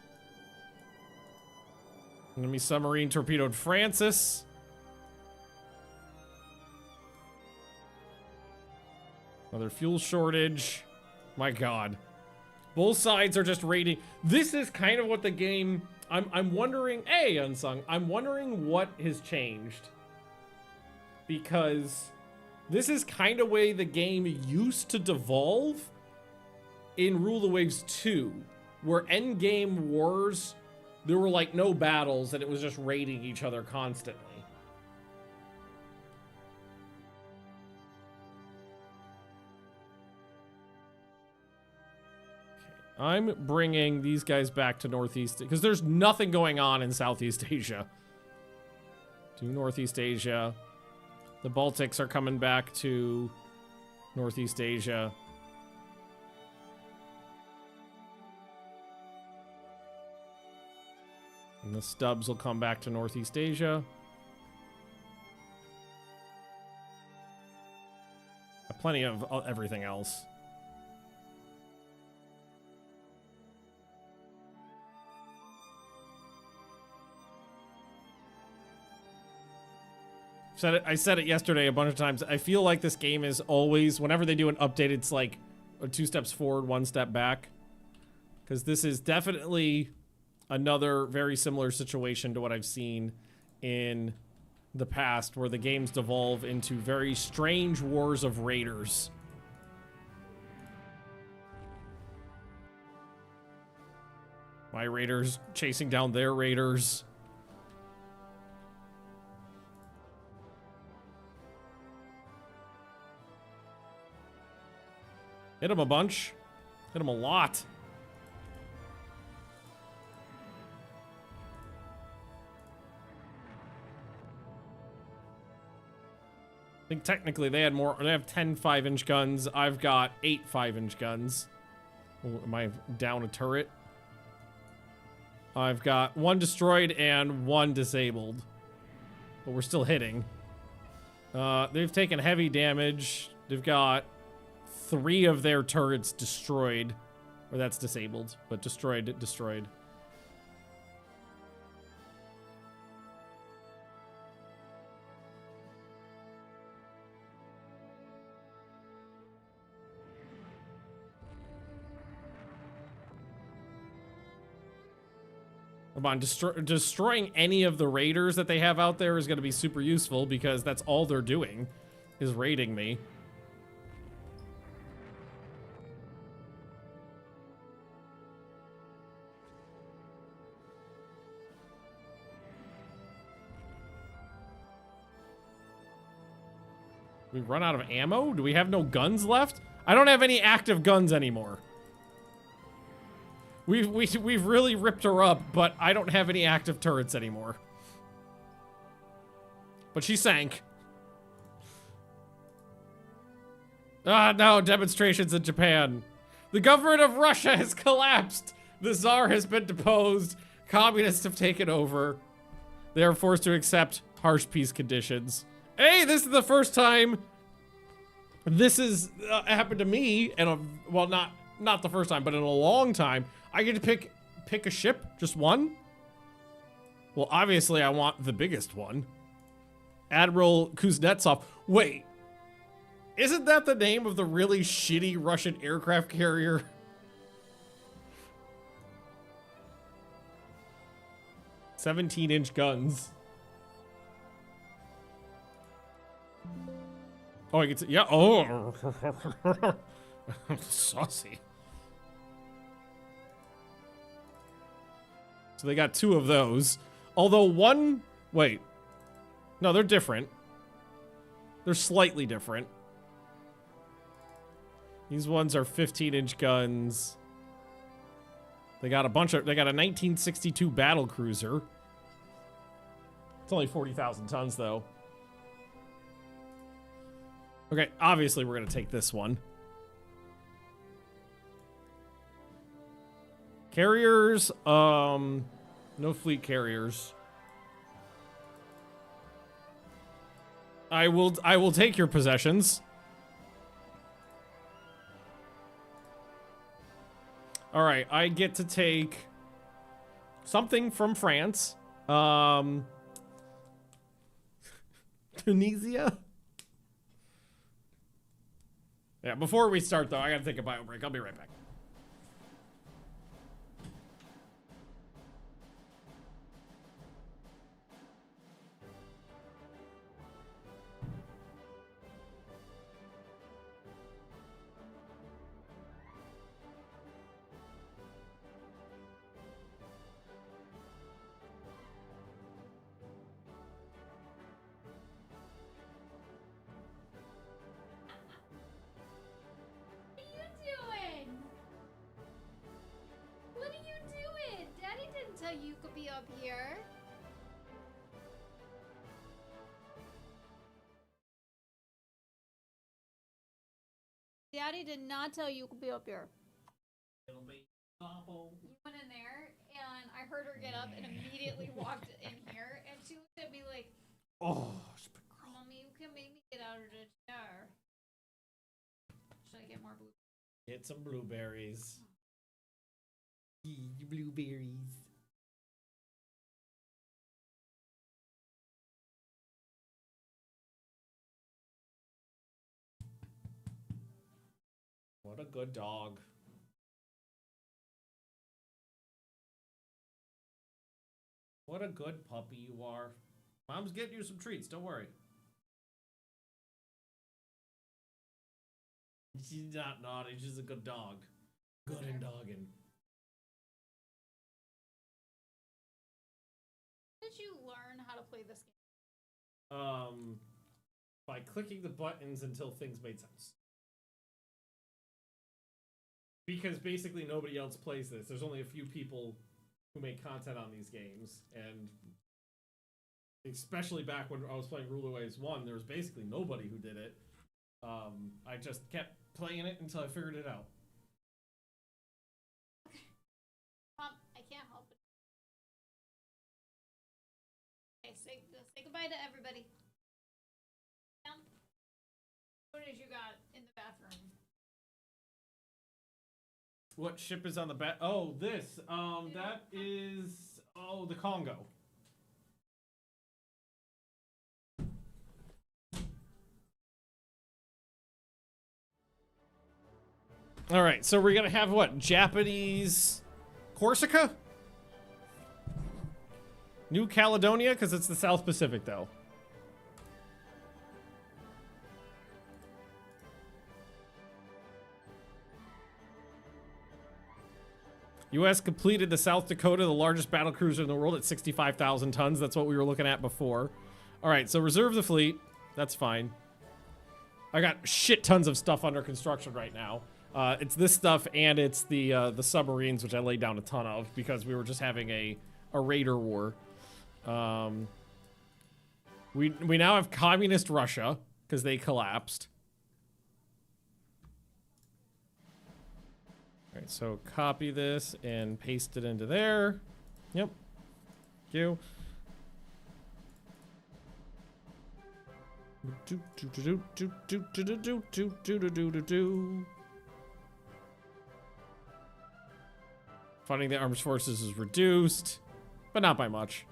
Enemy submarine torpedoed Francis. Another fuel shortage. My god. Both sides are just raiding. This is kind of what the game... I'm wondering... Hey, Unsung. I'm wondering what has changed. Because this is kind of way the game used to devolve in Rule the Waves 2. Where endgame wars, there were like no battles and it was just raiding each other constantly. I'm bringing these guys back to Northeast because there's nothing going on in Southeast Asia. To Northeast Asia. The Baltics are coming back to Northeast Asia. And the stubs will come back to Northeast Asia. Plenty of everything else. I said it yesterday a bunch of times. I feel like this game is always, whenever they do an update, it's like 2 steps forward, 1 step back. Because this is definitely another very similar situation to what I've seen in the past, where the games devolve into very strange wars of raiders. My raiders chasing down their raiders. Hit him a bunch. Hit him a lot. I think technically they had more. They have 10 5-inch guns. I've got 8 5-inch guns. Oh, am I down a turret? I've got 1 destroyed and 1 disabled. But we're still hitting. They've taken heavy damage. They've got 3 of their turrets destroyed. Or that's disabled, but destroyed. Come on, destroying any of the raiders that they have out there is going to be super useful, because that's all they're doing, is raiding me. We run out of ammo? Do we have no guns left? I don't have any active guns anymore. We've really ripped her up, but I don't have any active turrets anymore. But she sank. Ah, no, demonstrations in Japan. The government of Russia has collapsed. The Tsar has been deposed. Communists have taken over. They are forced to accept harsh peace conditions. Hey, this is the first time this has happened to me, and well, not the first time, but in a long time. I get to pick a ship, just one. Well, obviously, I want the biggest one. Admiral Kuznetsov. Wait, isn't that the name of the really shitty Russian aircraft carrier? "17-inch guns. Oh, I get to, yeah. Oh, saucy. So they got 2 of those. Although one, wait. No, they're different. They're slightly different. These ones are 15-inch guns. They got a bunch of, they got a 1962 battle cruiser. It's only 40,000 tons though. Okay, obviously we're gonna take this one. Carriers, no fleet carriers. I will take your possessions. All right, I get to take something from France. Tunisia? Yeah, before we start, though, I gotta take a bio break. I'll be right back. What are you doing? What are you doing? Daddy didn't tell you could be up here. Daddy did not tell you could be up here. It'll be awful. You went in there, and I heard her get up and immediately walked in here, and she looked at me like, Oh, Mommy, you can make me get out of the chair. Should I get more blue? get some blueberries. Blueberries. What a good dog. What a good puppy you are. Mom's getting you some treats, don't worry. She's not naughty, she's a good dog. Good and dogging. How did you learn how to play this game? By clicking the buttons until things made sense. Because basically nobody else plays this. There's only a few people who make content on these games, and especially back when I was playing Ruler Waves 1, there was basically nobody who did it. I just kept playing it until I figured it out. Mom, I can't help it. Okay, say goodbye to everybody. Sam, what did you got in the bathroom? What ship is on the back? Oh, this. That is... Oh, the Congo. All right, so we're gonna have what? Japanese Corsica? New Caledonia, because it's the South Pacific, though. U.S. completed the South Dakota, the largest battle cruiser in the world, at 65,000 tons. That's what we were looking at before. All right, so reserve the fleet. That's fine. I got shit tons of stuff under construction right now. It's this stuff, and it's the submarines, which I laid down a ton of because we were just having a raider war. We now have communist Russia because they collapsed. All right, so copy this and paste it into there. Yep. Thank you. Funding the armed forces is reduced, but not by much.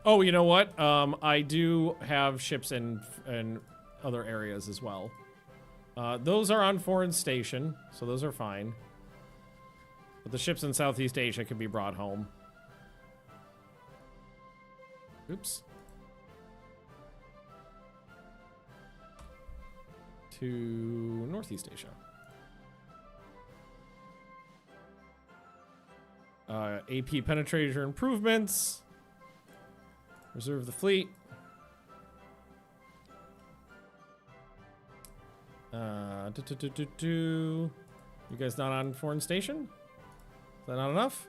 Oh, you know what? I do have ships in other areas as well. Those are on foreign station, so those are fine. But the ships in Southeast Asia can be brought home. Oops. To Northeast Asia. AP penetrator improvements. Reserve the fleet. You guys not on foreign station? Is that not enough?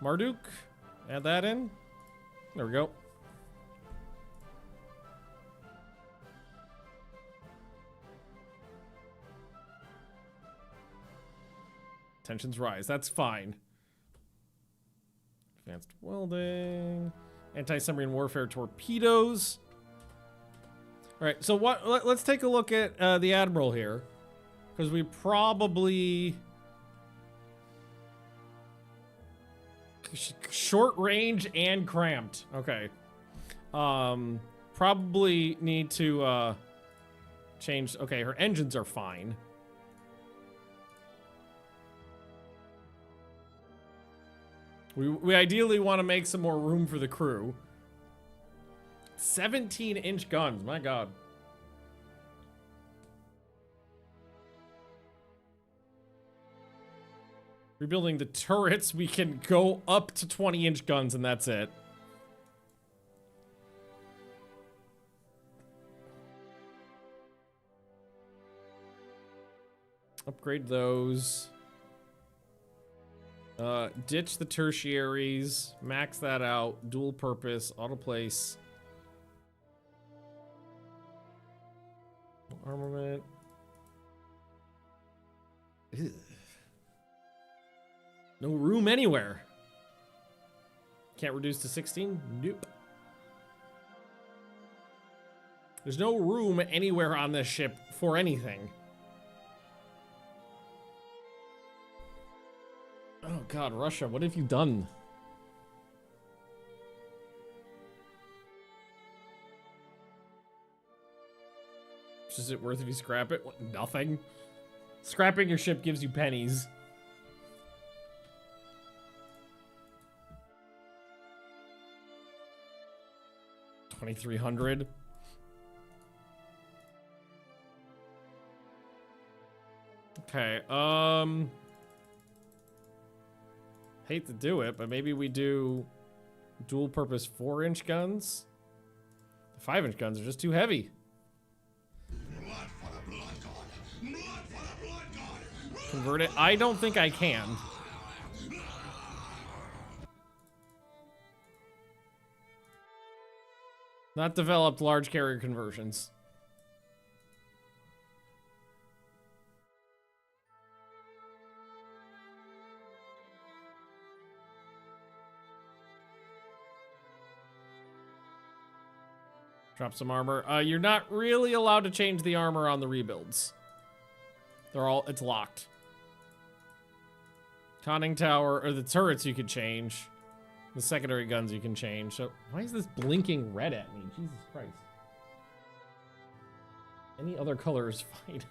Marduk, add that in. There we go. Tensions rise. That's fine. Advanced welding. Anti-submarine warfare torpedoes. All right, so let's take a look at the Admiral here. Because we probably... Short range and cramped. Okay. Probably need to change. Okay, her engines are fine. We ideally want to make some more room for the crew. 17-inch guns, my god. Rebuilding the turrets, we can go up to 20-inch guns and that's it. Upgrade those. Ditch the tertiaries, max that out, dual purpose, auto place. Armament. Ew. No room anywhere. Can't reduce to 16? Nope. There's no room anywhere on this ship for anything. Oh god, Russia, what have you done? Is it worth if you scrap it? What, nothing? Scrapping your ship gives you pennies. $2,300. Okay, hate to do it, but maybe we do dual purpose 4-inch guns. The 5-inch guns are just too heavy. Blood for the blood god. Blood for the blood god. Convert it. I don't think I can. Not developed large carrier conversions. Drop some armor. You're not really allowed to change the armor on the rebuilds. It's locked. Conning tower, or the turrets you could change. The secondary guns you can change. So, why is this blinking red at me? Jesus Christ. Any other color is fine.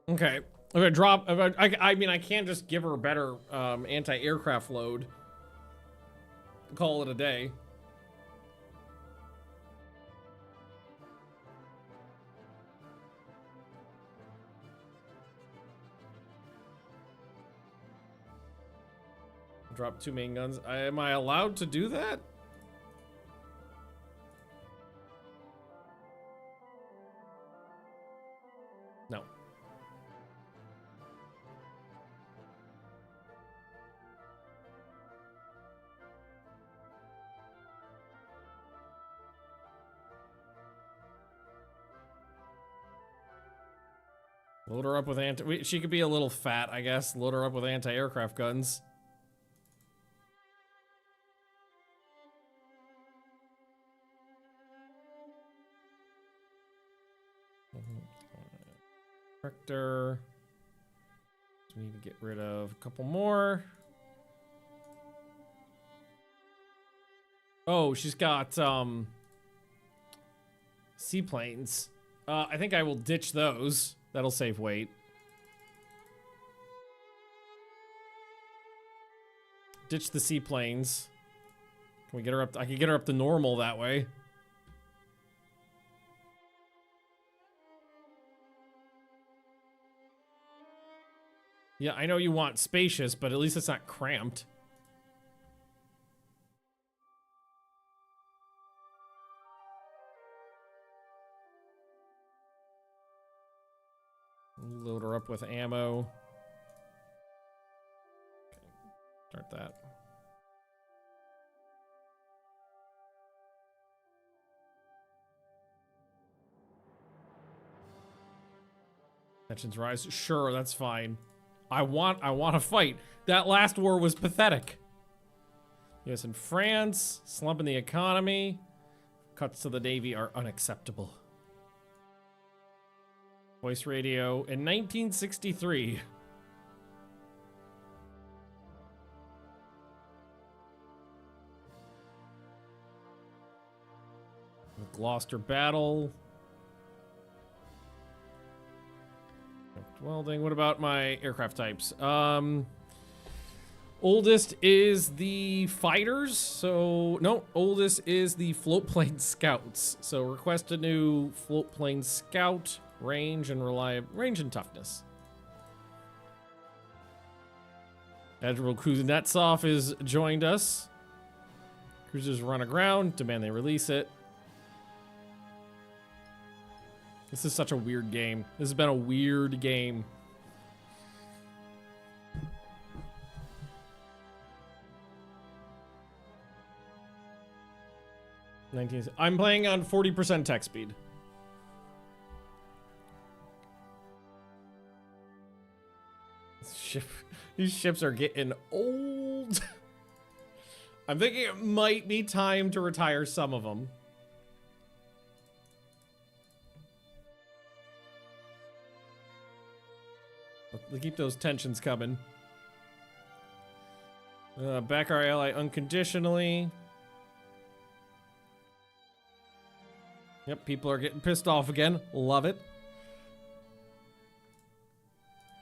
Okay. I'm gonna drop. I mean, I can't just give her a better anti-aircraft load. Call it a day. Drop 2 main guns. Am I allowed to do that? No. Load her up with she could be a little fat, I guess. Load her up with anti-aircraft guns. Rector. We need to get rid of a couple more. Oh, she's got seaplanes. I think I will ditch those. That'll save weight. Ditch the seaplanes. Can we get her up? I can get her up to normal that way. Yeah, I know you want spacious, but at least it's not cramped. Load her up with ammo. Okay, start that. Tensions rise. Sure, that's fine. I want to fight. That last war was pathetic. US and France, slumping the economy. cuts to the Navy are unacceptable. Voice radio in 1963. The Gloucester battle. Welding. What about my aircraft types? Oldest is the fighters. So, no, oldest is the float plane scouts. So request a new float plane scout. Range and range and toughness. Admiral Kuznetsov has joined us. Cruisers run aground. Demand they release it. This is such a weird game. This has been a weird game. I'm playing on 40% tech speed. These ships are getting old. I'm thinking it might be time to retire some of them. Keep those tensions coming. Back our ally unconditionally. Yep, people are getting pissed off again. Love it.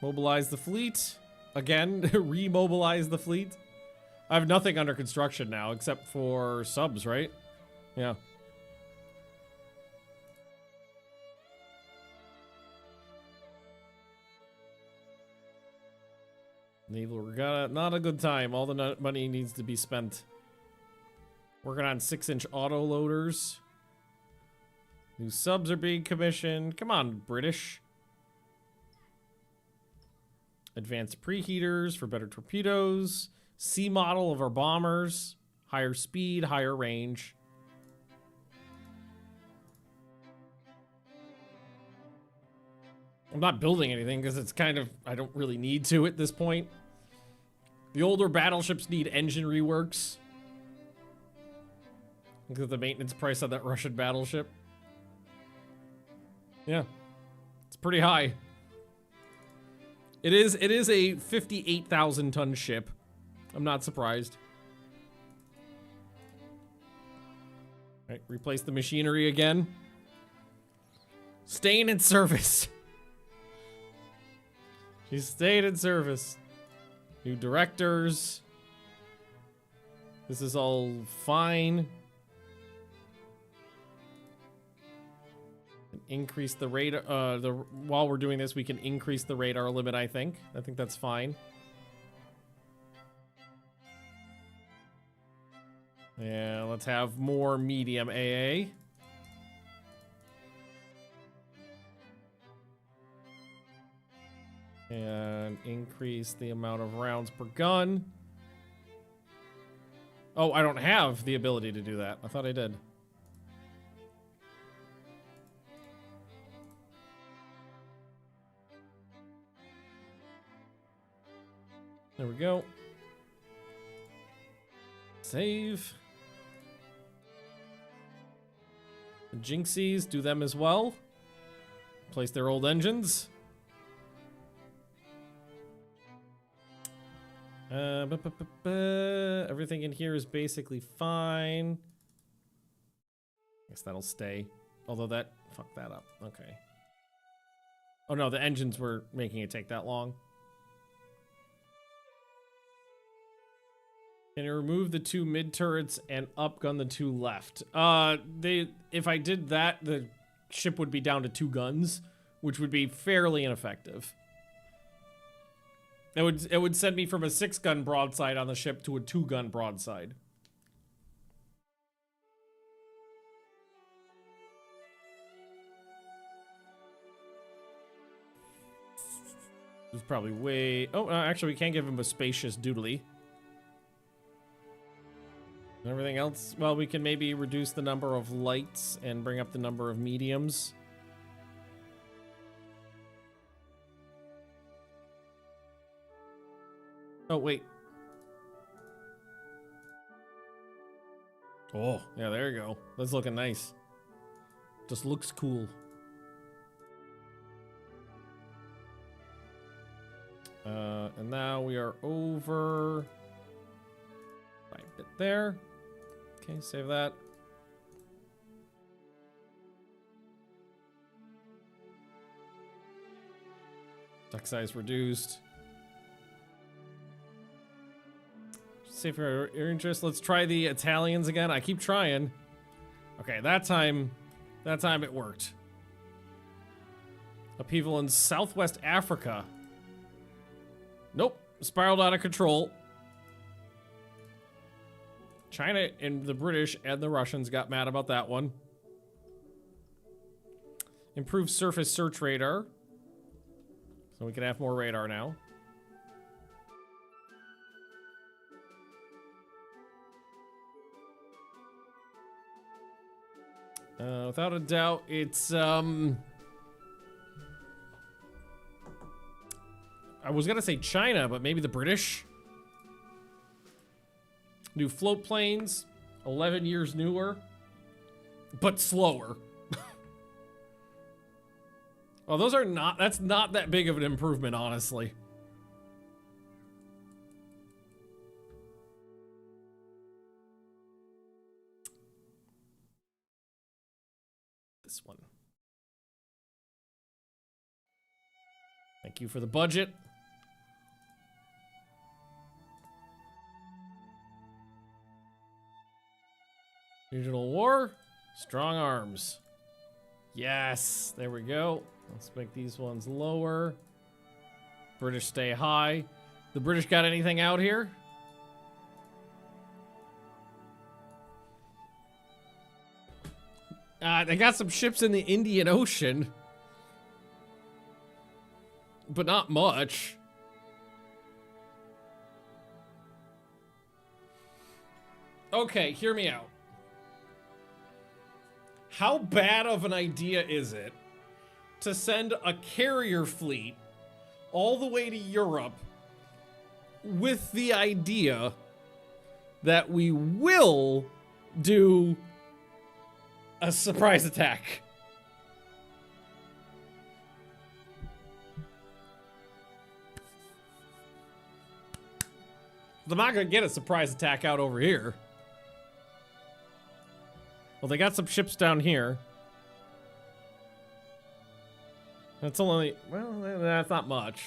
Mobilize the fleet. Again, remobilize the fleet. I have nothing under construction now except for subs, right? Yeah. Naval Regatta, not a good time. All the money needs to be spent. Working on 6-inch auto loaders. New subs are being commissioned. Come on, British. Advanced preheaters for better torpedoes. C model of our bombers. Higher speed, higher range. I'm not building anything because it's kind of, I don't really need to at this point. The older battleships need engine reworks. Look at the maintenance price on that Russian battleship. Yeah, it's pretty high. It is a 58,000 ton ship. I'm not surprised. All right, replace the machinery again. Staying in service. She's staying in service. New directors. This is all fine. Increase the rate. While we're doing this, we can increase the radar limit. I think that's fine. Yeah, let's have more medium AA. And increase the amount of rounds per gun. Oh, I don't have the ability to do that. I thought I did. There we go. Save. The Jinxies, do them as well. Place their old engines. Everything in here is basically fine. Guess that'll stay. Although that, fuck that up. Okay. Oh no, the engines were making it take that long. Can you remove the 2 mid turrets and upgun the 2 left? If I did that, the ship would be down to 2 guns, which would be fairly ineffective. It would send me from a 6-gun broadside on the ship to a 2-gun broadside. This is probably way... Oh, actually, we can give him a spacious doodly. Everything else, well, we can maybe reduce the number of lights and bring up the number of mediums. Oh, wait. Oh, yeah, there you go. That's looking nice. Just looks cool. And now we are over right bit there. Okay, save that. Duck size reduced. Save for your interest. Let's try the Italians again. I keep trying. Okay, that time it worked. Upheaval in Southwest Africa. Nope, spiraled out of control. China and the British and the Russians got mad about that one. Improved surface search radar. So we can have more radar now. Without a doubt, it's, I was gonna say China, but maybe the British. New float planes, 11 years newer, but slower. Well, those are not, that's not that big of an improvement, honestly. This one. Thank you for the budget. Regional war, strong arms. Yes, there we go. Let's make these ones lower. British stay high. The British got anything out here? They got some ships in the Indian Ocean. But not much. Okay, hear me out. How bad of an idea is it to send a carrier fleet all the way to Europe with the idea that we will do a surprise attack? They're not gonna get a surprise attack out over here. Well, they got some ships down here. That's only, well, that's not much.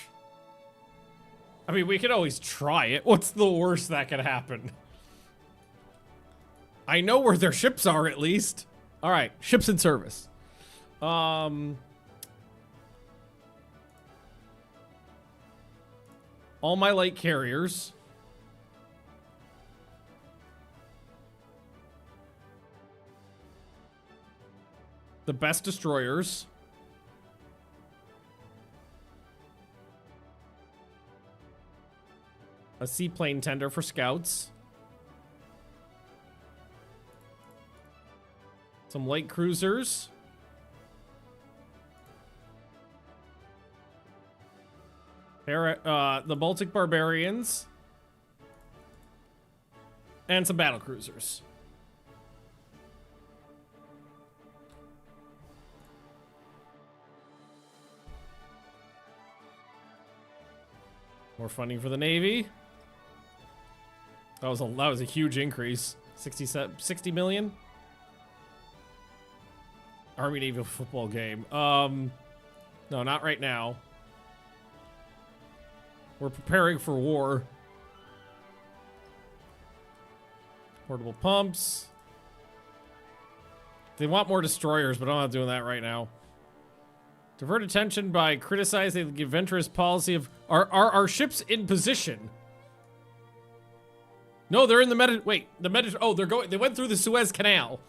I mean, we could always try it. What's the worst that could happen? I know where their ships are, at least. All right, ships in service. All my light carriers. The best destroyers. A seaplane tender for scouts. Some light cruisers. The Baltic Barbarians. And some battle cruisers. More funding for the Navy. That was a huge increase. 60 million. Army Navy football game. No, not right now. We're preparing for war. Portable pumps. They want more destroyers, but I'm not doing that right now. Divert attention by criticizing the adventurous policy of our ships in position. No, they're in the oh, they went through the Suez Canal.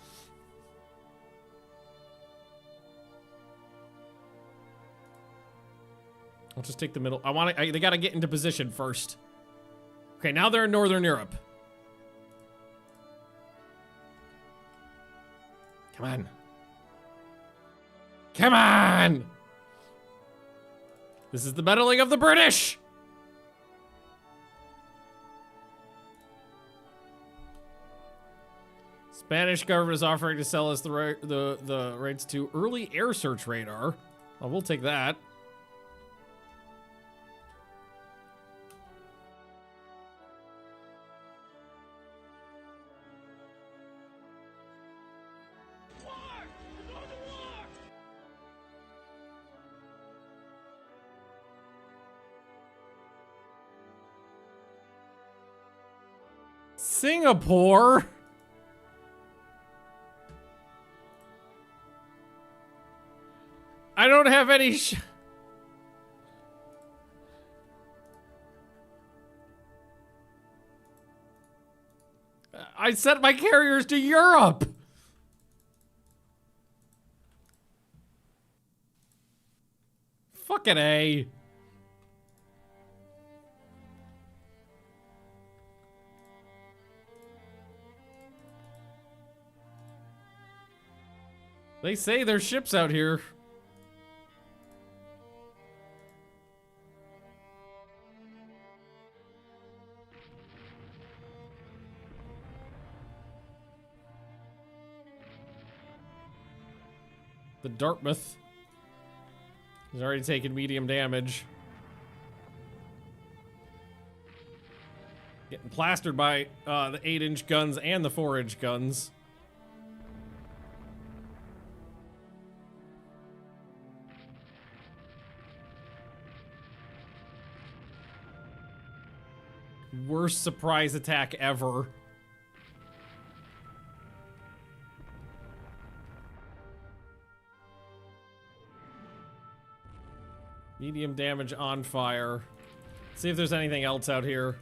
I'll just take the middle. They gotta get into position first. Okay, now they're in Northern Europe. Come on. Come on! This is the meddling of the British! Spanish government is offering to sell us the rights to early air search radar. Well, we'll take that. Singapore? I don't have any I sent my carriers to Europe. Fucking A. They say there's ships out here. The Dartmouth has already taken medium damage. Getting plastered by the 8-inch guns and the 4-inch guns. Worst surprise attack ever. Medium damage on fire. See if there's anything else out here.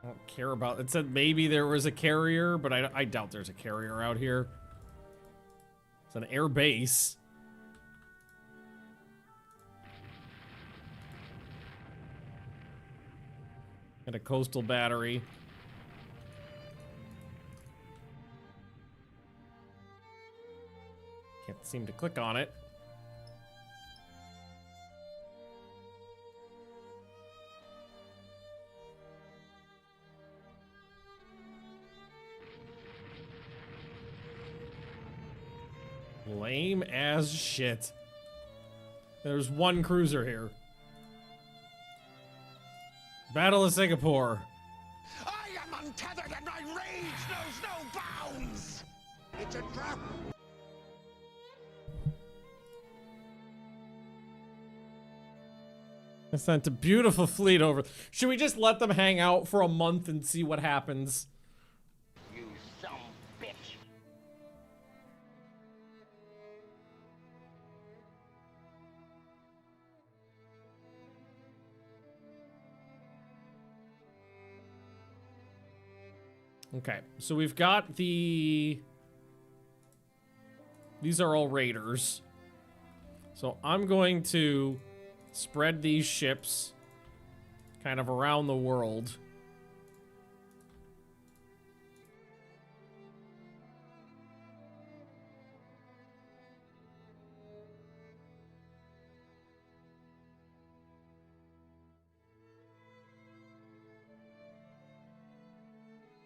I don't care about it. Said maybe there was a carrier, but I doubt there's a carrier out here. It's an air base. And a coastal battery. Can't seem to click on it. Lame as shit. There's one cruiser here. Battle of Singapore. I am untethered and my rage knows no bounds! It's a trap! I sent a beautiful fleet over. Should we just let them hang out for a month and see what happens? You some bitch! Okay, so we've got the... These are all raiders. So I'm going to spread these ships kind of around the world.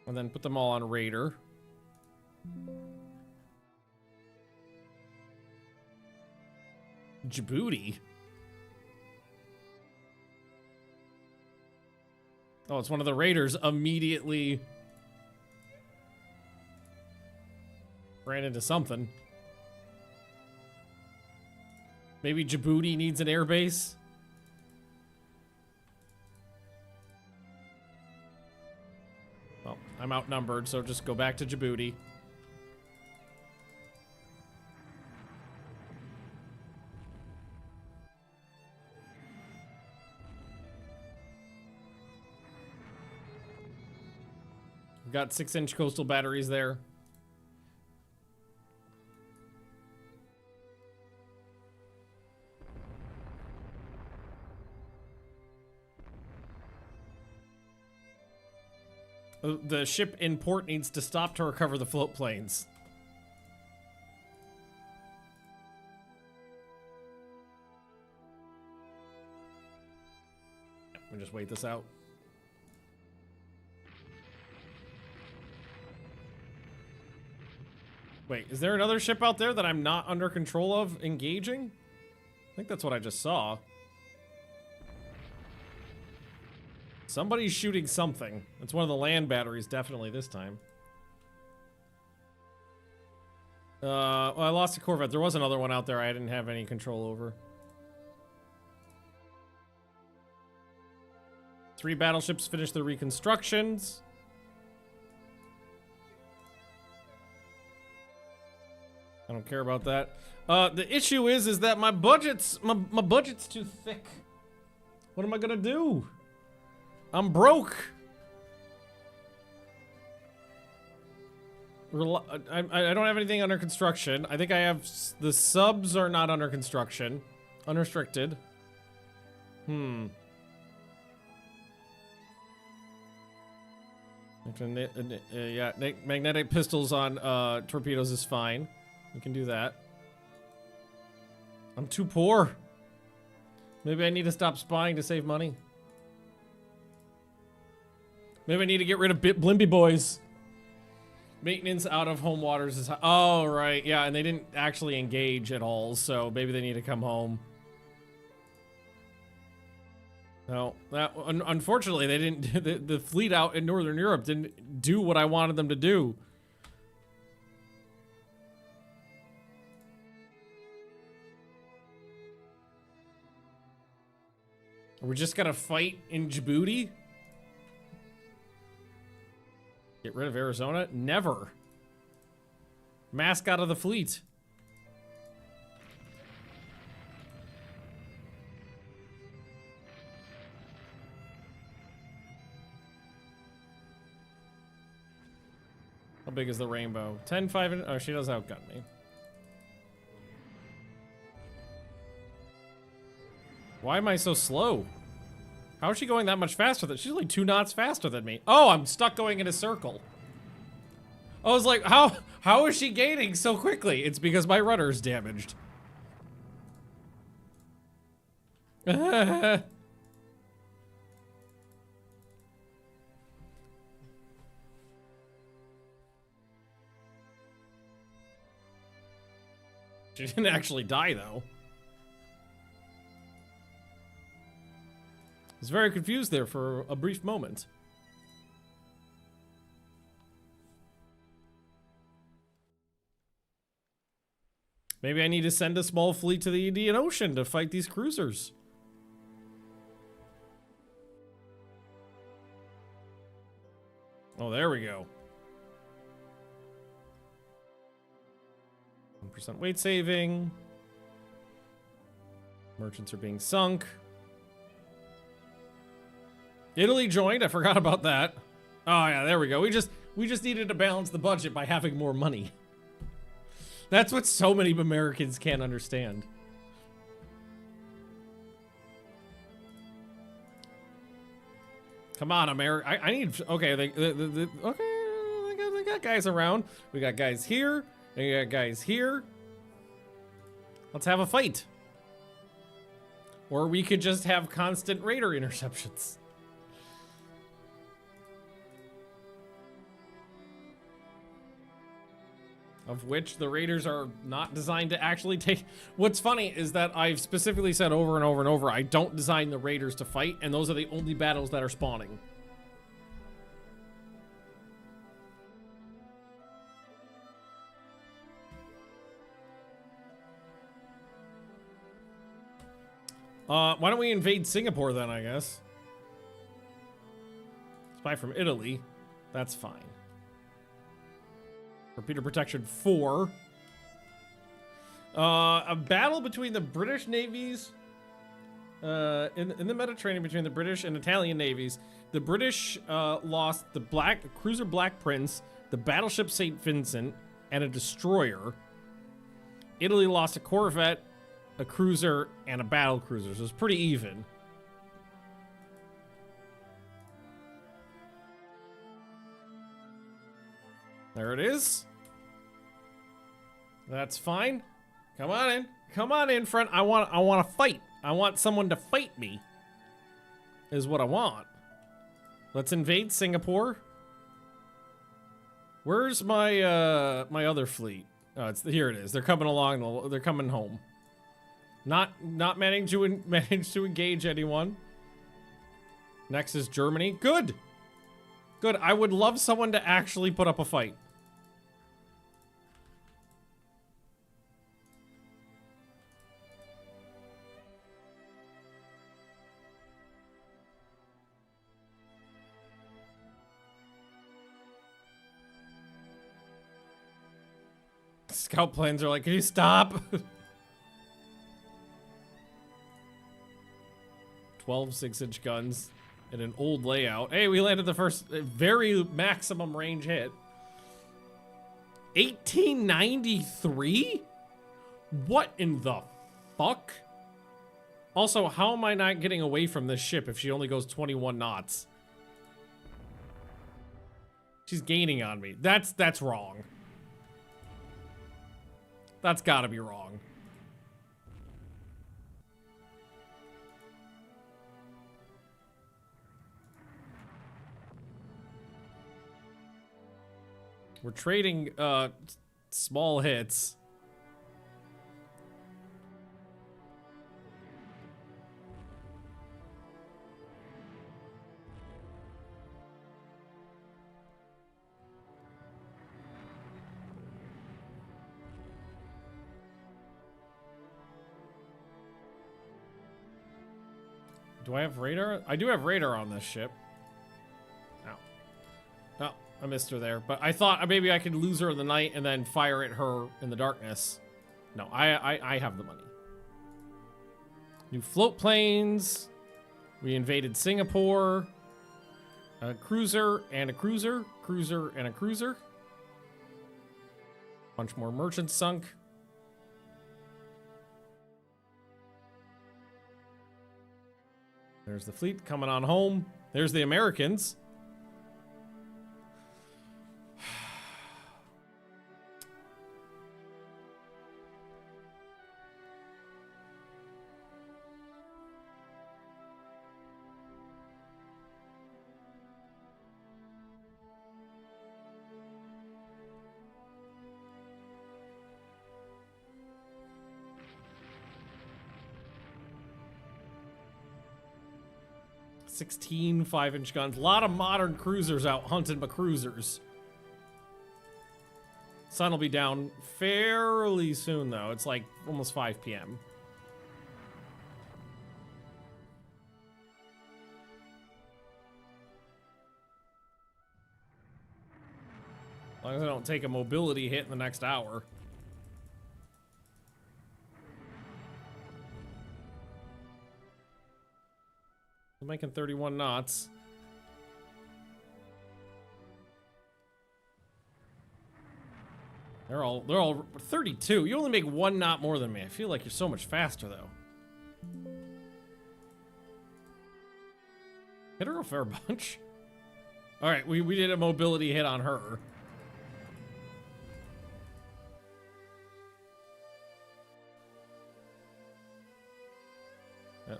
And then put them all on Raider. Djibouti? Oh, it's one of the Raiders immediately ran into something. Maybe Djibouti needs an airbase? Well, I'm outnumbered, so just go back to Djibouti. We've got 6-inch coastal batteries there. The ship in port needs to stop to recover the float planes. We'll just wait this out. Wait, is there another ship out there that I'm not under control of engaging? I think that's what I just saw. Somebody's shooting something. It's one of the land batteries, definitely this time. Well, I lost a Corvette. There was another one out there I didn't have any control over. 3 battleships finished their reconstructions. I don't care about that. The issue is that my budget's too thick. What am I gonna do? I'm broke. I don't have anything under construction. I think I have the subs are not under construction, unrestricted. Yeah, magnetic pistols on torpedoes is fine. We can do that. I'm too poor. Maybe I need to stop spying to save money. Maybe I need to get rid of Blimpy boys. Maintenance out of home waters is high. Oh, right. Yeah, and they didn't actually engage at all, so maybe they need to come home. No, unfortunately, they didn't. The fleet out in Northern Europe didn't do what I wanted them to do. Are we just gonna fight in Djibouti? Get rid of Arizona? Never. Mascot of the fleet. How big is the rainbow? 10, 5, and... Oh, she does outgun me. Why am I so slow? How is she going that much faster than... She's like 2 knots faster than me. Oh, I'm stuck going in a circle. I was like, how is she gaining so quickly? It's because my rudder's damaged. She didn't actually die, though. I was very confused there for a brief moment. Maybe I need to send a small fleet to the Indian Ocean to fight these cruisers. Oh, there we go. 1% weight saving. Merchants are being sunk. Italy joined. I forgot about that. Oh yeah, there we go. We just needed to balance the budget by having more money. That's what so many Americans can't understand. Come on, America. I need. Okay, okay. They got guys around. We got guys here. And we got guys here. Let's have a fight. Or we could just have constant raider interceptions. Of which the raiders are not designed to actually take. What's funny is that I've specifically said over and over and over, I don't design the raiders to fight, and those are the only battles that are spawning. Why don't we invade Singapore then, I guess? Spy from Italy. That's fine. Torpedo protection 4. A battle between the British navies in the Mediterranean between the British and Italian navies. The British lost the cruiser Black Prince, the battleship St. Vincent, and a destroyer. Italy lost a corvette, a cruiser, and a battle cruiser, so it's pretty even. There it is. That's fine. Come on in. Come on in, friend. I want to fight. I want someone to fight me. Is what I want. Let's invade Singapore. Where's my my other fleet? Oh, here it is. They're coming along. They're coming home. Not managing to manage to engage anyone. Next is Germany. Good. Good. I would love someone to actually put up a fight. Scout planes are like, can you stop? 12 6-inch guns in an old layout. Hey, we landed the first very maximum range hit. 1893? What in the fuck? Also, how am I not getting away from this ship if she only goes 21 knots? She's gaining on me. That's wrong. That's gotta be wrong. We're trading small hits. Do I have radar? I do have radar on this ship. Ow. Oh, I missed her there. But I thought maybe I could lose her in the night and then fire at her in the darkness. No, I have the money. New float planes. We invaded Singapore. A cruiser and a cruiser. Cruiser and a cruiser. Bunch more merchants sunk. There's the fleet coming on home. There's the Americans. Sixteen 5-inch guns. A lot of modern cruisers out hunting my cruisers. Sun will be down fairly soon, though. It's like almost 5 p.m. As long as I don't take a mobility hit in the next hour. I'm making 31 knots. They're all 32. You only make 1 knot more than me. I feel like you're so much faster though. Hit her a fair bunch. All right, we did a mobility hit on her.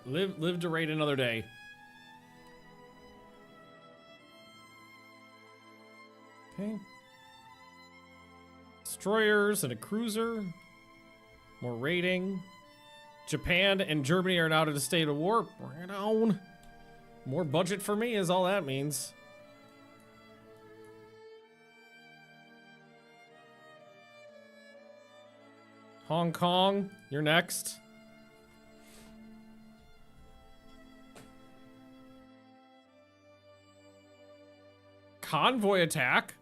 Live to raid another day. Okay. Destroyers and a cruiser. More raiding. Japan and Germany are now in a state of war. Bring it on. More budget for me is all that means. Hong Kong, you're next. Convoy attack.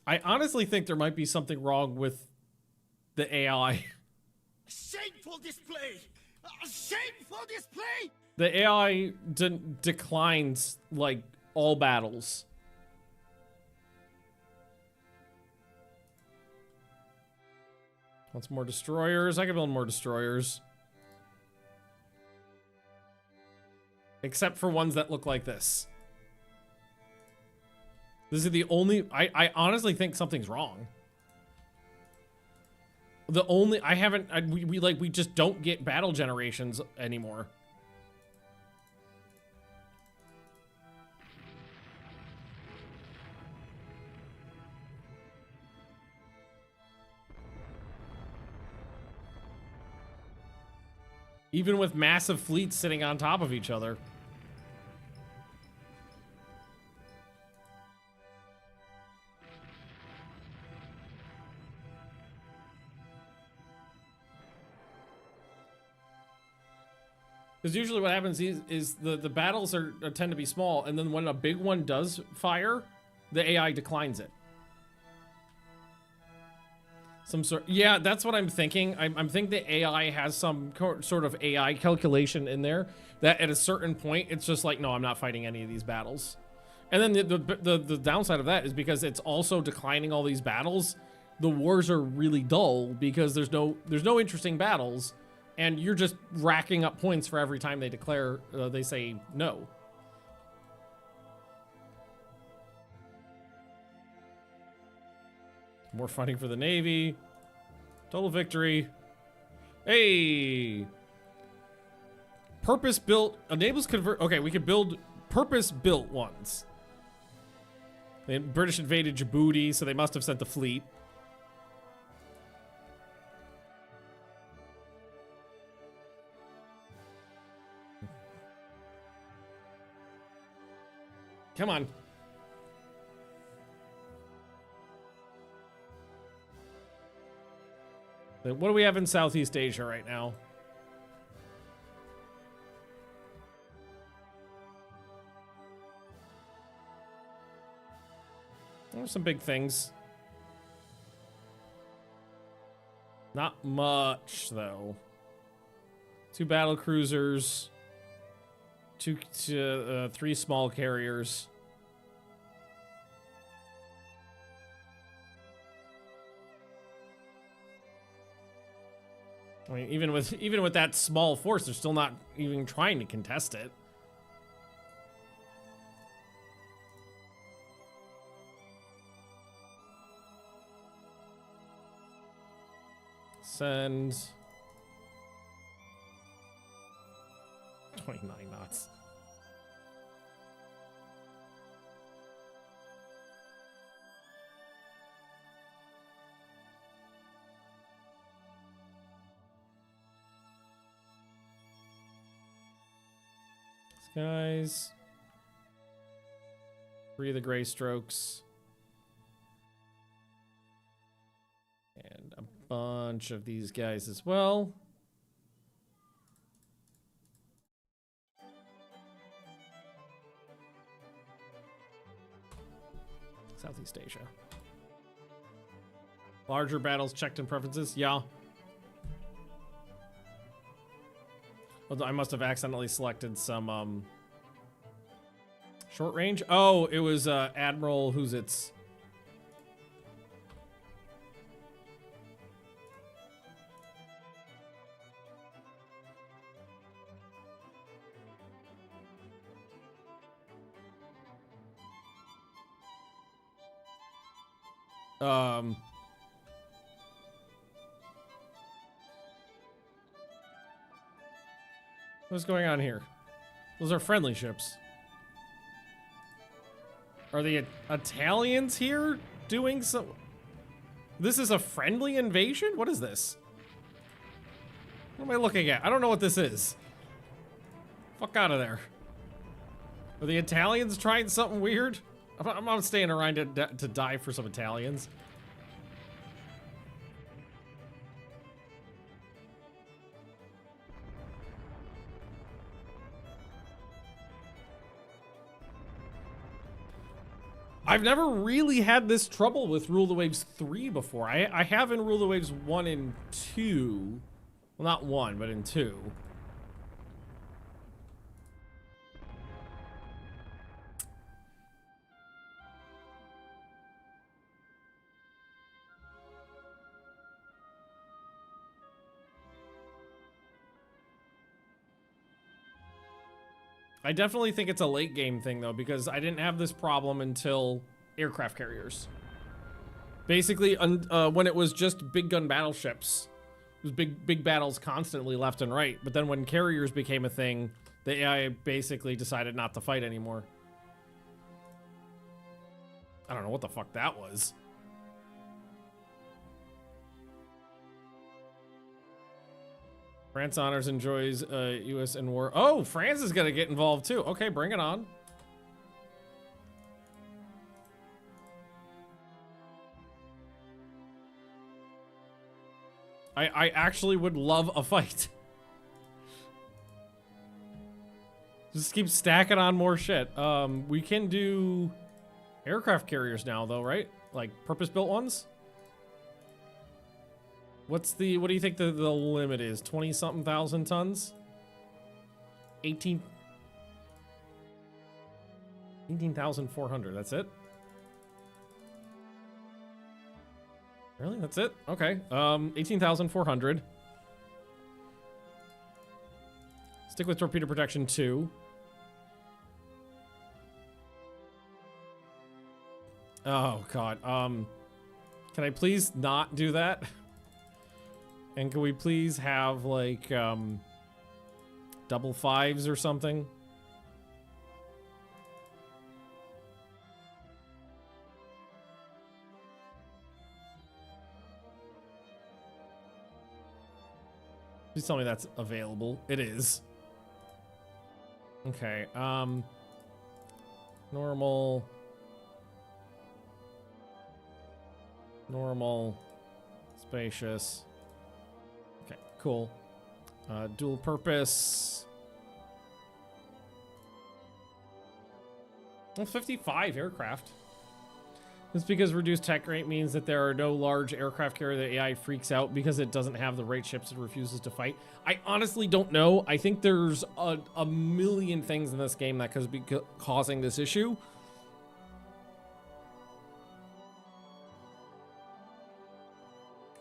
I honestly think there might be something wrong with the AI. Shameful display! Shameful display! The AI declines, like, all battles. Wants more destroyers? I can build more destroyers. Except for ones that look like this. This is the only... I honestly think something's wrong. The only... I haven't... we just don't get battle generations anymore. Even with massive fleets sitting on top of each other. Because usually what happens is the battles tend to be small, and then when a big one does fire, the AI declines it. Some sort, yeah, that's what I'm thinking. I'm thinking the AI has some sort of AI calculation in there that at a certain point, it's just like, no, I'm not fighting any of these battles. And then the downside of that is because it's also declining all these battles. The wars are really dull because there's no interesting battles, and you're just racking up points for every time they declare they say no. More funding for the Navy. Total victory. Hey! Purpose-built enables convert... Okay, we could build purpose-built ones. The British invaded Djibouti, so they must have sent the fleet. Come on. What do we have in Southeast Asia right now? There's some big things. Not much, though. 2 battle cruisers. 3 small carriers. I mean, even with that small force, they're still not even trying to contest it. Send 29 knots. Guys, 3 of the gray strokes, and a bunch of these guys as well. Southeast Asia. Larger battles checked in preferences, yeah. Although I must have accidentally selected some, short range. Oh, it was, Admiral, who's it's... What's going on here? Those are friendly ships. Are the Italians here doing some... This is a friendly invasion? What is this? What am I looking at? I don't know what this is. Fuck out of there. Are the Italians trying something weird? I'm not staying around to die for some Italians. I've never really had this trouble with Rule the Waves 3 before. I have in Rule the Waves 1 and 2. Well, not 1, but in 2. I definitely think it's a late game thing, though, because I didn't have this problem until aircraft carriers. Basically, when it was just big gun battleships, it was big battles constantly left and right. But then when carriers became a thing, the AI basically decided not to fight anymore. I don't know what the fuck that was. France honors enjoys U.S. in war. Oh, France is gonna get involved too. Okay, bring it on. I actually would love a fight. Just keep stacking on more shit. We can do aircraft carriers now though, right? Like purpose-built ones? What do you think the limit is? 20-something thousand tons? 18,400, that's it? Really? That's it? Okay. 18,400. Stick with torpedo protection 2. Oh god. Can I please not do that? And can we please have like double fives or something? Please tell me that's available. It is. Okay, normal, spacious. Okay, cool. Dual purpose. Well, 55 aircraft. It's because reduced tech rate means that there are no large aircraft carrier that AI freaks out because it doesn't have the right ships and refuses to fight. I honestly don't know. I think there's a million things in this game that could be causing this issue.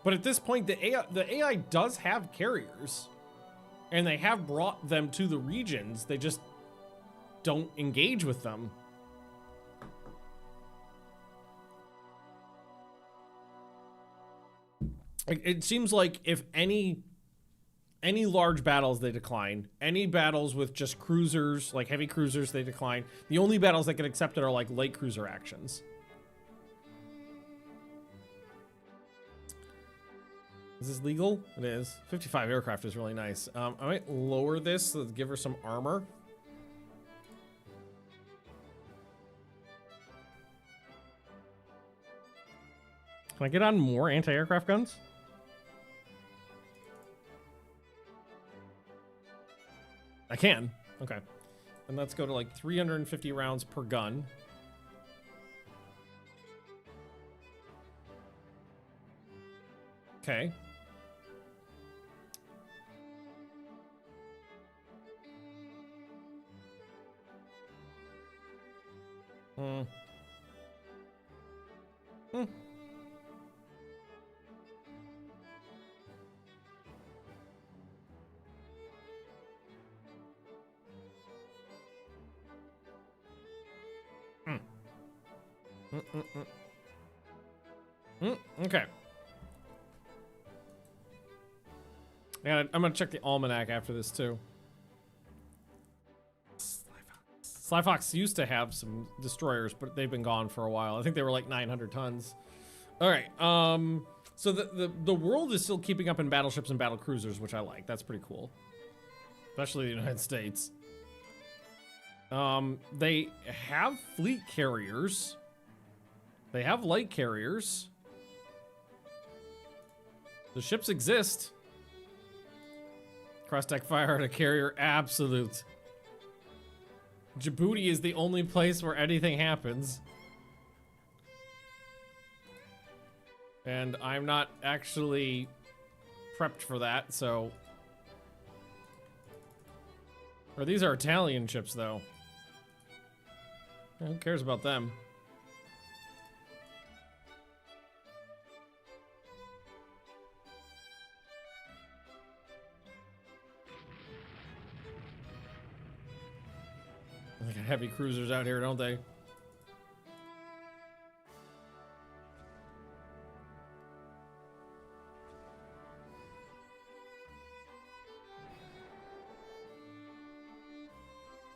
But at this point, the AI does have carriers, and they have brought them to the regions. They just don't engage with them. It seems like if any large battles, they decline. Any battles with just cruisers, like heavy cruisers, they decline. The only battles that get accepted are like light cruiser actions. Is this legal? It is. 55 aircraft is really nice. I might lower this to give her some armor. Can I get on more anti-aircraft guns? I can. Okay. And let's go to like 350 rounds per gun. Okay. Hmm. Okay. Yeah, I'm gonna check the almanac after this too. Sly Fox used to have some destroyers, but they've been gone for a while. I think they were like 900 tons. All right. So the world is still keeping up in battleships and battle cruisers, which I like. That's pretty cool, especially the United States. They have fleet carriers. They have light carriers. The ships exist. Cross-deck fire at a carrier, absolute. Djibouti is the only place where anything happens. And I'm not actually prepped for that, so. Or these are Italian ships, though. Who cares about them? They got heavy cruisers out here, don't they?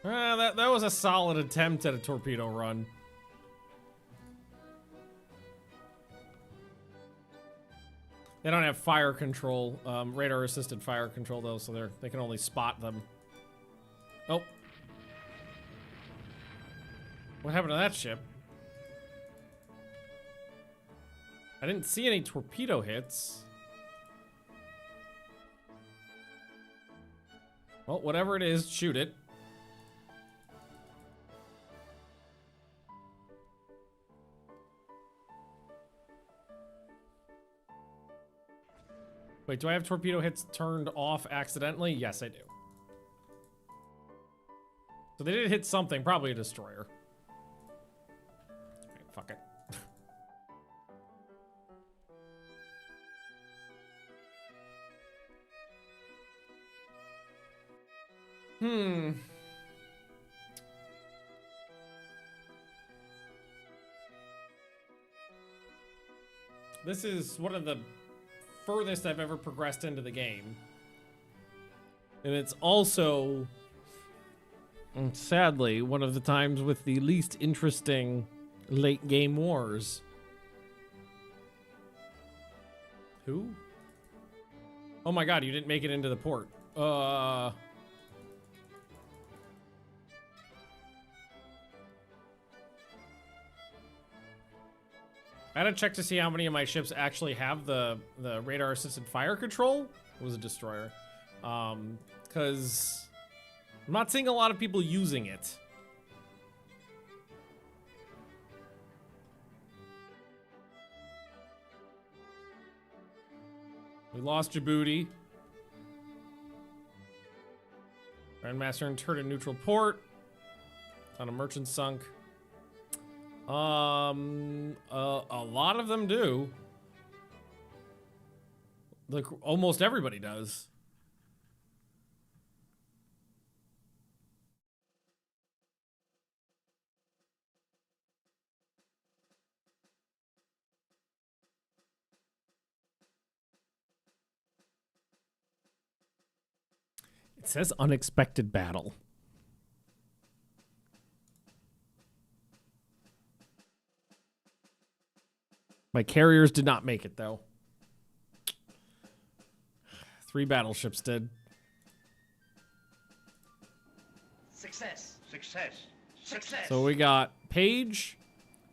That was a solid attempt at a torpedo run. They don't have fire control, radar-assisted fire control though, so they can only spot them. Oh. What happened to that ship? I didn't see any torpedo hits. Well, whatever it is, shoot it. Wait, do I have torpedo hits turned off accidentally? Yes, I do. So they did hit something, probably a destroyer. Alright, fuck it. This is one of the furthest I've ever progressed into the game. And it's also, sadly, one of the times with the least interesting late game wars. Who? Oh my god, you didn't make it into the port. I had to check to see how many of my ships actually have the radar-assisted fire control. It was a destroyer. Because I'm not seeing a lot of people using it. We lost Djibouti. Grandmaster interred in neutral port. On a merchant sunk. A lot of them do. Like, almost everybody does. It says unexpected battle. My carriers did not make it, though. 3 battleships did. Success. Success. Success. So we got Paige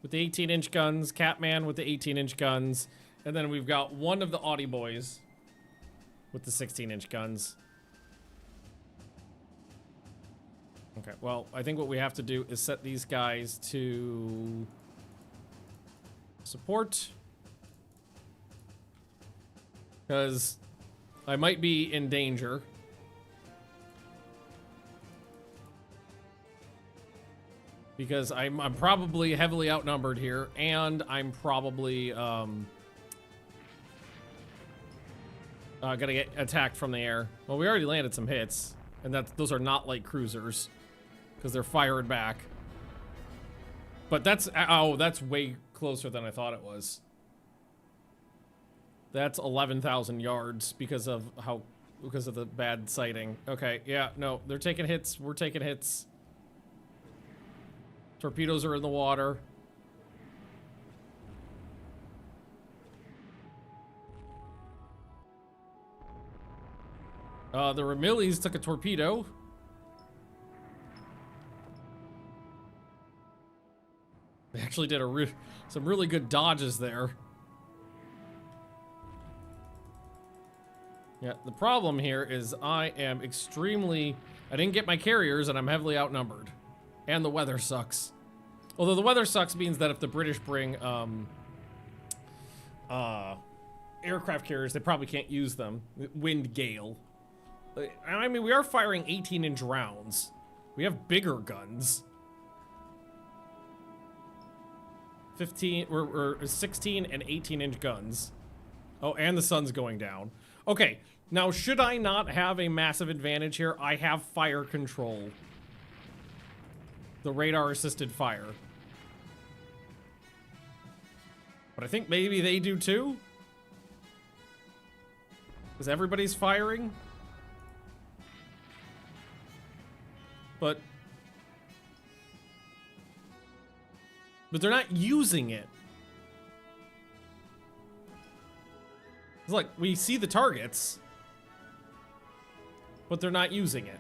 with the 18-inch guns, Catman with the 18-inch guns, and then we've got one of the Audi boys with the 16-inch guns. Okay, well, I think what we have to do is set these guys to support, because I might be in danger. Because I'm probably heavily outnumbered here, and I'm probably gonna get attacked from the air. Well, we already landed some hits, and those are not light cruisers, because they're firing back. But that's way closer than I thought it was. That's 11,000 yards because of the bad sighting. Okay, yeah, no, they're taking hits. We're taking hits. Torpedoes are in the water. The Ramillies took a torpedo. They actually did some really good dodges there. Yeah, the problem here is I am I didn't get my carriers and I'm heavily outnumbered. And the weather sucks. Although the weather sucks means that if the British bring aircraft carriers, they probably can't use them. Wind gale. I mean, we are firing 18-inch rounds. We have bigger guns. 15 or 16 and 18-inch guns. Oh, and the sun's going down. Okay, now should I not have a massive advantage here? I have fire control. The radar-assisted fire. But I think maybe they do too? Because everybody's firing? But But they're not using it. It's like, we see the targets, but they're not using it.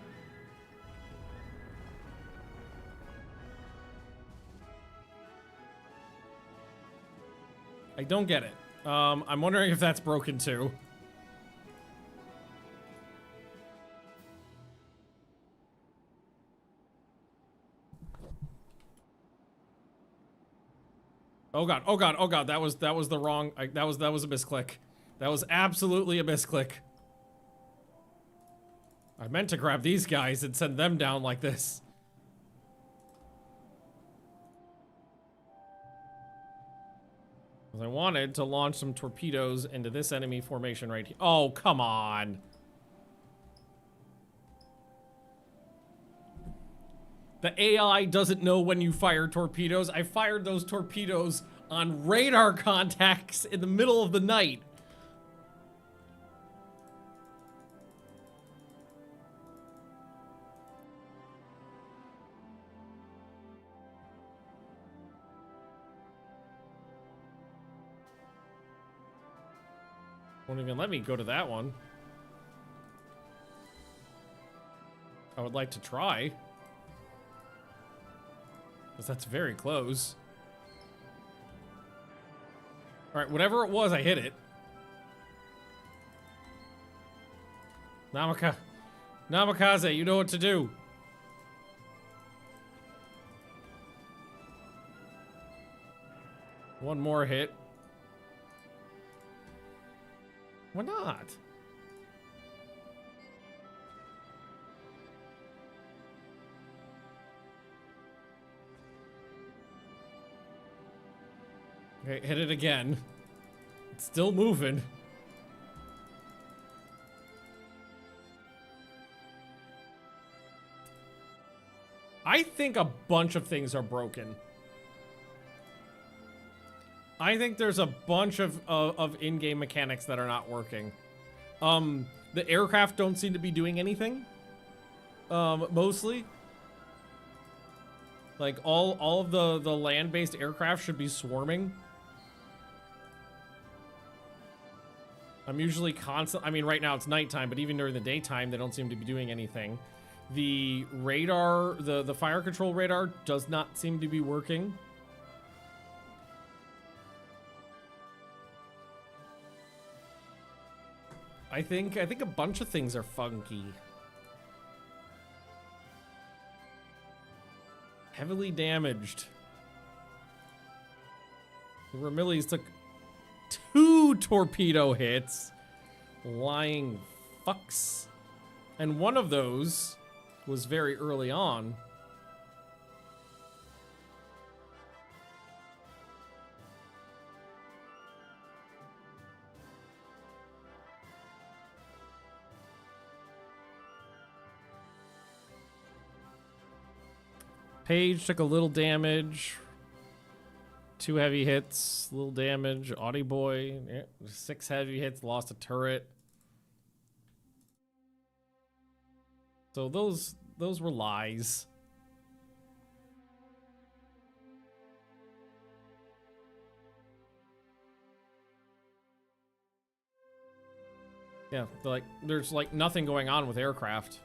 I don't get it. I'm wondering if that's broken too. Oh god, oh god, oh god, that was the wrong, that was a misclick. That was absolutely a misclick. I meant to grab these guys and send them down like this. I wanted to launch some torpedoes into this enemy formation right here. Oh, come on. The AI doesn't know when you fire torpedoes. I fired those torpedoes on radar contacts in the middle of the night. Won't even let me go to that one. I would like to try. Because that's very close. Alright, whatever it was, I hit it. Namikaze, you know what to do. One more hit. Why not? Okay, hit it again. It's still moving. I think a bunch of things are broken. I think there's a bunch of in-game mechanics that are not working. The aircraft don't seem to be doing anything. Mostly. Like, all of the land-based aircraft should be swarming. I'm usually constant. I mean, right now it's nighttime, but even during the daytime, they don't seem to be doing anything. The radar, the fire control radar does not seem to be working. I think a bunch of things are funky. Heavily damaged. The Ramillies took 2 torpedo hits. Lying fucks. And one of those was very early on. Page took a little damage. 2 heavy hits, little damage. Audie Boy, 6 heavy hits, lost a turret. So those were lies. Yeah, there's like nothing going on with aircraft.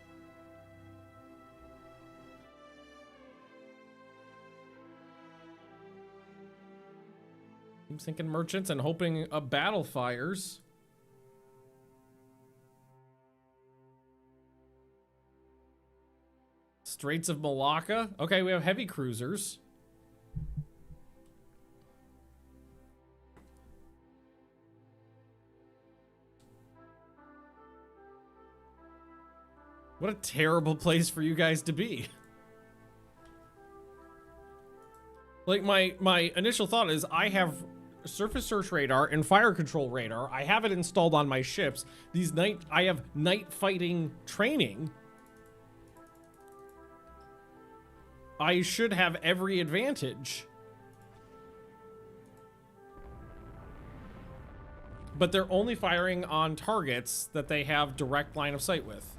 I'm thinking merchants and hoping a battle fires. Straits of Malacca. Okay, we have heavy cruisers. What a terrible place for you guys to be. Like, my initial thought is I have surface search radar and fire control radar. I have it installed on my ships. I have night fighting training. I should have every advantage. But they're only firing on targets that they have direct line of sight with.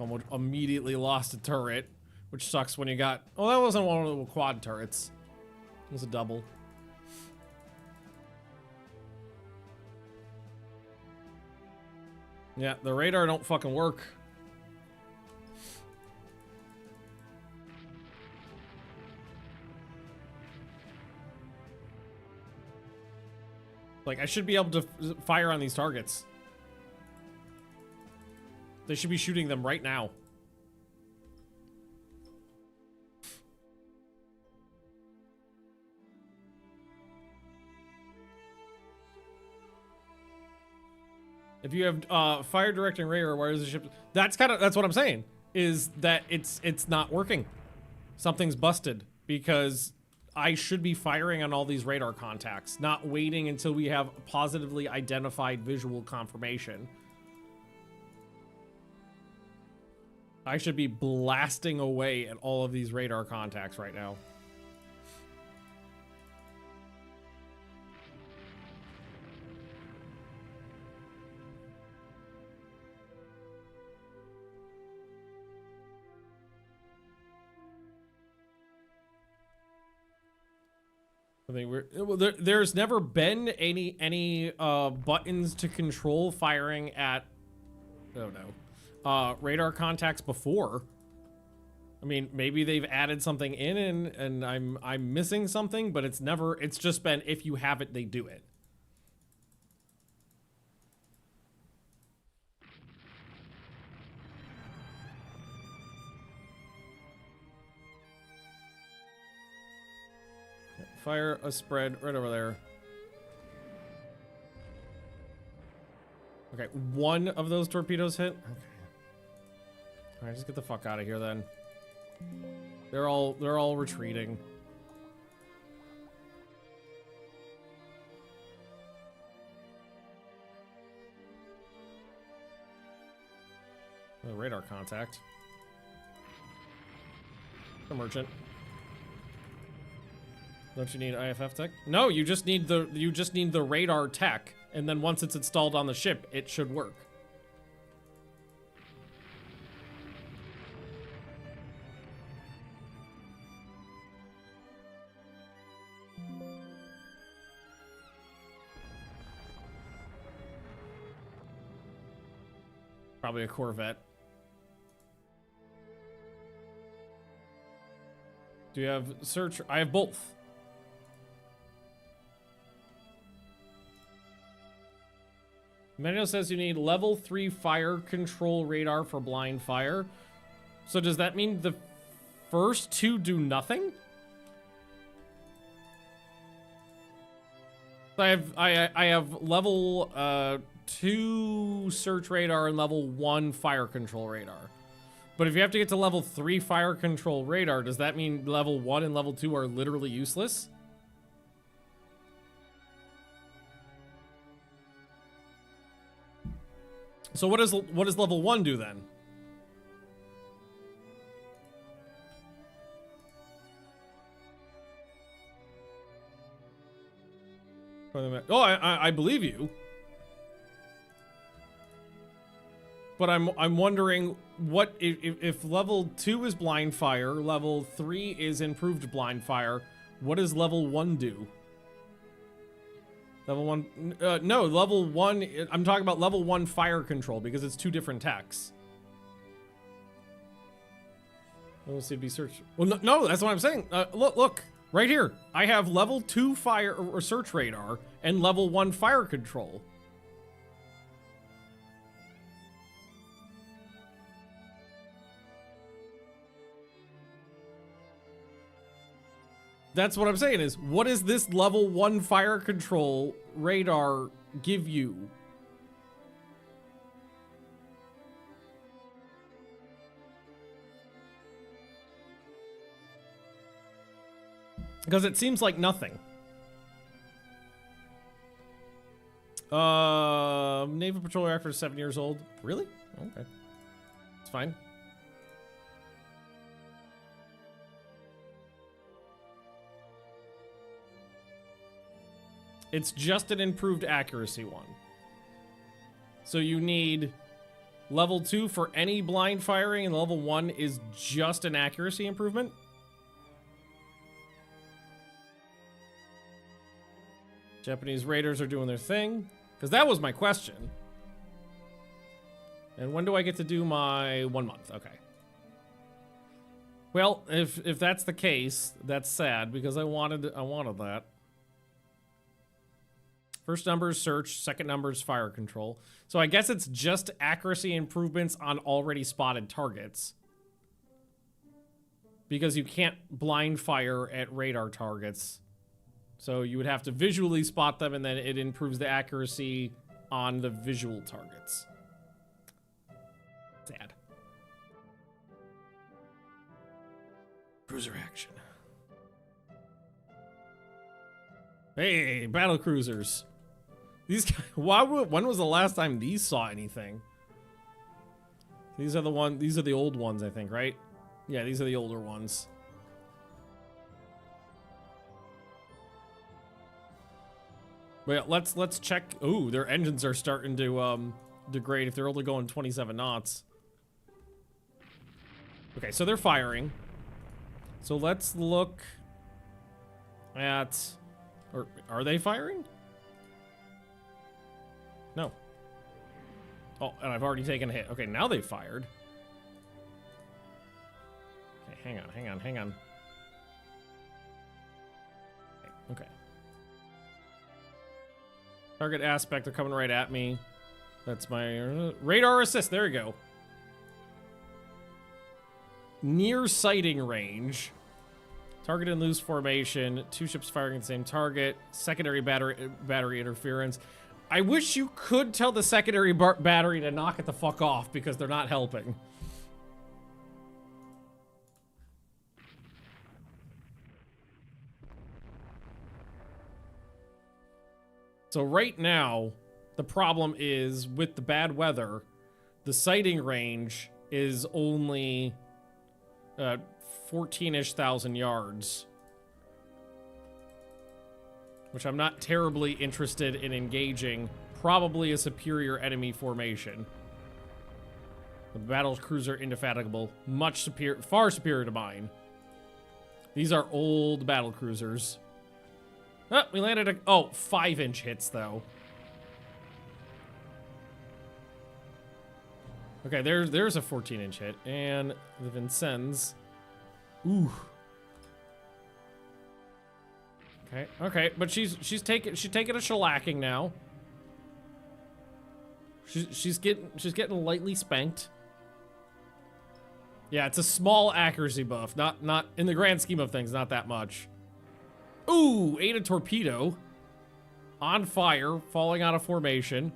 Almost immediately lost a turret, which sucks when you got... Oh, that wasn't one of the quad turrets. It was a double. Yeah, the radar don't fucking work. Like, I should be able to fire on these targets. They should be shooting them right now. If you have fire directing radar, where is the ship? That's what I'm saying. Is that it's not working. Something's busted because I should be firing on all these radar contacts, not waiting until we have positively identified visual confirmation. I should be blasting away at all of these radar contacts right now. I think there's never been any buttons to control firing at radar contacts before. I mean, maybe they've added something in and I'm missing something, but it's just been if you have it, they do it. Fire a spread right over there. Okay, one of those torpedoes hit. Okay. All right, just get the fuck out of here then. They're all retreating. Radar contact. A merchant. Don't you need IFF tech? No, you just need the radar tech, and then once it's installed on the ship, it should work. Probably a Corvette. Do you have search? I have both. Manual says you need level 3 fire control radar for blind fire. So does that mean the first two do nothing? I have level 2 search radar and level 1 fire control radar. But if you have to get to level 3 fire control radar, does that mean level 1 and level 2 are literally useless? So what does level 1 do then? Oh, I believe you. But I'm wondering what if level 2 is blind fire, level 3 is improved blind fire, what does level 1 do? Level 1, no, level 1, I'm talking about level 1 fire control because it's 2 different techs. Let's see if he search. Well, no, that's what I'm saying. Look, right here. I have level 2 fire or search radar and level 1 fire control. That's what I'm saying is, what does this level 1 fire control radar give you? Because it seems like nothing. Naval patrol reactor is 7 years old. Really? Okay. It's fine. It's just an improved accuracy one. So you need Level 2 for any blind firing, and level 1 is just an accuracy improvement. Japanese raiders are doing their thing. Because that was my question. And when do I get to do my 1 month? Okay. Well, if that's the case, that's sad because I wanted that. First number is search, second number is fire control. So I guess it's just accuracy improvements on already spotted targets. Because you can't blind fire at radar targets. So you would have to visually spot them and then it improves the accuracy on the visual targets. Sad. Cruiser action. Hey, battle cruisers. These guys, when was the last time these saw anything? These are the old ones, I think, right? Yeah, these are the older ones. But yeah, let's check. Ooh, their engines are starting to degrade if they're only going 27 knots. Okay, so they're firing. So let's look at, or are they firing? No. Oh, and I've already taken a hit. Okay, now they've fired. Okay, hang on. Okay. Target aspect, they're coming right at me. That's my radar assist. There we go. Near sighting range. Target in loose formation. 2 ships firing at the same target. Secondary battery interference. I wish you could tell the secondary battery to knock it the fuck off because they're not helping. So right now, the problem is with the bad weather, the sighting range is only 14-ish thousand yards. Which I'm not terribly interested in engaging. Probably a superior enemy formation. The battle cruiser indefatigable. Much superior, far superior to mine. These are old battle cruisers. Oh, we landed a, 5-inch hits though. Okay, there's a 14-inch hit, and the Vincennes. Ooh. Okay, but she's taking a shellacking now. She's getting lightly spanked. Yeah, it's a small accuracy buff, not in the grand scheme of things, not that much. Ooh, ate a torpedo. On fire, falling out of formation.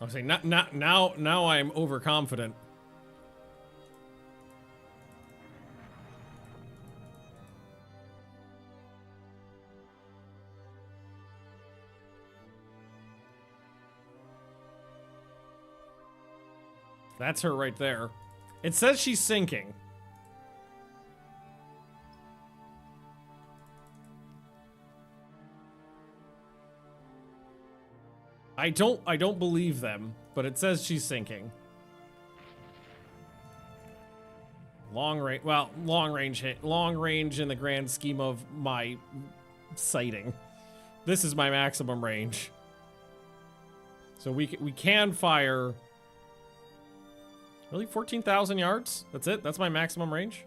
I was saying, now I'm overconfident. That's her right there. It says she's sinking. I don't believe them, but it says she's sinking. Long range hit. Long range in the grand scheme of my sighting. This is my maximum range. So we can fire. Really, 14,000 yards? That's it? That's my maximum range?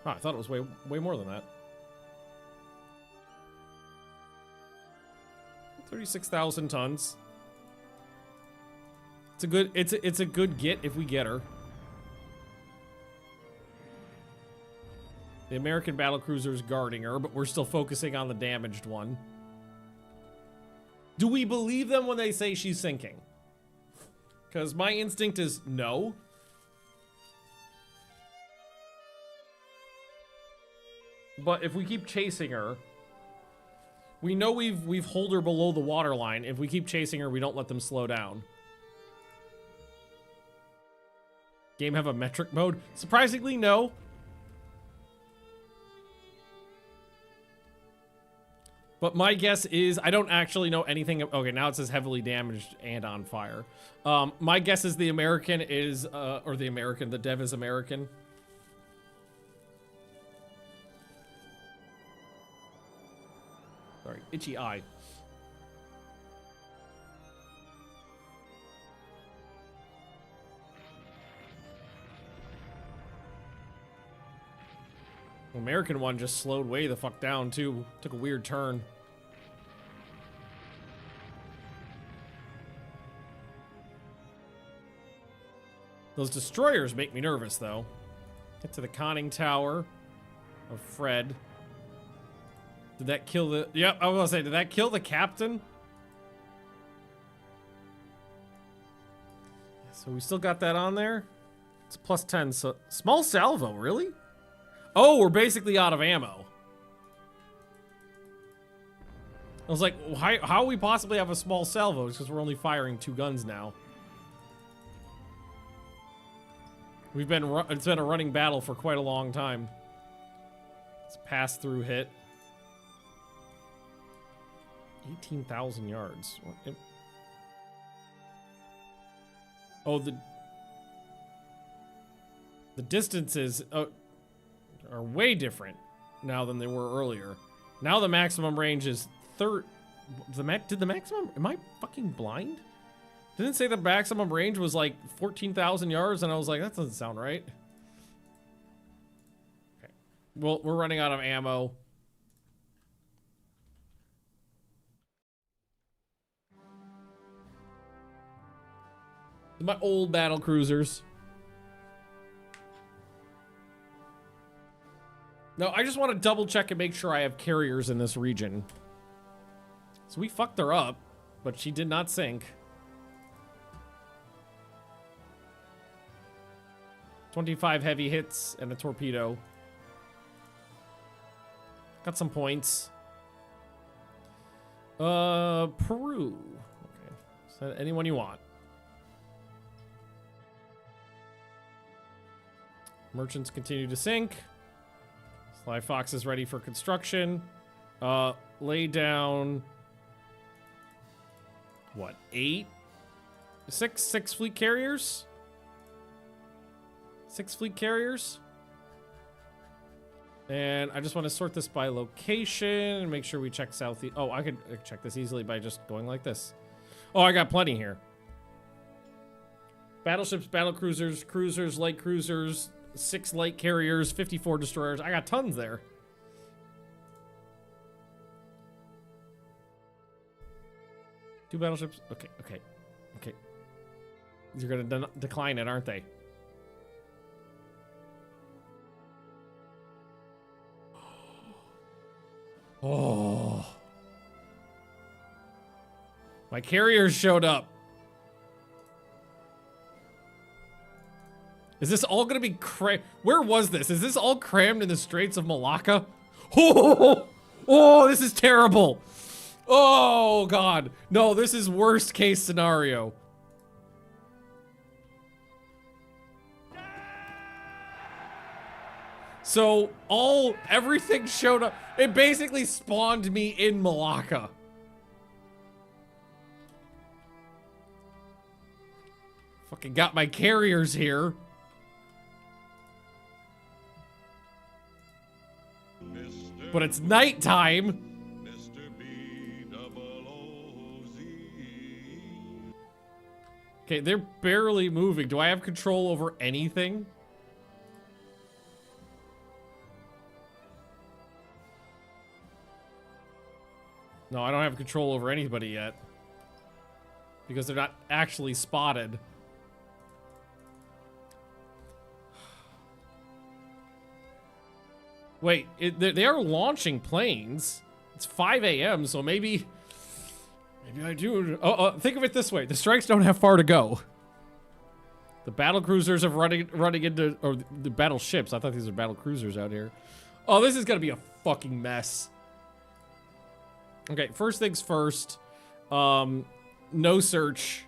Oh, I thought it was way more than that. 36,000 tons. It's a good get if we get her. The American battlecruiser's guarding her, but we're still focusing on the damaged one. Do we believe them when they say she's sinking? Because my instinct is no. But if we keep chasing her, we know we've hold her below the waterline. If we keep chasing her, we don't let them slow down. Game have a metric mode? Surprisingly, no. But my guess is, I don't actually know anything. Okay, now it says heavily damaged and on fire. My guess is the American is, the dev is American. Sorry, itchy eye. The American one just slowed way the fuck down too. Took a weird turn. Those destroyers make me nervous though. Get to the conning tower of Fred. Did that kill the... Yep, I was gonna say, did that kill the captain? So we still got that on there. It's plus 10, so... Small salvo, really? Oh, we're basically out of ammo. I was like, how we possibly have a small salvo? It's because we're only firing 2 guns now. It's been a running battle for quite a long time. It's a pass-through hit. 18,000 yards. Oh, the distances are way different now than they were earlier. Now the maximum range is did the maximum? Am I fucking blind? Didn't it say the maximum range was like 14,000 yards, and I was like, that doesn't sound right. Okay. Well, we're running out of ammo. My old battle cruisers. No, I just want to double check and make sure I have carriers in this region. So we fucked her up, but she did not sink. 25 heavy hits and a torpedo. Got some points. Peru. Okay. So anyone you want. Merchants continue to sink. Sly Fox is ready for construction. Lay down... What, 8? 6 fleet carriers? 6 fleet carriers? And I just want to sort this by location and make sure we check southeast. Oh, I could check this easily by just going like this. Oh, I got plenty here. Battleships, battle cruisers, cruisers, light cruisers, 6 light carriers, 54 destroyers. I got tons there. Two battleships. Okay, okay, okay. You're gonna decline it, aren't they? Oh. My carriers showed up. Is this all gonna be Where was this? Is this all crammed in the Straits of Malacca? Oh, oh, this is terrible. Oh, God. No, this is worst case scenario. So, everything showed up. It basically spawned me in Malacca. Fucking got my carriers here. But it's nighttime. Okay, they're barely moving. Do I have control over anything? No, I don't have control over anybody yet. Because they're not actually spotted. Wait, they are launching planes. It's 5 a.m., so maybe I do. Think of it this way: the strikes don't have far to go. The battle cruisers are running into, or the battleships. I thought these are battle cruisers out here. Oh, this is gonna be a fucking mess. Okay, first things first. No search.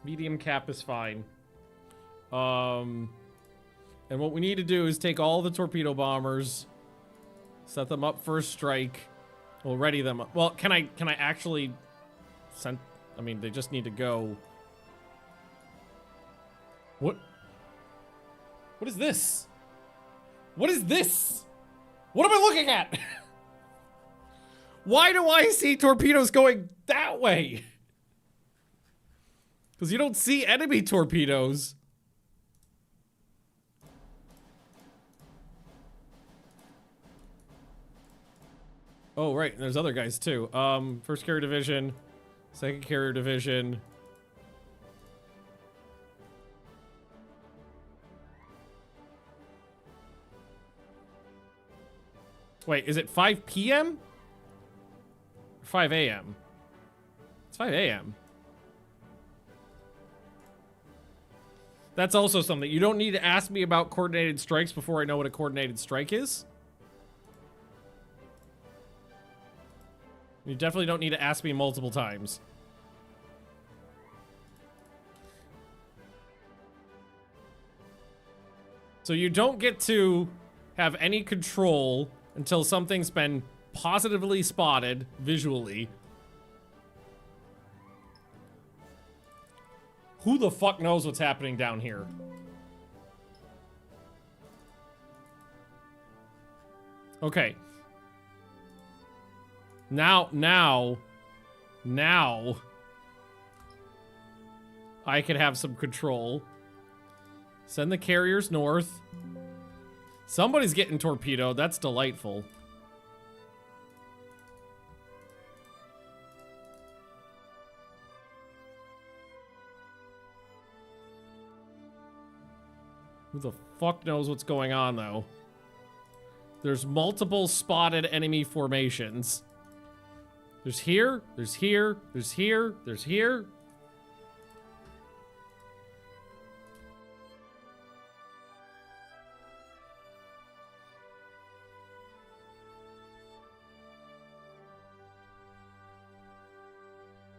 Medium cap is fine. And what we need to do is take all the torpedo bombers, set them up for a strike. We'll ready them up. Well, can I actually send? I mean, they just need to go. What? What is this? What is this? What am I looking at? Why do I see torpedoes going that way? Because you don't see enemy torpedoes. Oh, right. There's other guys, too. First carrier division. Second carrier division. Wait, is it 5 p.m.? Or 5 a.m.? It's 5 a.m. That's also something. You don't need to ask me about coordinated strikes before I know what a coordinated strike is. You definitely don't need to ask me multiple times. So you don't get to have any control until something's been positively spotted visually. Who the fuck knows what's happening down here? Okay. Now, I could have some control. Send the carriers north. Somebody's getting torpedoed. That's delightful. Who the fuck knows what's going on, though? There's multiple spotted enemy formations. There's here, there's here, there's here, there's here.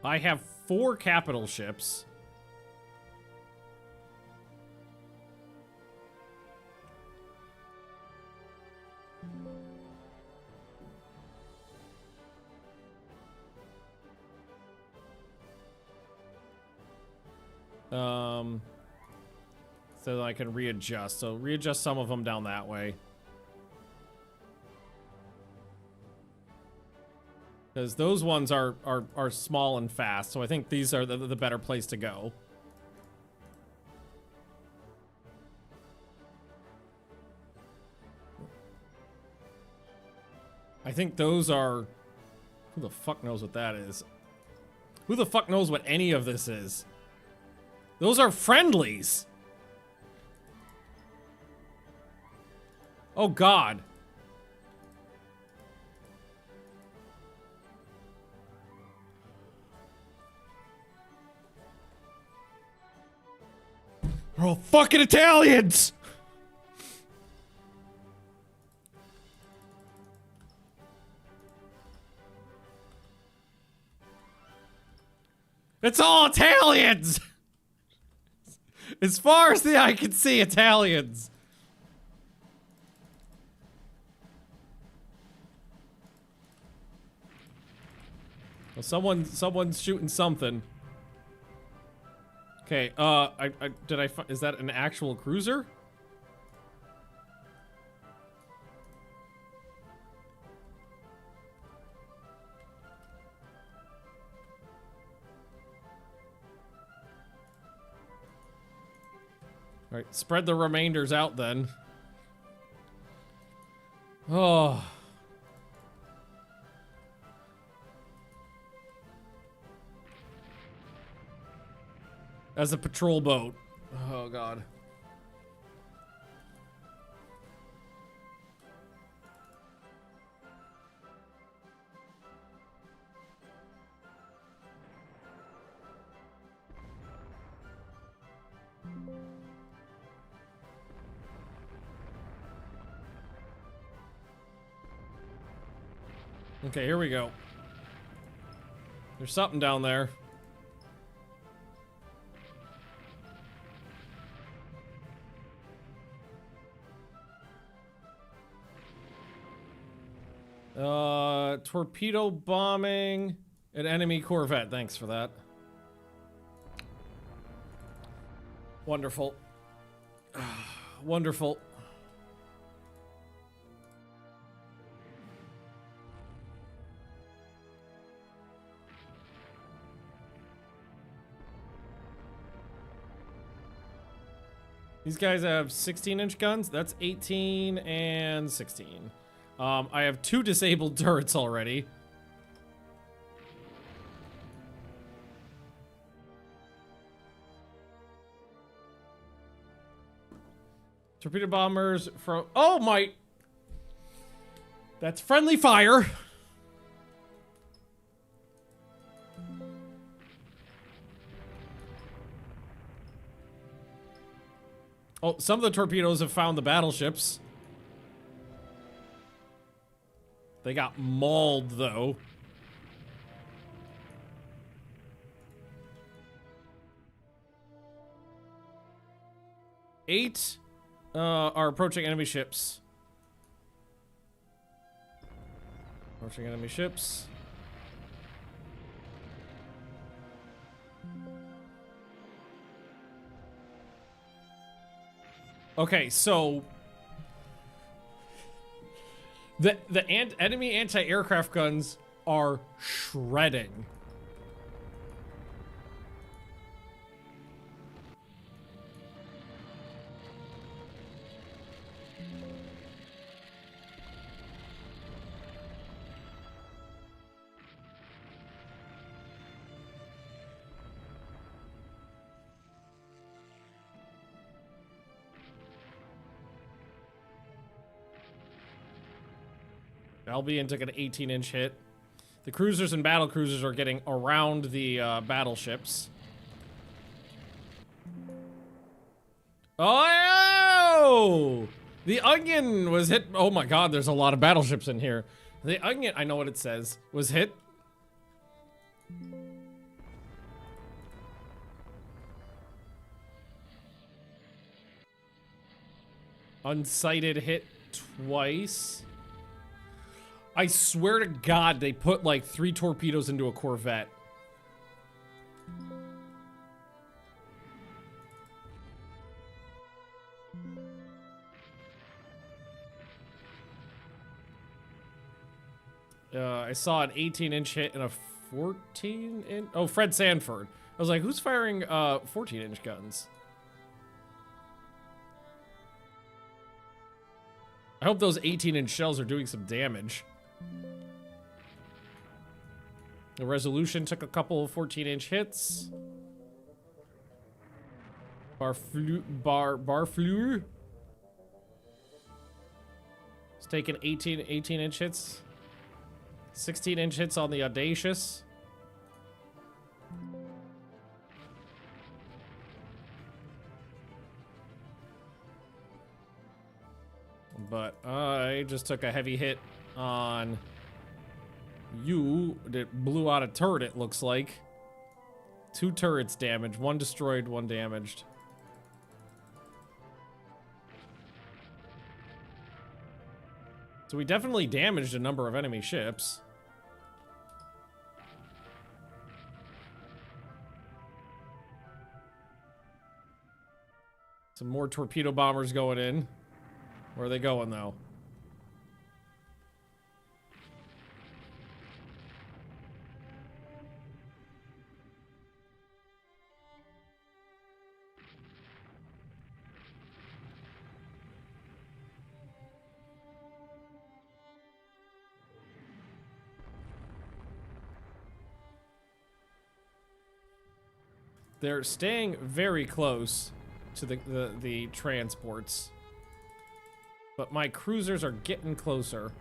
I have 4 capital ships. So that I can readjust. So readjust some of them down that way. Because those ones are small and fast, so I think these are the better place to go. I think those are... Who the fuck knows what that is? Who the fuck knows what any of this is? Those are friendlies! Oh god. They're all fucking Italians! It's all Italians! As far as the eye can see, Italians. Well, someone's shooting something. Okay, is that an actual cruiser? All right, spread the remainders out then. Oh. As a patrol boat. Oh, God. Okay, here we go. There's something down there. Torpedo bombing an enemy corvette. Thanks for that. Wonderful. Wonderful. These guys have 16-inch guns. That's 18 and 16. I have 2 disabled turrets already. Torpedo bombers from... Oh my... That's friendly fire. Oh, some of the torpedoes have found the battleships. They got mauled, though. Eight are approaching enemy ships. Approaching enemy ships. Okay, so the enemy anti-aircraft guns are shredding. Albion took an 18-inch hit. The cruisers and battle cruisers are getting around the battleships. Oh! The Onion was hit. Oh my god, there's a lot of battleships in here. The Onion, I know what it says, was hit. Unsighted hit twice. I swear to God, they put like 3 torpedoes into a corvette. I saw an 18-inch hit and a 14-inch... Oh, Fred Sanford. I was like, who's firing 14-inch guns? I hope those 18-inch shells are doing some damage. The Resolution took a couple of 14-inch hits. Barfleur. It's taken 18-inch hits. 16-inch hits on the Audacious. But I just took a heavy hit on you that blew out a turret, it looks like. 2 turrets damaged, 1 destroyed, 1 damaged. So we definitely damaged a number of enemy ships. Some more torpedo bombers going in. Where are they going, though? They're staying very close to the transports. But my cruisers are getting closer.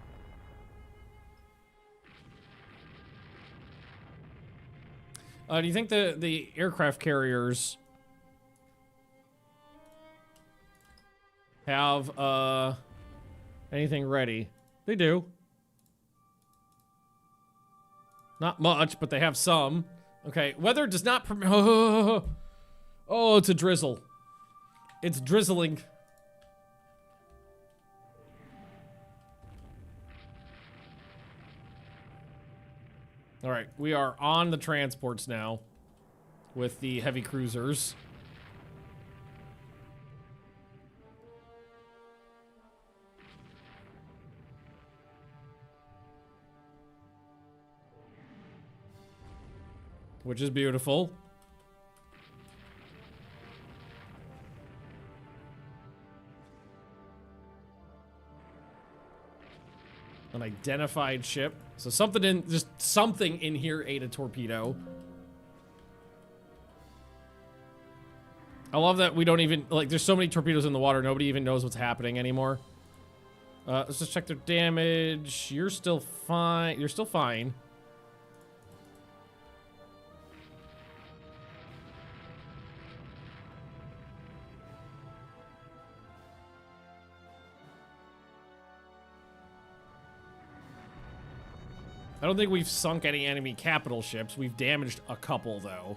Do you think the aircraft carriers have anything ready? They do. Not much, but they have some. Okay, weather does not permit. Oh, it's a drizzle. It's drizzling. All right, we are on the transports now with the heavy cruisers. Which is beautiful. An identified ship. So something in here ate a torpedo. I love that we don't even, like, there's so many torpedoes in the water, nobody even knows what's happening anymore. Let's just check their damage. You're still fine. You're still fine. I don't think we've sunk any enemy capital ships. We've damaged a couple, though.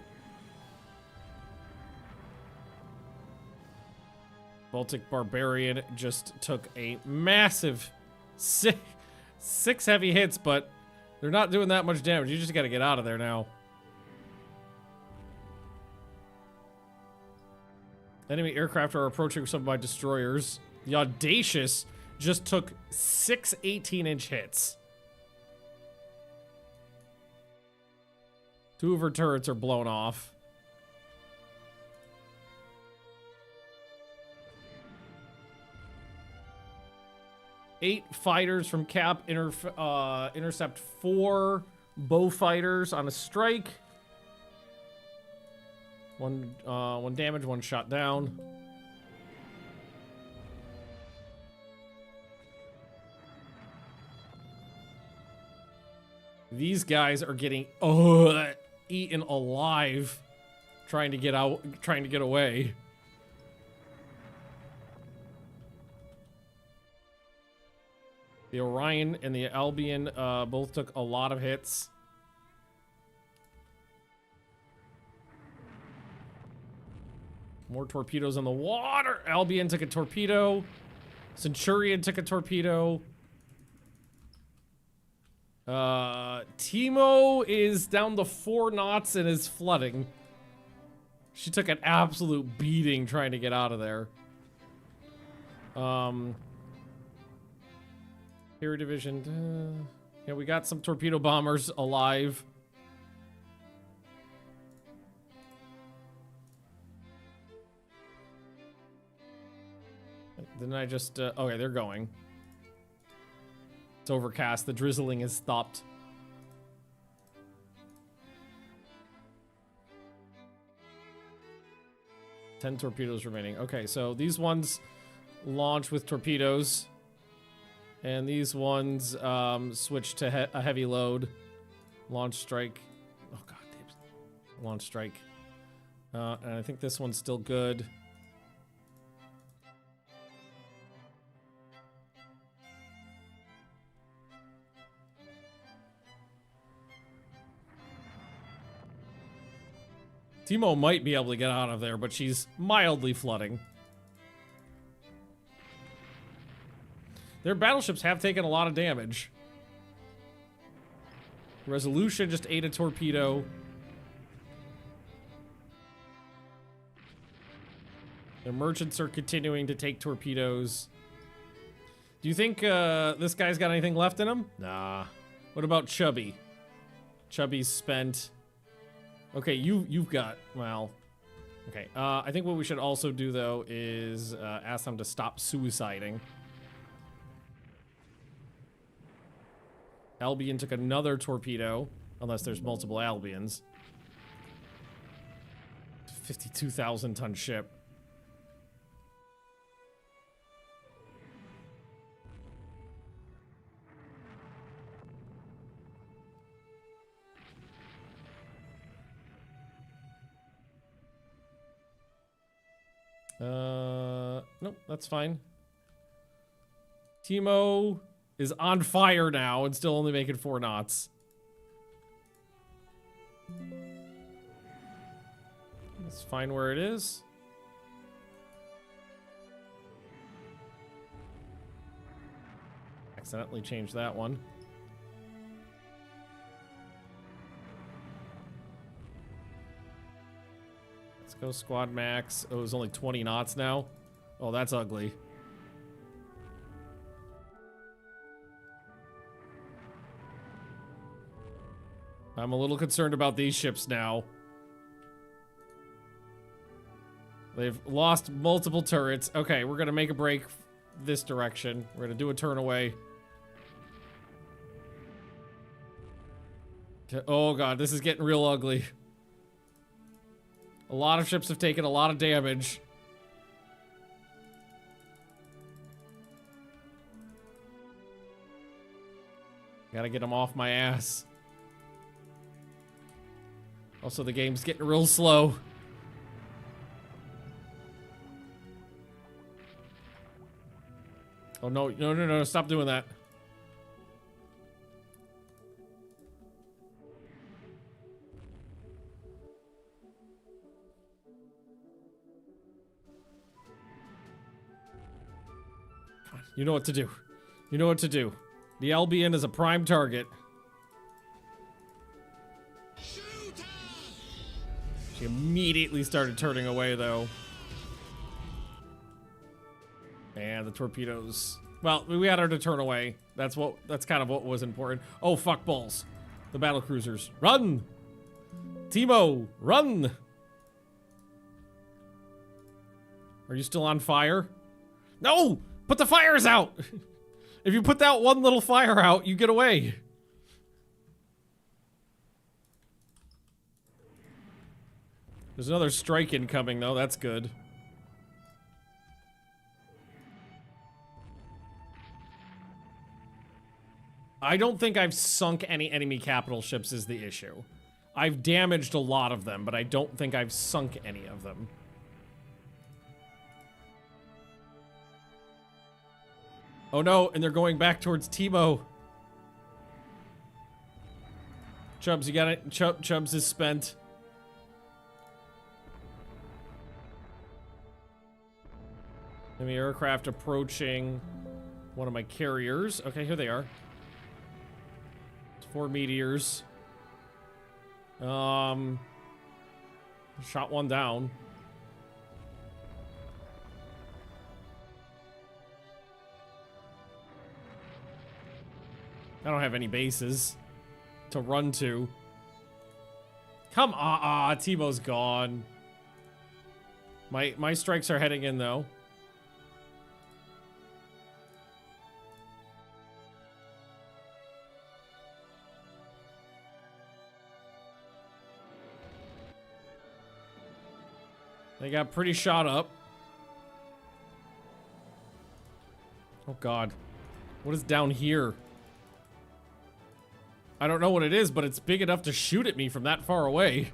Baltic Barbarian just took a massive six heavy hits, but they're not doing that much damage. You just gotta get out of there now. Enemy aircraft are approaching some of my destroyers. The Audacious just took 6 18-inch hits. 2 of her turrets are blown off. Eight fighters from Cap intercept 4 bow fighters on a strike. One damage, 1 shot down. These guys are getting eaten alive, trying to get out, trying to get away. The Orion and the Albion both took a lot of hits. More torpedoes in the water. Albion took a torpedo. Centurion took a torpedo. Timo is down to 4 knots and is flooding. She took an absolute beating trying to get out of there. Air Division. Yeah, we got some torpedo bombers alive. Didn't I just... okay, they're going. It's overcast. The drizzling has stopped. Ten torpedoes remaining. Okay, so these ones launch with torpedoes. And these ones switch to a heavy load. Launch strike. Oh, god damn. Launch strike. And I think this one's still good. Timo might be able to get out of there, but she's mildly flooding. Their battleships have taken a lot of damage. Resolution just ate a torpedo. Their merchants are continuing to take torpedoes. Do you think this guy's got anything left in him? Nah. What about Chubby? Chubby's spent. Okay, you've got, well, okay. I think what we should also do, though, is ask them to stop suiciding. Albion took another torpedo, unless there's multiple Albions. 52,000 ton ship. Nope, that's fine. Timo is on fire now and still only making 4 knots. It's fine where it is. Accidentally changed that one. Let's go squad max. Oh, it's only 20 knots now. Oh, that's ugly. I'm a little concerned about these ships now. They've lost multiple turrets. Okay, we're gonna make a break this direction. We're gonna do a turn away. Oh god, this is getting real ugly. A lot of ships have taken a lot of damage. Gotta get them off my ass. Also, the game's getting real slow. Oh no, no, no, no, stop doing that. You know what to do. You know what to do. The Albion is a prime target. She immediately started turning away, though. And the torpedoes. Well, we had her to turn away. That's kind of what was important. Oh, fuck balls. The battle cruisers. Run! Timo, run! Are you still on fire? No! Put the fires out! If you put that one little fire out, you get away. There's another strike incoming, though. That's good. I don't think I've sunk any enemy capital ships is the issue. I've damaged a lot of them, but I don't think I've sunk any of them. Oh no, and they're going back towards Timo. Chubbs, you got it. Chubbs is spent. Enemy aircraft approaching one of my carriers. Okay, here they are. It's 4 meteors. Shot one down. I don't have any bases to run to. Come on, Timo's gone. My strikes are heading in though. They got pretty shot up. Oh god. What is down here? I don't know what it is, but it's big enough to shoot at me from that far away.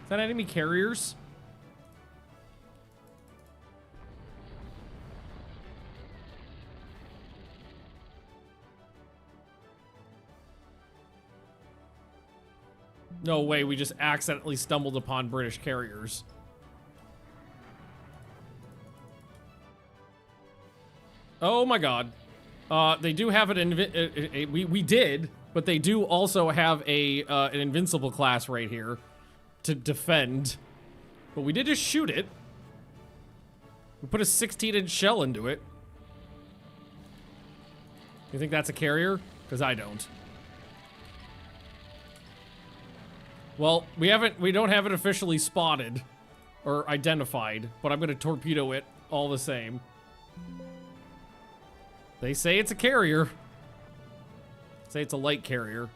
Is that enemy carriers? No way, we just accidentally stumbled upon British carriers. Oh my god. They do have we did, but they do also have an invincible class right here to defend. But we did just shoot it. We put a 16-inch shell into it. You think that's a carrier? Because I don't. Well, we don't have it officially spotted or identified, but I'm gonna torpedo it all the same. They say it's a carrier. Say it's a light carrier.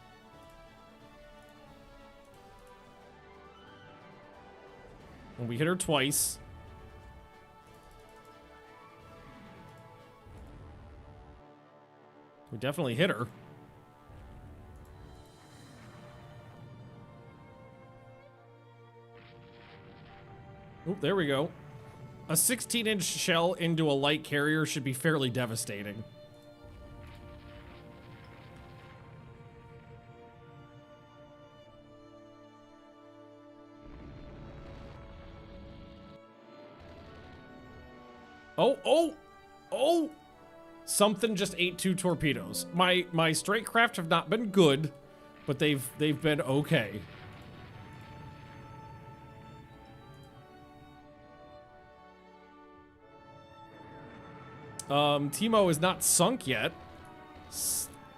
And we hit her twice. We definitely hit her. Oh, there we go. A 16-inch shell into a light carrier should be fairly devastating. Oh, oh, oh! Something just ate 2 torpedoes. My strike craft have not been good, but they've been okay. Timo is not sunk yet,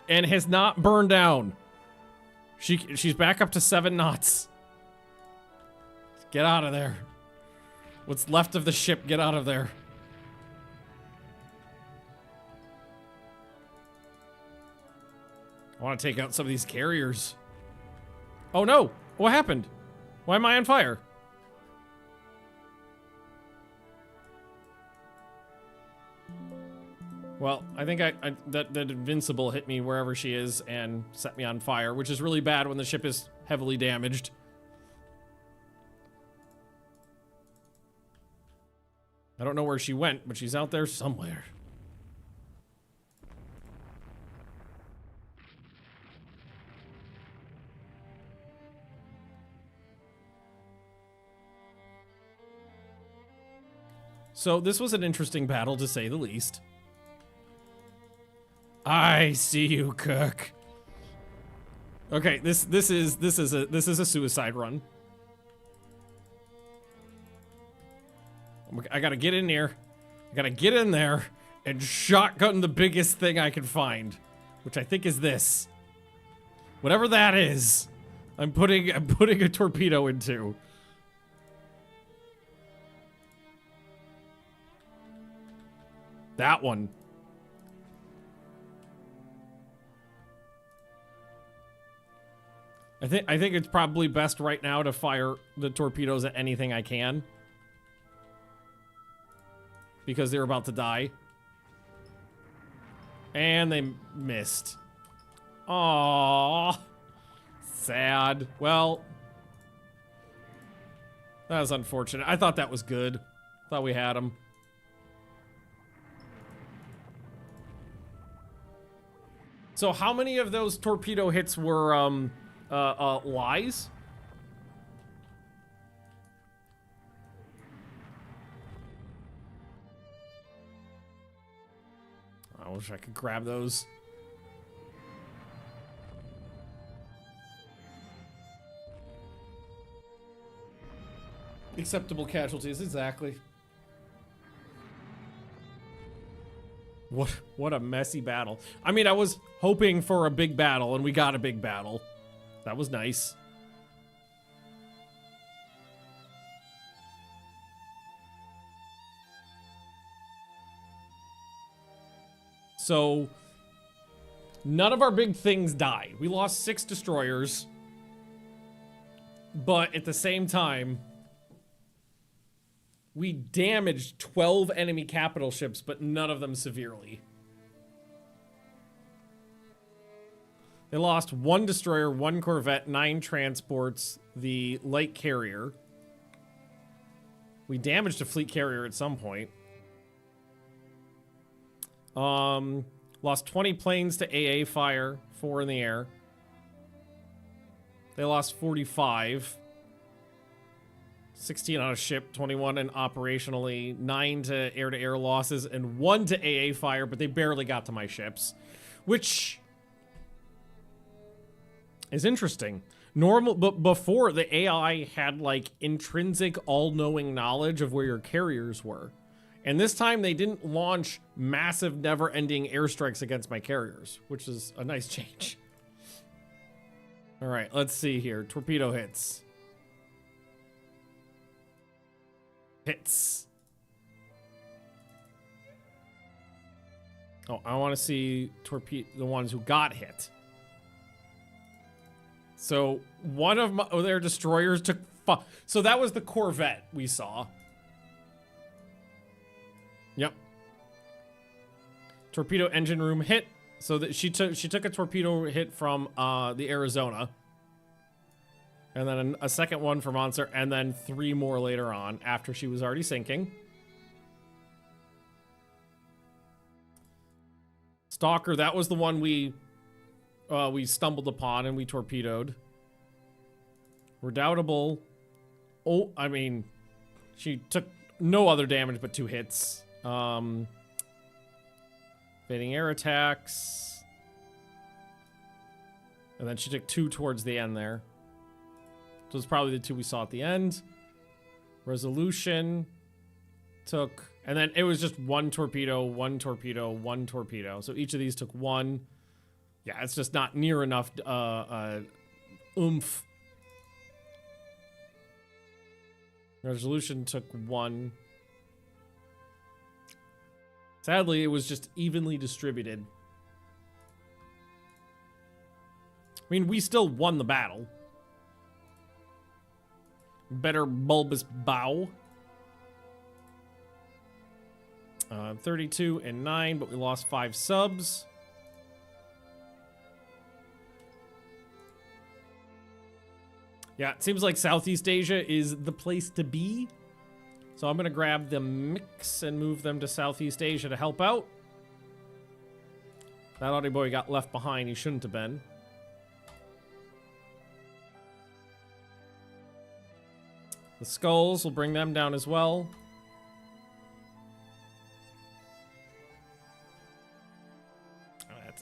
and has not burned down. She's back up to 7 knots. Get out of there. What's left of the ship, get out of there. I want to take out some of these carriers. Oh no! What happened? Why am I on fire? Well, I think that Invincible hit me wherever she is and set me on fire, which is really bad when the ship is heavily damaged. I don't know where she went, but she's out there somewhere. So this was an interesting battle, to say the least. I see you, Kirk. Okay, this is a suicide run. I gotta get in here. I gotta get in there and shotgun the biggest thing I can find, which I think is this. Whatever that is, I'm putting a torpedo into. That one. I think it's probably best right now to fire the torpedoes at anything I can, because they're about to die. And they missed. Aww. Sad. Well, that was unfortunate. I thought that was good. Thought we had him. So how many of those torpedo hits were, lies? I wish I could grab those. Acceptable casualties, exactly. What a messy battle. I mean, I was hoping for a big battle, and we got a big battle. That was nice. So, none of our big things died. We lost 6 destroyers. But at the same time, we damaged 12 enemy capital ships, but none of them severely. They lost 1 destroyer, 1 corvette, 9 transports, the light carrier. We damaged a fleet carrier at some point. Lost 20 planes to AA fire, 4 in the air. They lost 45. 16 on a ship, 21 and operationally, 9 to air-to-air losses, and 1 to AA fire, but they barely got to my ships. Which is interesting. But before, the AI had, like, intrinsic all-knowing knowledge of where your carriers were. And this time, they didn't launch massive, never-ending airstrikes against my carriers, which is a nice change. All right, let's see here. Torpedo hits. Hits. Oh, I want to see the ones who got hit. So one of their destroyers took. So that was the corvette we saw. Yep. Torpedo engine room hit. So that she took a torpedo hit from the Arizona. And then a second one for Monster, and then 3 more later on after she was already sinking. Stalker, that was the one we stumbled upon and we torpedoed. Redoubtable. Oh, I mean, she took no other damage but 2 hits. The Fading air attacks. And then she took 2 towards the end there. So it's probably the 2 we saw at the end. Resolution took... And then it was just 1 torpedo, 1 torpedo, 1 torpedo. So each of these took 1. Yeah, it's just not near enough oomph. Resolution took 1. Sadly, it was just evenly distributed. I mean, we still won the battle. Better bulbous bow. 32 and 9, but we lost 5 subs. Yeah, it seems like Southeast Asia is the place to be. So I'm going to grab the mix and move them to Southeast Asia to help out. That Audie boy got left behind. He shouldn't have been. The skulls, will bring them down as well.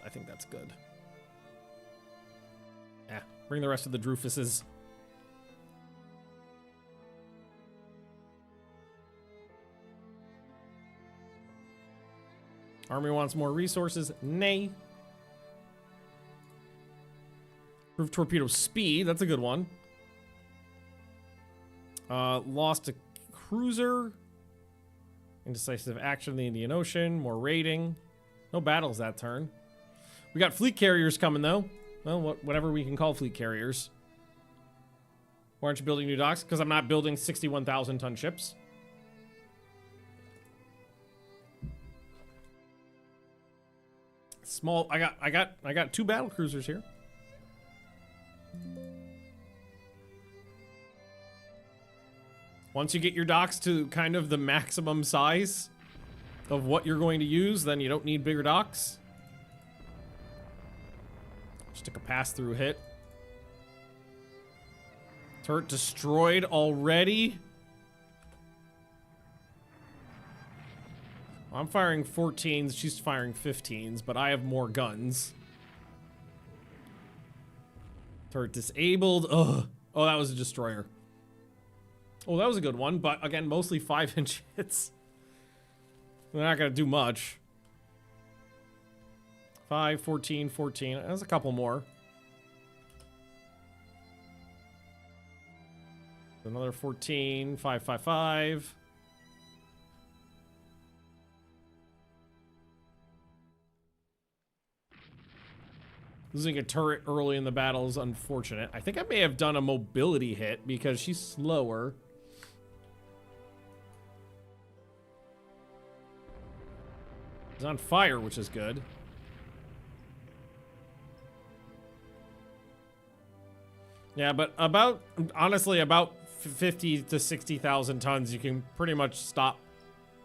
I think that's good. Yeah, bring the rest of the Dreyfuses. Army wants more resources. Nay. Improved torpedo speed. That's a good one. Lost a cruiser. Indecisive action in the Indian Ocean. More raiding. No battles that turn. We got fleet carriers coming, though. Well, whatever we can call fleet carriers. Why aren't you building new docks? Because I'm not building 61,000 ton ships. Small. I got 2 battle cruisers here. Once you get your docks to kind of the maximum size of what you're going to use, then you don't need bigger docks. Just took a pass-through hit. Turret destroyed already. I'm firing 14s, she's firing 15s, but I have more guns. Turret disabled. Ugh. Oh, that was a destroyer. Oh, that was a good one, but again, mostly 5-inch hits. They're not going to do much. 5, 14, 14. There's a couple more. Another 14, 5, 5, 5. Losing a turret early in the battle is unfortunate. I think I may have done a mobility hit because she's slower. She's on fire, which is good. Yeah, but honestly, about 50 to 60,000 tons, you can pretty much stop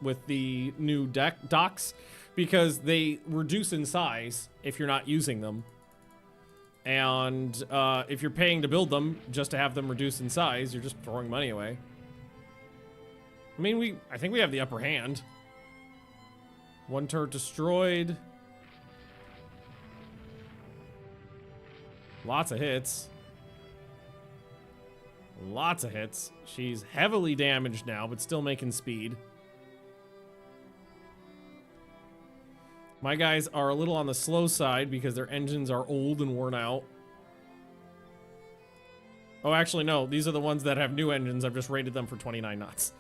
with the new docks because they reduce in size if you're not using them. And if you're paying to build them just to have them reduce in size, you're just throwing money away. I mean, I think we have the upper hand. 1 turret destroyed. Lots of hits. Lots of hits. She's heavily damaged now, but still making speed. My guys are a little on the slow side because their engines are old and worn out. Oh, actually, no. These are the ones that have new engines. I've just rated them for 29 knots.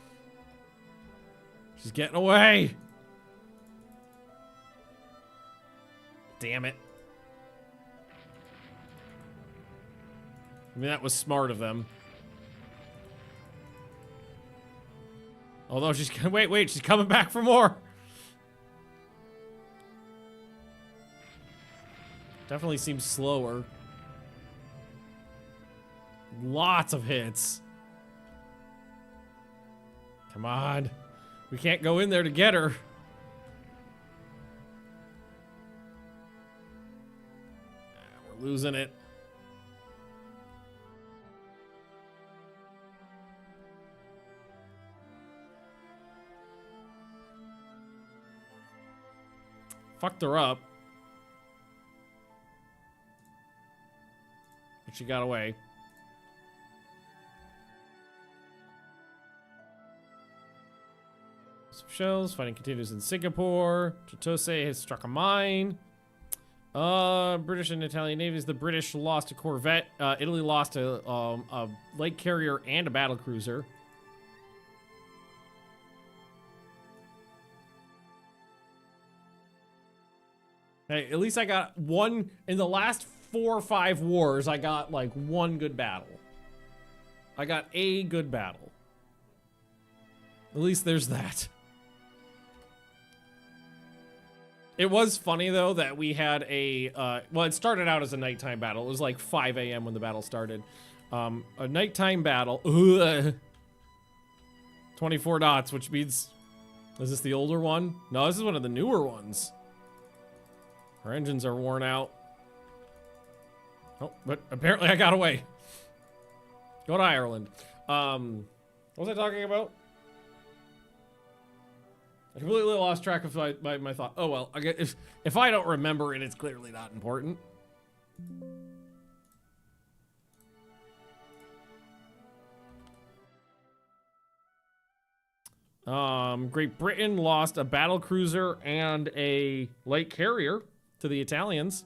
She's getting away. Damn it. I mean, that was smart of them. Although she's... Wait. She's coming back for more. Definitely seems slower. Lots of hits. Come on. We can't go in there to get her. We're losing it. Fucked her up. But she got away. Some shells. Fighting continues in Singapore. Chitose has struck a mine. British and Italian navies. The British lost a corvette. Italy lost a light carrier and a battle cruiser. Hey, at least I got one in the last 4 or 5 wars. I got like one good battle. I got a good battle. At least there's that. It was funny though that we had a well, it started out as a nighttime battle. It was like 5 a.m. when the battle started. A nighttime battle. 24 knots, which means, is this the older one? No, this is one of the newer ones. Our engines are worn out. Oh, but apparently I got away. Go to Ireland. What was I talking about? I completely lost track of my thought. Oh well, I guess if I don't remember it, it's clearly not important. Great Britain lost a battle cruiser and a light carrier to the Italians.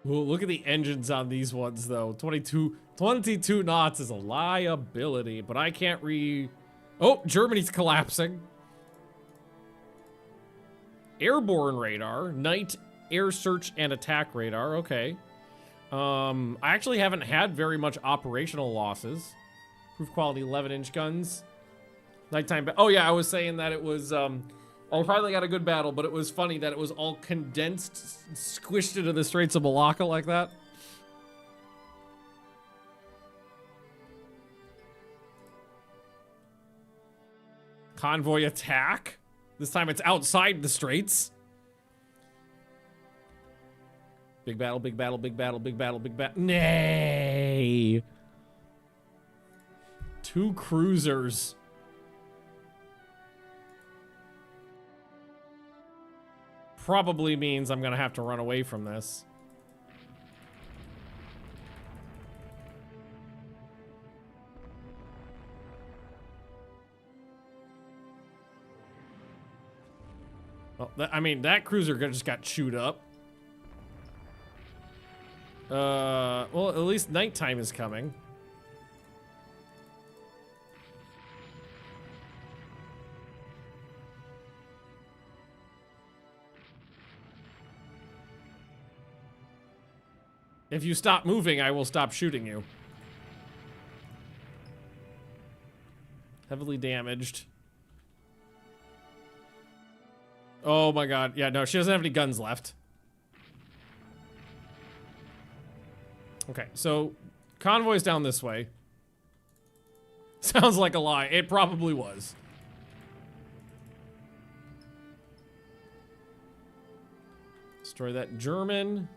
Ooh, look at the engines on these ones, though. 22 knots is a liability, but I can't Oh, Germany's collapsing. Airborne radar, night air search and attack radar. Okay. I actually haven't had very much operational losses. Proof quality 11-inch guns. Nighttime. Oh yeah, I was saying that it was. I finally got a good battle, but it was funny that it was all condensed, squished into the Straits of Malacca like that. Convoy attack. This time it's outside the Straits. Big battle, big battle, big battle, big battle, big battle. Nay. 2 cruisers. Probably means I'm gonna have to run away from this. Well, I mean, that cruiser just got chewed up. Well, at least nighttime is coming. If you stop moving, I will stop shooting you. Heavily damaged. Oh my god. Yeah, no, she doesn't have any guns left. Okay, so convoy's down this way. Sounds like a lie. It probably was. Destroy that German.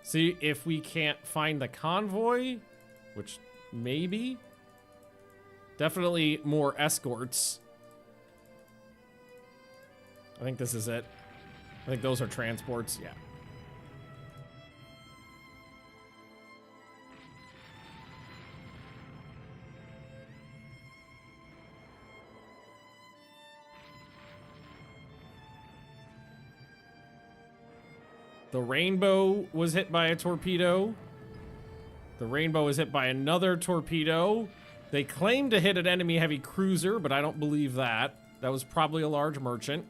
See if we can't find the convoy, which maybe. Definitely more escorts. I think this is it. I think those are transports, yeah. The Rainbow was hit by a torpedo. The Rainbow was hit by another torpedo. They claim to hit an enemy heavy cruiser, but I don't believe that. That was probably a large merchant.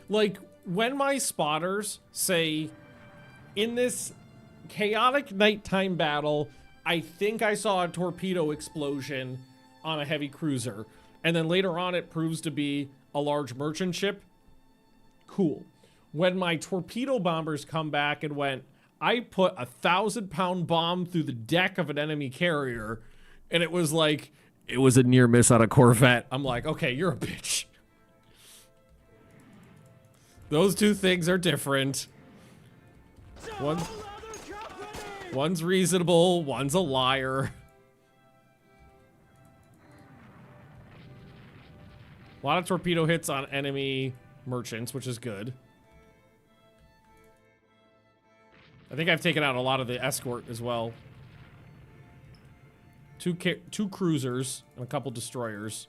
Like, when my spotters say, in this chaotic nighttime battle, I think I saw a torpedo explosion on a heavy cruiser. And then later on, it proves to be a large merchant ship. Cool. When my torpedo bombers come back and went, I put a 1,000-pound bomb through the deck of an enemy carrier, and it was like, it was a near miss on a Corvette. I'm like, okay, you're a bitch. Those two things are different. One's reasonable, one's a liar. A lot of torpedo hits on enemy merchants, which is good. I think I've taken out a lot of the escort as well. Two cruisers and a couple destroyers.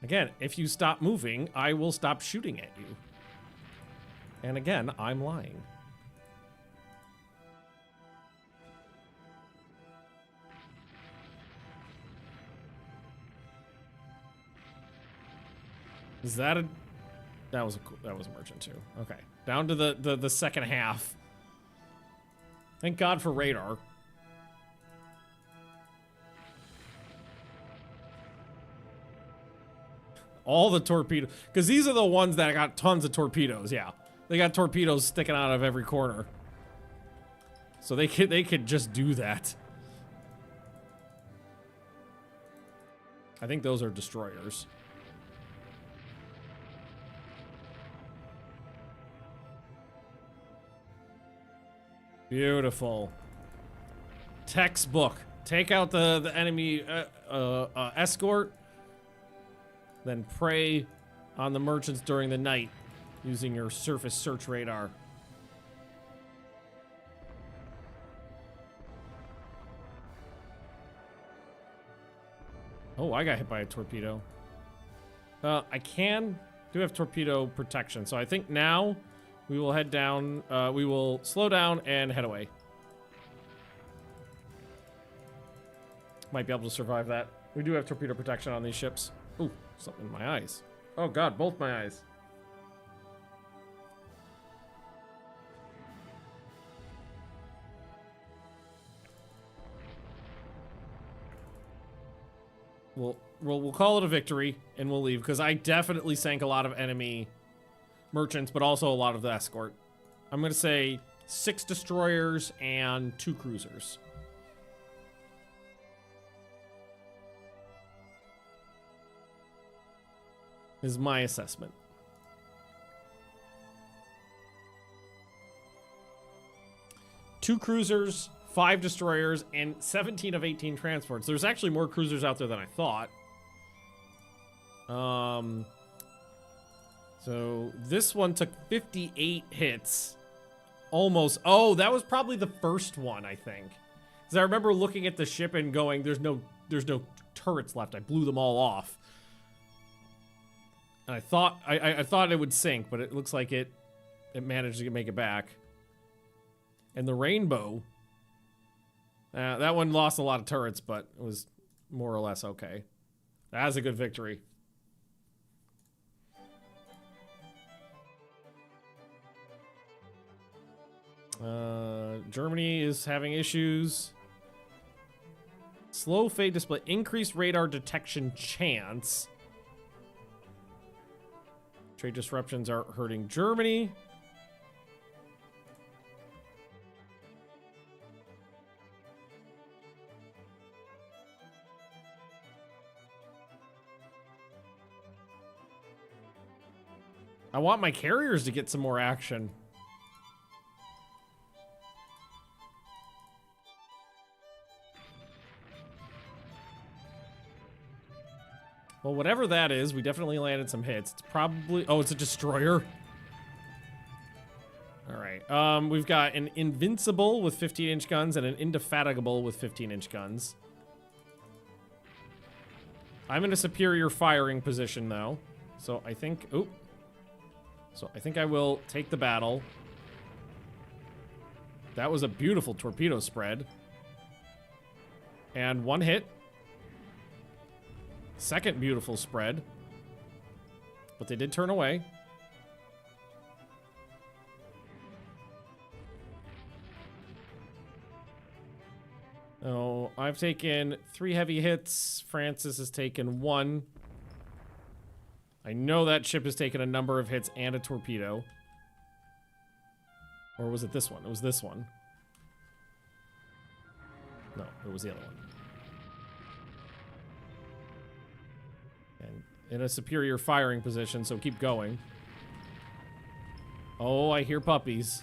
Again, if you stop moving, I will stop shooting at you. And again, I'm lying. Is that a... That was a merchant too. Okay. Down to the second half. Thank God for radar. All the torpedoes, because these are the ones that got tons of torpedoes. Yeah, they got torpedoes sticking out of every corner, so they could just do that. I think those are destroyers. Beautiful. Textbook. Take out the enemy escort. Then prey on the merchants during the night using your surface search radar. Oh, I got hit by a torpedo. Do have torpedo protection, so I think now we will head down, we will slow down and head away. Might be able to survive that. We do have torpedo protection on these ships. Ooh, something in my eyes. Oh God, both my eyes. We'll call it a victory and we'll leave, because I definitely sank a lot of enemy merchants, but also a lot of the escort. I'm gonna say 6 destroyers and 2 cruisers. Is my assessment. Two cruisers, 5 destroyers, and 17 of 18 transports. There's actually more cruisers out there than I thought. So this one took 58 hits. Almost. Oh, that was probably the first one, I think. Because I remember looking at the ship and going, there's no turrets left. I blew them all off. And I thought it would sink, but it looks like it managed to make it back. And the Rainbow, that one lost a lot of turrets, but it was more or less okay. That was a good victory. Germany is having issues. Slow fade display, increased radar detection chance. Trade disruptions are hurting Germany. I want my carriers to get some more action. Well, whatever that is, we definitely landed some hits. It's probably... Oh, it's a destroyer. All right. We've got an Invincible with 15-inch guns and an Indefatigable with 15-inch guns. I'm in a superior firing position, though. So I think... Oop. So I think I will take the battle. That was a beautiful torpedo spread. And 1 hit. Second beautiful spread. But they did turn away. Oh, I've taken 3 heavy hits. Francis has taken 1. I know that ship has taken a number of hits and a torpedo. Or was it this one? It was this one. No, it was the other one. And in a superior firing position, so keep going. Oh, I hear puppies.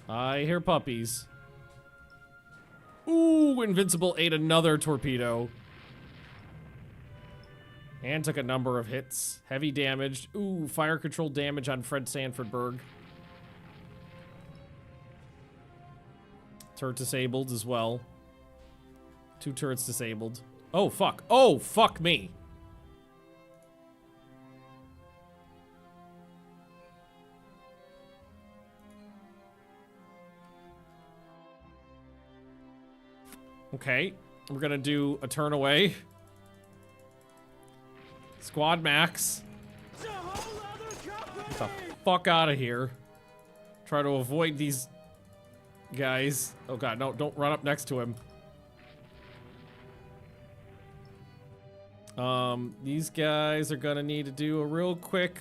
I hear puppies. Ooh, Invincible ate another torpedo. And took a number of hits. Heavy damage. Ooh, fire control damage on Fred Sanfordberg. Turret disabled as well. 2 turrets disabled. Oh, fuck. Oh, fuck me. Okay, we're gonna do a turn away. Squad max. Get the fuck out of here. Try to avoid these guys. Oh god, no, don't run up next to him. These guys are gonna need to do a real quick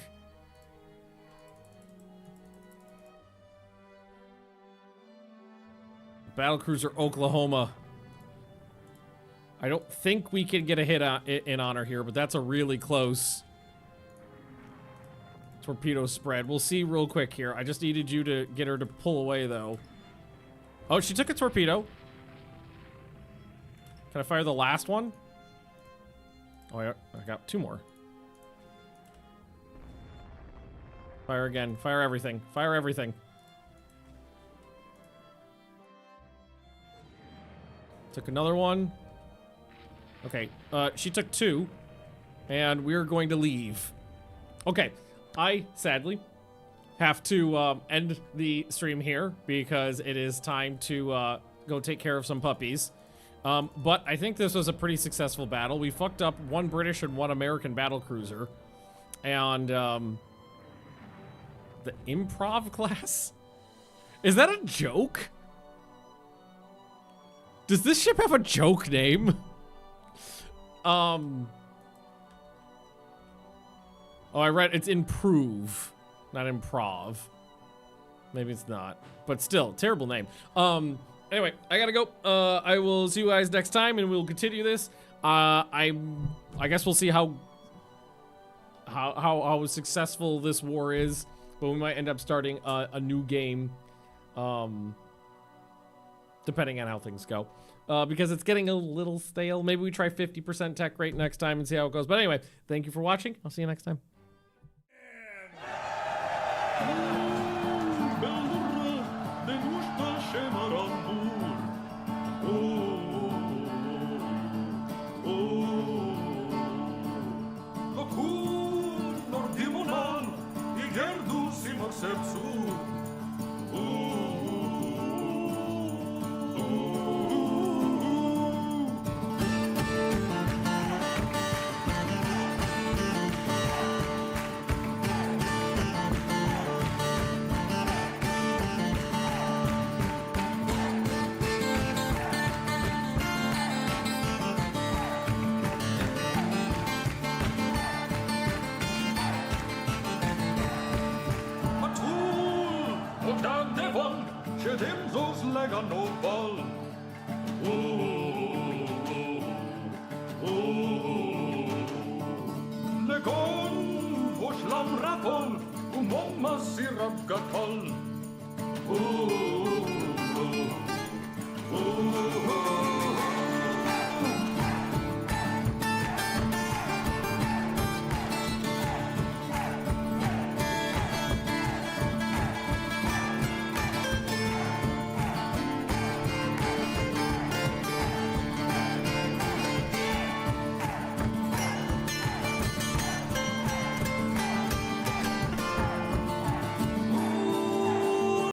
Battlecruiser Oklahoma. I don't think we can get a hit in on her here, but that's a really close torpedo spread. We'll see real quick here. I just needed you to get her to pull away, though. Oh, she took a torpedo. Can I fire the last one? Oh, I got 2 more. Fire again. Fire everything. Fire everything. Took another one. Okay, she took 2, and we're going to leave. Okay, I sadly have to end the stream here because it is time to go take care of some puppies. But I think this was a pretty successful battle. We fucked up 1 British and 1 American battlecruiser, and the improv class? Is that a joke? Does this ship have a joke name? Oh, I read it's improve, not improv. Maybe it's not, but still, terrible name. Anyway, I gotta go. I will see you guys next time, and we'll continue this. I guess we'll see how successful this war is, but we might end up starting a new game, depending on how things go. Because it's getting a little stale. Maybe we try 50% tech rate next time and see how it goes. But anyway, thank you for watching. I'll see you next time. Naval. Legon, Bushlam Rapol, Umoma Sirap Gatol.